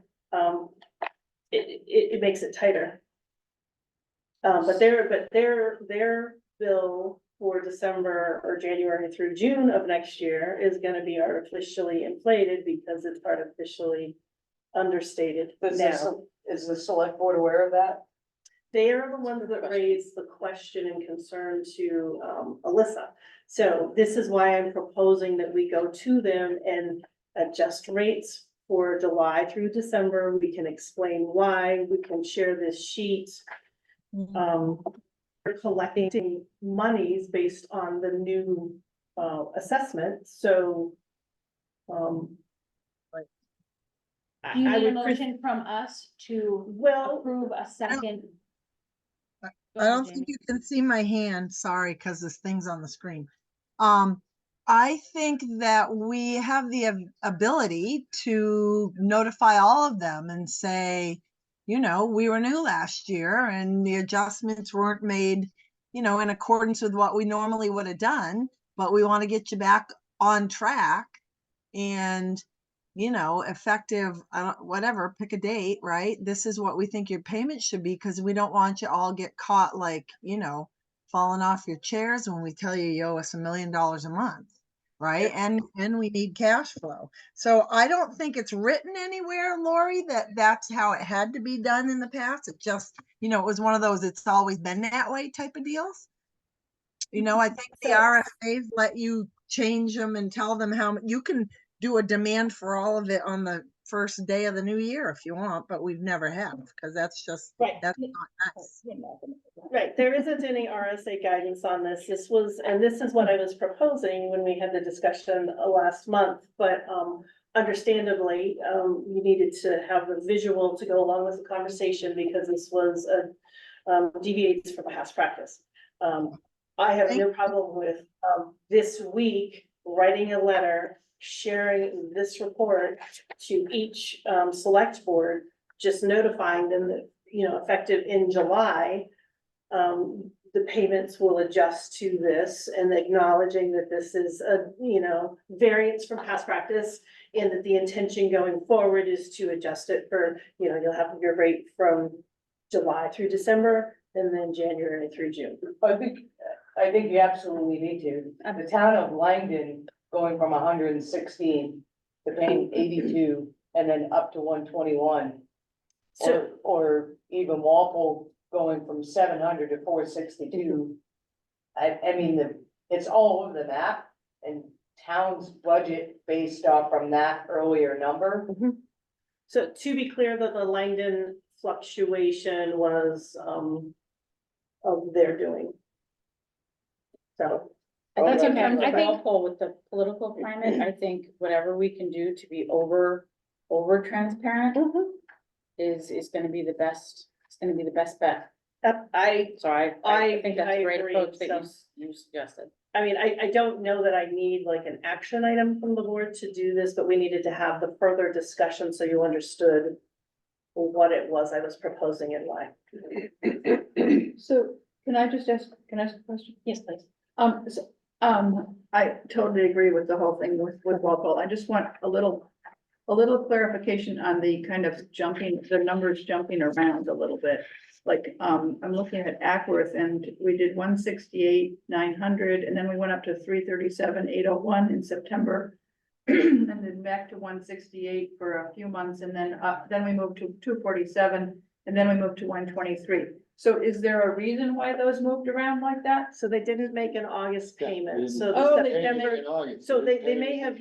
it makes it tighter. But their bill for December or January through June of next year is gonna be artificially inflated because it's artificially understated now. Is the select board aware of that? They are the ones that raised the question and concern to Alyssa. So this is why I'm proposing that we go to them and adjust rates for July through December. We can explain why, we can share this sheet. We're collecting monies based on the new assessment, so. Do you I need a would motion from us to Well, approve a second? I don't think you can see my hand, sorry, because this thing's on the screen. I think that we have the ability to notify all of them and say, you know, we were new last year and the adjustments weren't made, you know, in accordance with what we normally would have done, but we want to get you back on track and, you know, effective, whatever, pick a date, right? This is what we think your payment should be, because we don't want you all get caught like, you know, falling off your chairs when we tell you owe us $1 million a month, right? And we need cash flow. So I don't think it's written anywhere, Lori, that that's how it had to be done in the past. It just, you know, it was one of those, it's always been that way type of deals. You know, I think the RFAs let you change them and tell them how you can do a demand for all of it on the first day of the new year if you want, but we've never have, because that's just, that's not nice. right, there isn't any RSA guidance on this. This is what I was proposing when we had the discussion last month, but understandably, you needed to have the visual to go along with the conversation because this was deviates from past practice. I have no problem with this week writing a letter, sharing this report to each select board, just notifying them that, you know, effective in July, the payments will adjust to this and acknowledging that this is a, you know, variance from past practice and that the intention going forward is to adjust it for, you know, you'll have your rate from July through December and then January through June. I think you absolutely need to. The town of Langdon going from 116 to paying 82 and then up to 121. Or even Walpole going from 700 to 462. I mean, it's all over the map, and town's budget based off from that earlier number. So to be clear, that the Langdon fluctuation was of their doing. So. That's okay. I think- Walpole with the political climate, I think whatever we can do to be over transparent is gonna be the best, it's gonna be the best bet. I think that's a great agree. approach that you suggested. I mean, I don't know that I need like an action item from the board to do this, but we needed to have the further discussion so you understood what it was I was proposing and why. So can I just ask a question? Yes, please. I totally agree with the whole thing with Walpole. I just want a little a little clarification on the kind of jumping, the numbers jumping around a little bit. Like, I'm looking at Ackworth and we did 168,900 and then we went up to 337,801 in September. And then back to 168 for a few months and then then we moved to 247 and then we moved to 123. So is there a reason why those moved around like that? So they didn't make an August payment, so the Oh, they September, so they may have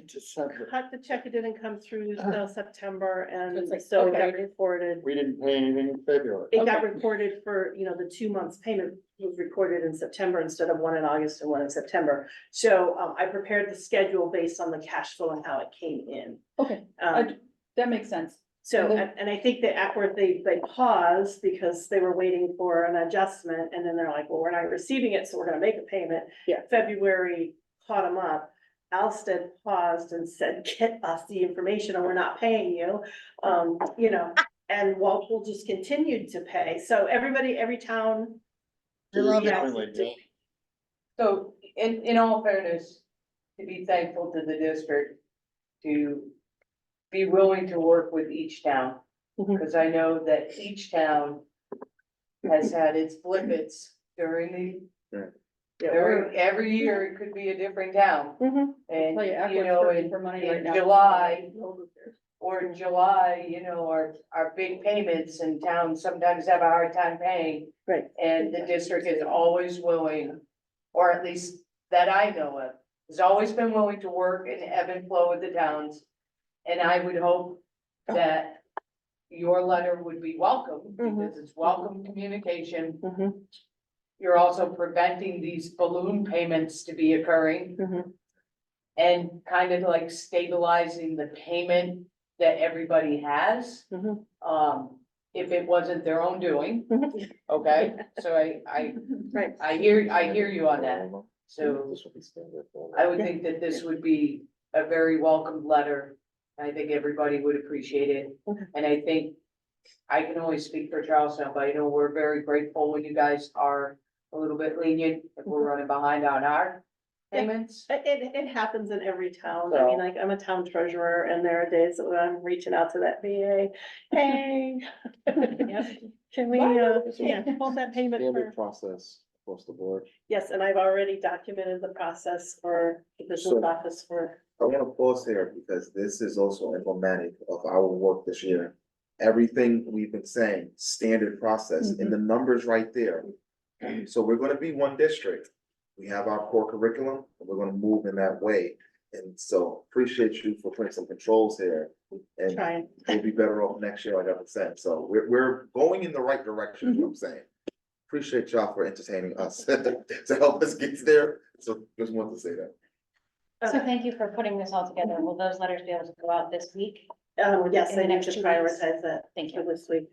cut the check, it didn't come through till September, and It's like, so it got okay. reported. We didn't pay anything in February. It got Okay. recorded for, the 2 months payment was recorded in September instead of one in August and one in September. So, I prepared the schedule based on the cash flow and how it came in. Okay, that makes sense. So, And then- and I think that Ackworth, they paused because they were waiting for an adjustment, and then they're like, well, we're not receiving it, so we're gonna make a payment. Yeah. February caught them up. Alsted paused and said, get us the information or we're not paying you. And Walpole just continued to pay. So everybody, every town. reacted. So in all fairness, to be thankful to the district, to be willing to work with each town. Mhm. Because I know that each town has had its blippets during every year, it could be a different town. Mhm. And, Tell you, you Ackworth's know, searching for money right in now. July, or in July, our big payments and towns sometimes have a hard time paying. Right. And the district is always willing, or at least that I know of, has always been willing to work and ebb and flow with the towns. And I would hope that your letter would be welcome, because it's welcome communication. Mhm. You're also preventing these balloon payments to be occurring. Mhm. And kind of like stabilizing the payment that everybody has. Mhm. If it wasn't their own doing, Mhm. okay, so I Right. hear you on that. So I would think that this would be a very welcome letter. I think everybody would appreciate it. Okay. And I think I can only speak for Charlestown, but I know we're very grateful when you guys are a little bit lenient if we're running behind on our payments. It happens in every town. I mean, like, I'm a town treasurer and there are days when I'm reaching out to that VA. Hey. Can we, hold that payment Standard for, process across the board. yes, and I've already documented the process for the business So- office for. I want to pause here because this is also emblematic of our work this year. Everything we've been saying, standard process, and the numbers right there. So we're gonna be one district. We have our core curriculum, and we're gonna move in that way. And so appreciate you for putting some controls here. And Trying. we'll be better off next year, like I've been saying. So we're going in the right direction, is what I'm saying. Appreciate y'all for entertaining us to help us get there. So just wanted to say that. So thank you for putting this all together. Will those letters be able to go out this week? Yes, In I the need next to 2 weeks? prioritize that Thank for you. this week.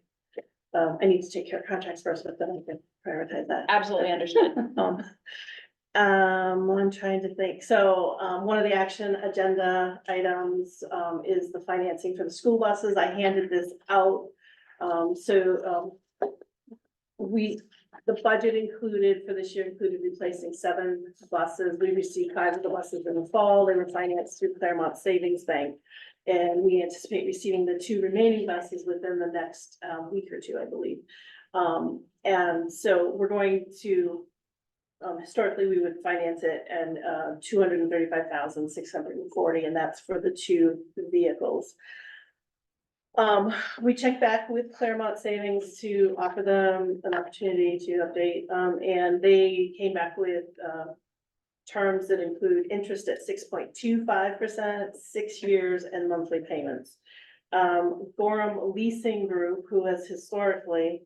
I need to take care of contracts first, but then I can prioritize that. Absolutely understood. I'm trying to think. So, one of the action agenda items, is the financing for the school buses. I handed this out. The budget included for this year included replacing 7 buses. We received 5 of the buses in the fall. They were financed through Claremont Savings Bank. And we anticipate receiving the 2 remaining buses within the next, week or 2, I believe. And so we're going to, historically, we would finance it and, 235,640, and that's for the 2 vehicles. We checked back with Claremont Savings to offer them an opportunity to update, and they came back with, terms that include interest at 6.25%, 6 years, and monthly payments. Gorham Leasing Group, who has historically,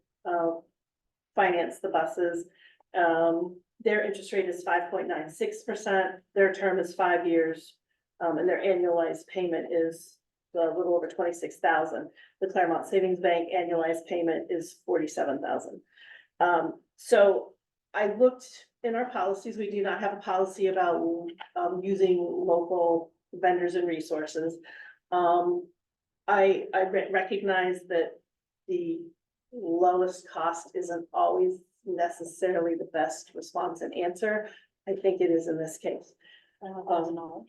financed the buses, their interest rate is 5.96%, their term is 5 years, and their annualized payment is a little over 26,000. The Claremont Savings Bank annualized payment is 47,000. So I looked in our policies, we do not have a policy about, using local vendors and resources. I recognize that the lowest cost isn't always necessarily the best response and answer. I think it is in this case. $1,000.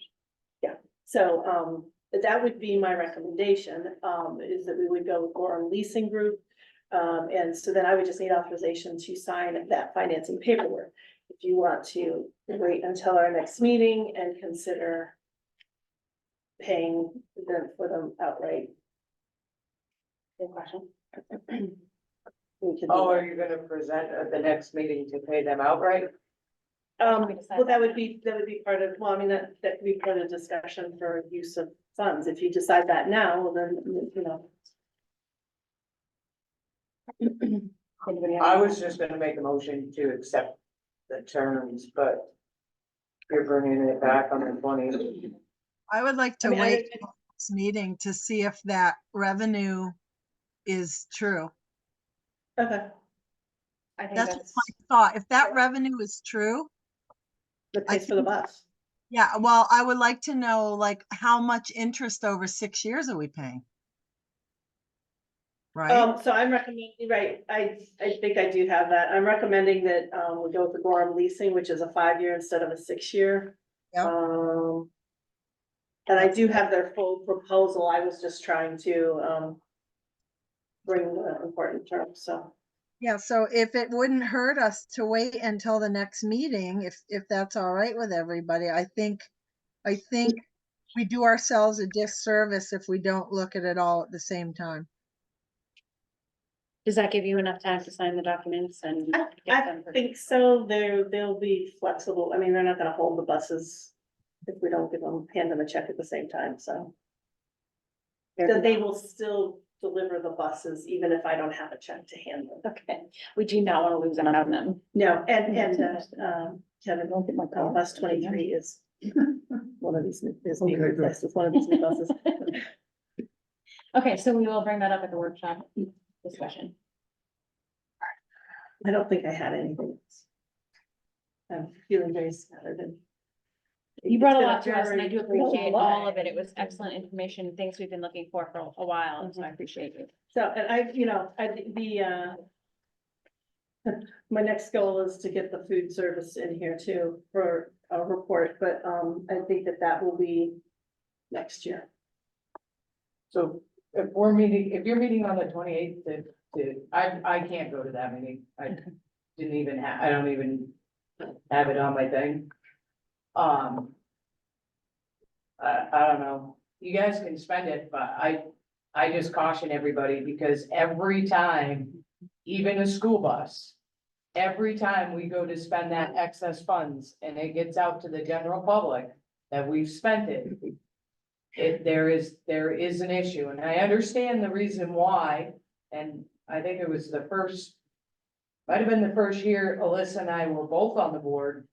Yeah, so, that would be my recommendation, is that we would go with Gorham Leasing Group. And so then I would just need authorization to sign that financing paperwork. If you want to wait until our next meeting and consider paying them for them outright. Good question. We could do Oh, that. are you gonna present at the next meeting to pay them outright? Well, that would be part of, well, I mean, that could be part of the discussion for use of funds. If you decide that now, well, then, you know. I was just gonna make a motion to accept the terms, but you're bringing it back on the 20th. I would like to I mean, I wait don't- till this meeting to see if that revenue is true. Okay. I think That's that's, my thought. If that revenue is true, The pays for the bus. yeah, well, I would like to know, like, how much interest over 6 years are we paying? Right? So I'm recommending, right, I think I do have that. I'm recommending that, we go with the Gorham Leasing, which is a 5-year instead of a 6-year. Yeah. And I do have their full proposal. I was just trying to, bring the important terms, so. Yeah, so if it wouldn't hurt us to wait until the next meeting, if that's all right with everybody, I think we do ourselves a disservice if we don't look at it all at the same time. does that give you enough time to sign the documents and? get I them? think so. They'll be flexible. I mean, they're not gonna hold the buses if we don't hand them a check at the same time, so. So they will still deliver the buses even if I don't have a check to hand them. Okay, we do not want to lose out on them. No, and, Kevin, bus 23 is one of these, is being Okay, good. replaced with one of these new buses. Okay, so we will bring that up at the workshop discussion. I don't think I had anything else. I'm feeling very scattered and. You brought a It's been lot to us and I do very- appreciate all of it. It was excellent information, things we've been looking for a while, and so I appreciate it. So, and my next goal is to get the food service in here too for a report, but, I think that will be next year. So if you're meeting on the 28th, I can't go to that meeting. I don't even have it on my thing. I don't know, you guys can spend it, but I just caution everybody because every time, even a school bus, every time we go to spend that excess funds and it gets out to the general public that we've spent it, there is an issue, and I understand the reason why, and I think it was might have been the first year Alyssa and I were both on the board.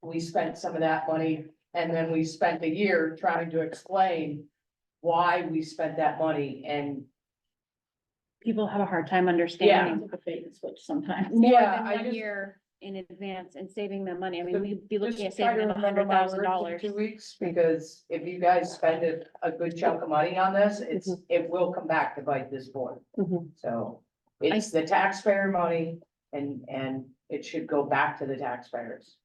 We spent some of that money, and then we spent a year trying to explain why we spent that money, and People have a hard time understanding the bait and switch sometimes. More Yeah, than I one just- year in advance and saving them money. I mean, So we'd be looking at just try to saving them remember my words in $100,000. 2 weeks, because if you guys spend a good chunk of money on this, it will come back to bite this board. Mhm. So it's the taxpayer money, and it should go back to the taxpayers.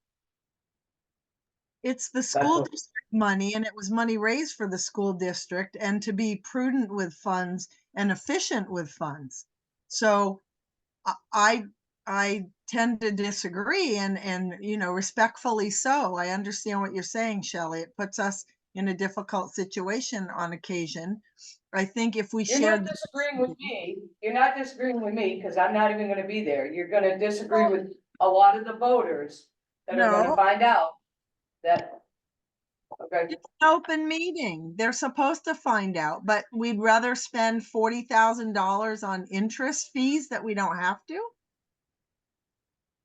It's the school what- district money, and it was money raised for the school district, and to be prudent with funds and efficient with funds. So I tend to disagree, and respectfully so. I understand what you're saying, Shelley. It puts us in a difficult situation on occasion. I think if we You're shared. not disagreeing with me, because I'm not even gonna be there. You're gonna disagree with a lot of the voters that are No. gonna find out that. Okay, It's an open meeting. They're supposed to find out, but we'd rather spend $40,000 on interest fees that we don't have to.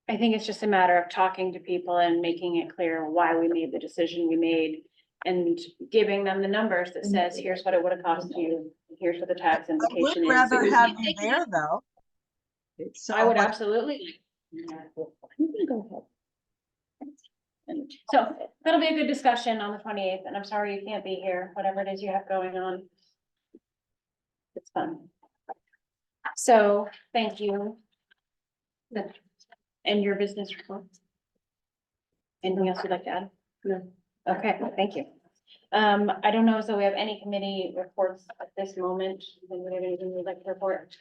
I think it's just a matter of talking to people and making it clear why we made the decision we made. And giving them the numbers that says, here's what it would have cost you, here's what the tax I would implication is. rather So have you there, though. I would but- absolutely. Go ahead. So that'll be a good discussion on the 28th, and I'm sorry you can't be here, whatever it is you have going on. It's fun. So, thank you. And your business report? Anything else you'd like to add? No. Okay, thank you. I don't know, so we have any committee reports at this moment, then we have anything we'd like to report?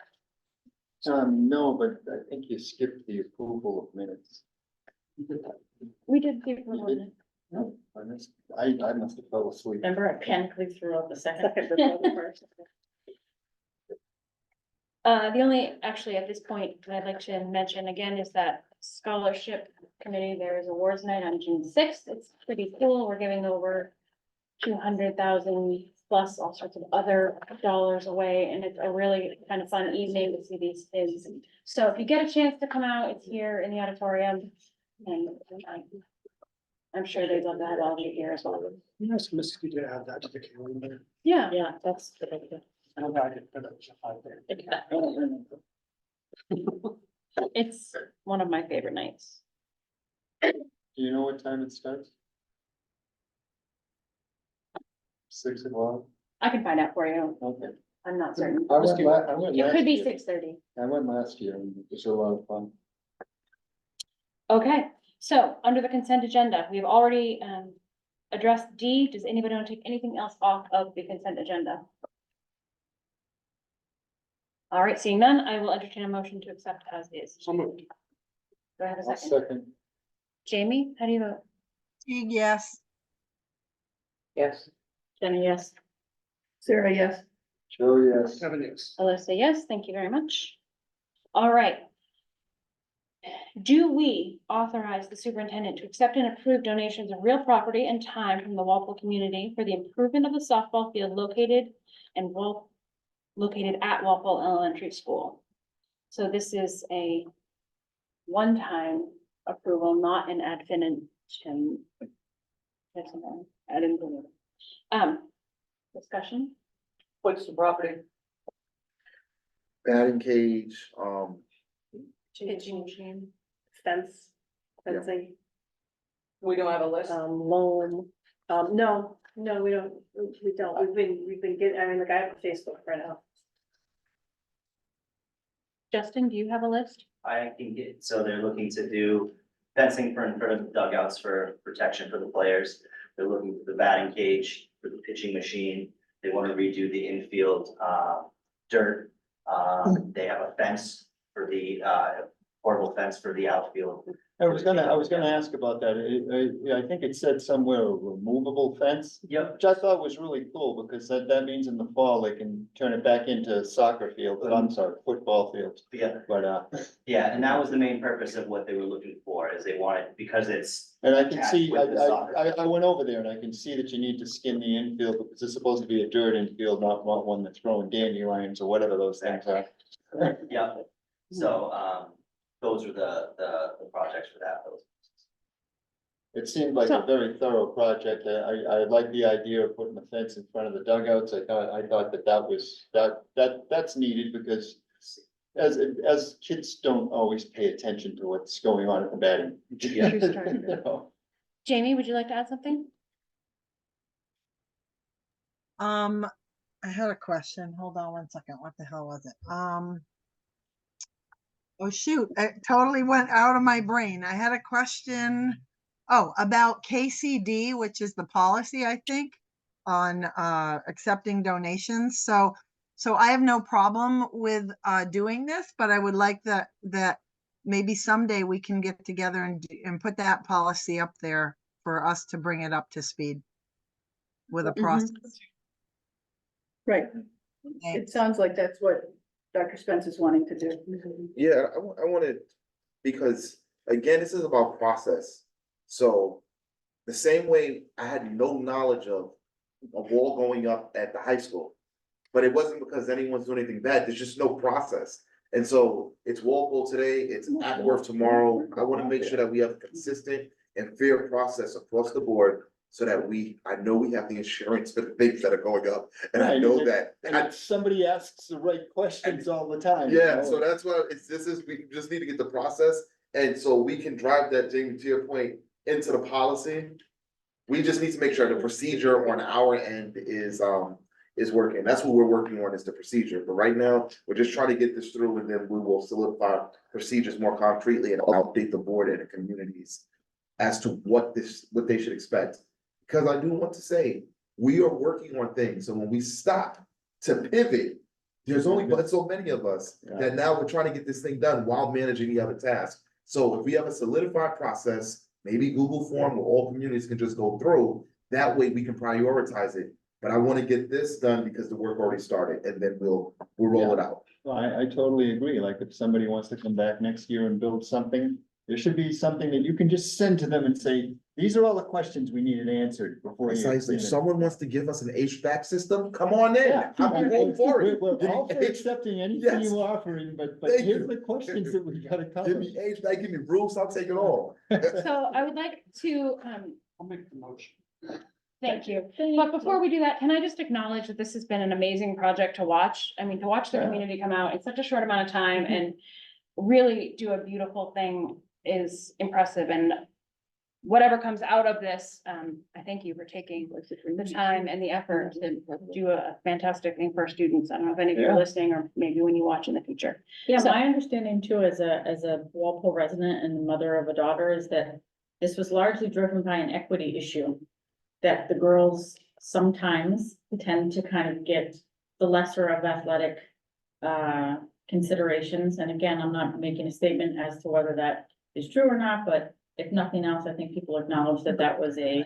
No, but I think you skipped the approval of minutes. We did the approval. did? No, I must have fell asleep. Remember, I panically threw out the second. The only, actually, at this point, I'd like to mention again is that scholarship committee, there is awards night on June sixth. It's pretty cool. We're giving over 200,000 plus all sorts of other dollars away, and it's a really kind of fun evening to see these kids. So if you get a chance to come out, it's here in the auditorium, and I'm sure they'd love to have all of you here as well. Yes, Miss, you did add that to the calendar. Yeah. Yeah, that's a good idea. I don't know, I didn't put it out there. It's one of my favorite nights. Do you know what time it starts? 6 o'clock? I can find out for you. Okay. I'm not certain. I went It last could be year. 6:30. I went last year and it was a lot of fun. Okay, so under the consent agenda, we've already addressed D. Does anybody want to take anything else off of the consent agenda? All right, seeing none, I will entertain a motion to accept as is. So moved. Do I have a I'll second? second. Jamie, how do you vote? Teague, yes. Yes. Jenny, yes. Sarah, yes. Joe, yes. Kevin, yes. Alyssa, yes, thank you very much. All right. Do we authorize the superintendent to accept and approve donations of real property and time from the Walpole community for the improvement of the softball field located at Walpole Elementary School? So this is a one-time approval, not an ad infinitum. Ad infinitum. Discussion? What's the property? Batting cage, Pitching machine, fence, fencing, We don't have a list. loam. No, we don't, we've been getting, I mean, like, I have a Facebook right now. Justin, do you have a list? I can get, so they're looking to do fencing for in front of the dugouts for protection for the players. They're looking for the batting cage, for the pitching machine. They want to redo the infield, dirt. They have a fence for the, portable fence for the outfield. I was gonna ask about that. I think it said somewhere a removable fence. Yep. Which I thought was really cool because that means in the fall they can turn it back into soccer field, I'm sorry, football fields. Yeah, But, yeah, and that was the main purpose of what they were looking for, is they wanted, because it's. and I can attached see, with the soccer I went over there and I can see that you need to skin the infield because it's supposed to be a dirt infield, not one that's throwing dandelions or whatever those things are. Yeah, so, those were the projects for that. It seemed like a very thorough project. I like the idea of putting a fence in front of the dugouts. I thought that's needed because as kids don't always pay attention to what's going on at the batting. Yeah. You know. Jamie, would you like to add something? I had a question. Hold on one second. What the hell was it? Oh shoot, it totally went out of my brain. I had a question. Oh, about KCD, which is the policy, I think, on accepting donations. So I have no problem with doing this, but I would like that maybe someday we can get together and put that policy up there for us to bring it up to speed with a process. Right. It sounds like that's what Dr. Spence is wanting to do. yeah, I wanted, because again, this is about process. So the same way I had no knowledge of a wall going up at the high school, but it wasn't because anyone's doing anything bad. There's just no process. And so it's Walpole today, it's Ackworth tomorrow. I want to make sure that we have a consistent and fair process across the board so that I know we have the insurance for the things that are going up. And I know that. And somebody asks the right questions all the time. Yeah, so that's why we just need to get the process. And so we can drive that, Jamie, to your point, into the policy. We just need to make sure the procedure on our end is working. That's what we're working on, is the procedure. But right now, we're just trying to get this through, and then we will solidify procedures more concretely and update the board and the communities as to what they should expect. Because I do want to say, We are working on things, so when we stop to pivot, there's only but so many of us that now we're trying to get this thing done while managing the other tasks. So if we have a solidified process, maybe Google form where all communities can just go through, that way we can prioritize it. But I want to get this done because the work already started, and then we'll roll it out. Well, I totally agree. Like if somebody wants to come back next year and build something, there should be something that you can just send to them and say, these are all the questions we needed answered before you. Precisely. If someone wants to give us an HVAC system, come on in. Yeah. I'm all for it. We're all for accepting anything Yes. you offering, but Thank here's you. the questions that we gotta cover. Give me HVAC, give me roofs, I'll take it all. So I would like to, I'll make the motion. thank you. But before we do that, can I just acknowledge that this has been an amazing project to watch? I mean, to watch the community come out in such a short amount of time and really do a beautiful thing is impressive, and whatever comes out of this, I thank you for taking the time and the effort to do a fantastic thing for our students. I don't know if any of you are listening, or maybe when you watch in the future. Yeah, So- my understanding too, as a Walpole resident and mother of a daughter, is that this was largely driven by an equity issue. That the girls sometimes tend to kind of get the lesser of athletic considerations. And again, I'm not making a statement as to whether that is true or not, but if nothing else, I think people acknowledge that that was a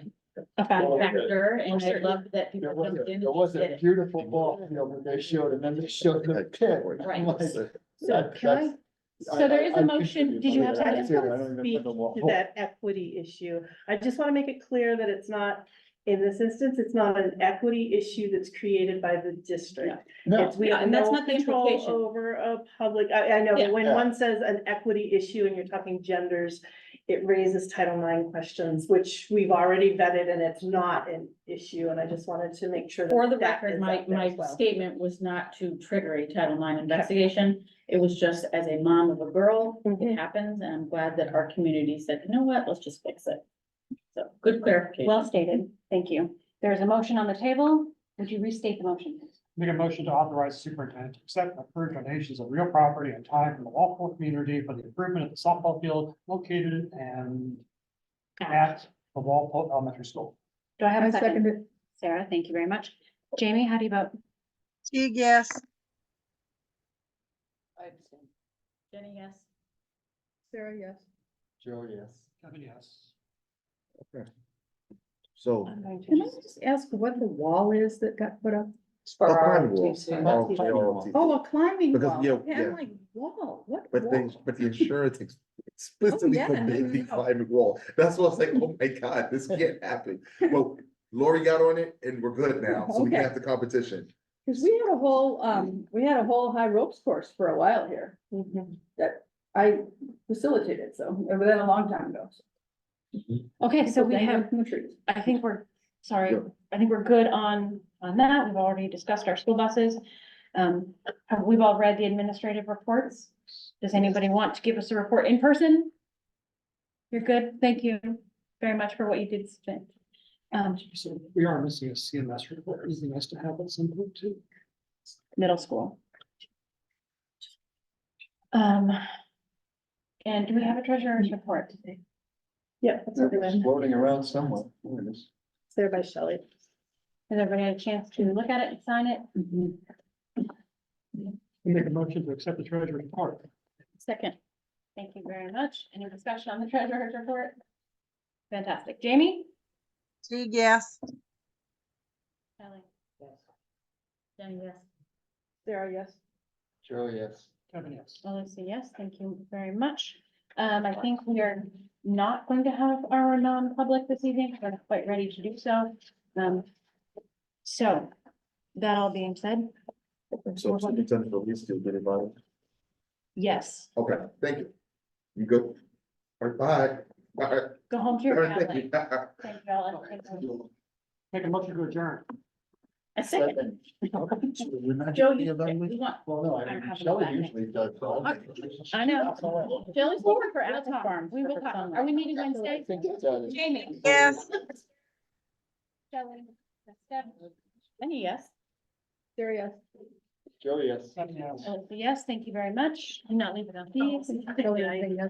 factor, and I love that people jumped in. There was a beautiful ball field that they showed, and then they showed the pit. Right. I'm like, So that- can I, that's- so there is a I motion, did you have I something? do, I don't even Speak put the wall. to that equity issue. I just want to make it clear that it's not, in this instance, it's not an equity issue that's created by the district. No, It's, we Yeah, have and that's no not the control implication. over a public, I know, Yeah. but when Yeah. one says an equity issue and you're talking genders, it raises Title IX questions, which we've already vetted, and it's not an issue, and I just wanted to make sure. For the that record, is my out there as well. statement was not to trigger a Title IX investigation. It was just as a mom of a girl, it happens, and I'm glad that our community said, you know what, let's just fix it. So, good clarification. Well stated, thank you. There's a motion on the table. Would you restate the motion, please? Make a motion to authorize the superintendent to accept and approve donations of real property and time from the Walpole community for the improvement of the softball field located and at the Walpole Elementary School. Do I have a second? Sarah, thank you very much. Jamie, how do you vote? Teague, yes. Jenny, yes. Sarah, yes. Joe, yes. Kevin, yes. So. I'm going to Can I just- just ask what the wall is that got put up? a climbing wall. Oh, a climbing Because, wall. yeah, Okay, I'm yeah. like, wall, what? But the insurance explicitly Oh, yeah, forbade the no. climbing wall. That's what I was like, oh my God, this can't happen. Well, Lori got on it and we're good now, so we can Okay. have the competition. Because we had a whole high ropes course for a while here. That I facilitated, so, it was a long time ago. Okay, so we have, From the trees. I think we're, sorry, Yeah. I think we're good on that. We've already discussed our school buses. We've all read the administrative reports. Does anybody want to give us a report in person? You're good. Thank you very much for what you did today. So we are missing a CMS report. It'd be nice to have at some point too. Middle school. And do we have a treasurer's report today? Yeah, that's what It's floating around somewhere. There it is. It's there by Shelley. Has everybody had a chance to look at it and sign it? We make a motion to accept the treasurer's report. Second. Thank you very much. Any discussion on the treasurer's report? Fantastic. Jamie? Teague, yes. Kelly? Jenny, yes. Sarah, yes. Joe, yes. Kevin, yes. Melissa, yes. Thank you very much. I think we are not going to have our non-public this evening. We're not quite ready to do so. So that all being said, So Superintendent Solis still get involved? yes, Okay, thank you. You good? All right, bye. Bye. go home to All your right, thank family. you. Thank you, Ellen. Thank you. Make a motion to adjourn. A second. Joe, you want, Well, no, I don't have it Shelley back. usually does. I know. Shelley's forward for Apple Farm. We will talk. Are we meeting Wednesday? Jamie? Yes. Shelley? Steph? Jenny, yes. Sarah, yes. Joe, yes. Kevin, yes. Yes, thank you very much. Do not leave it on these.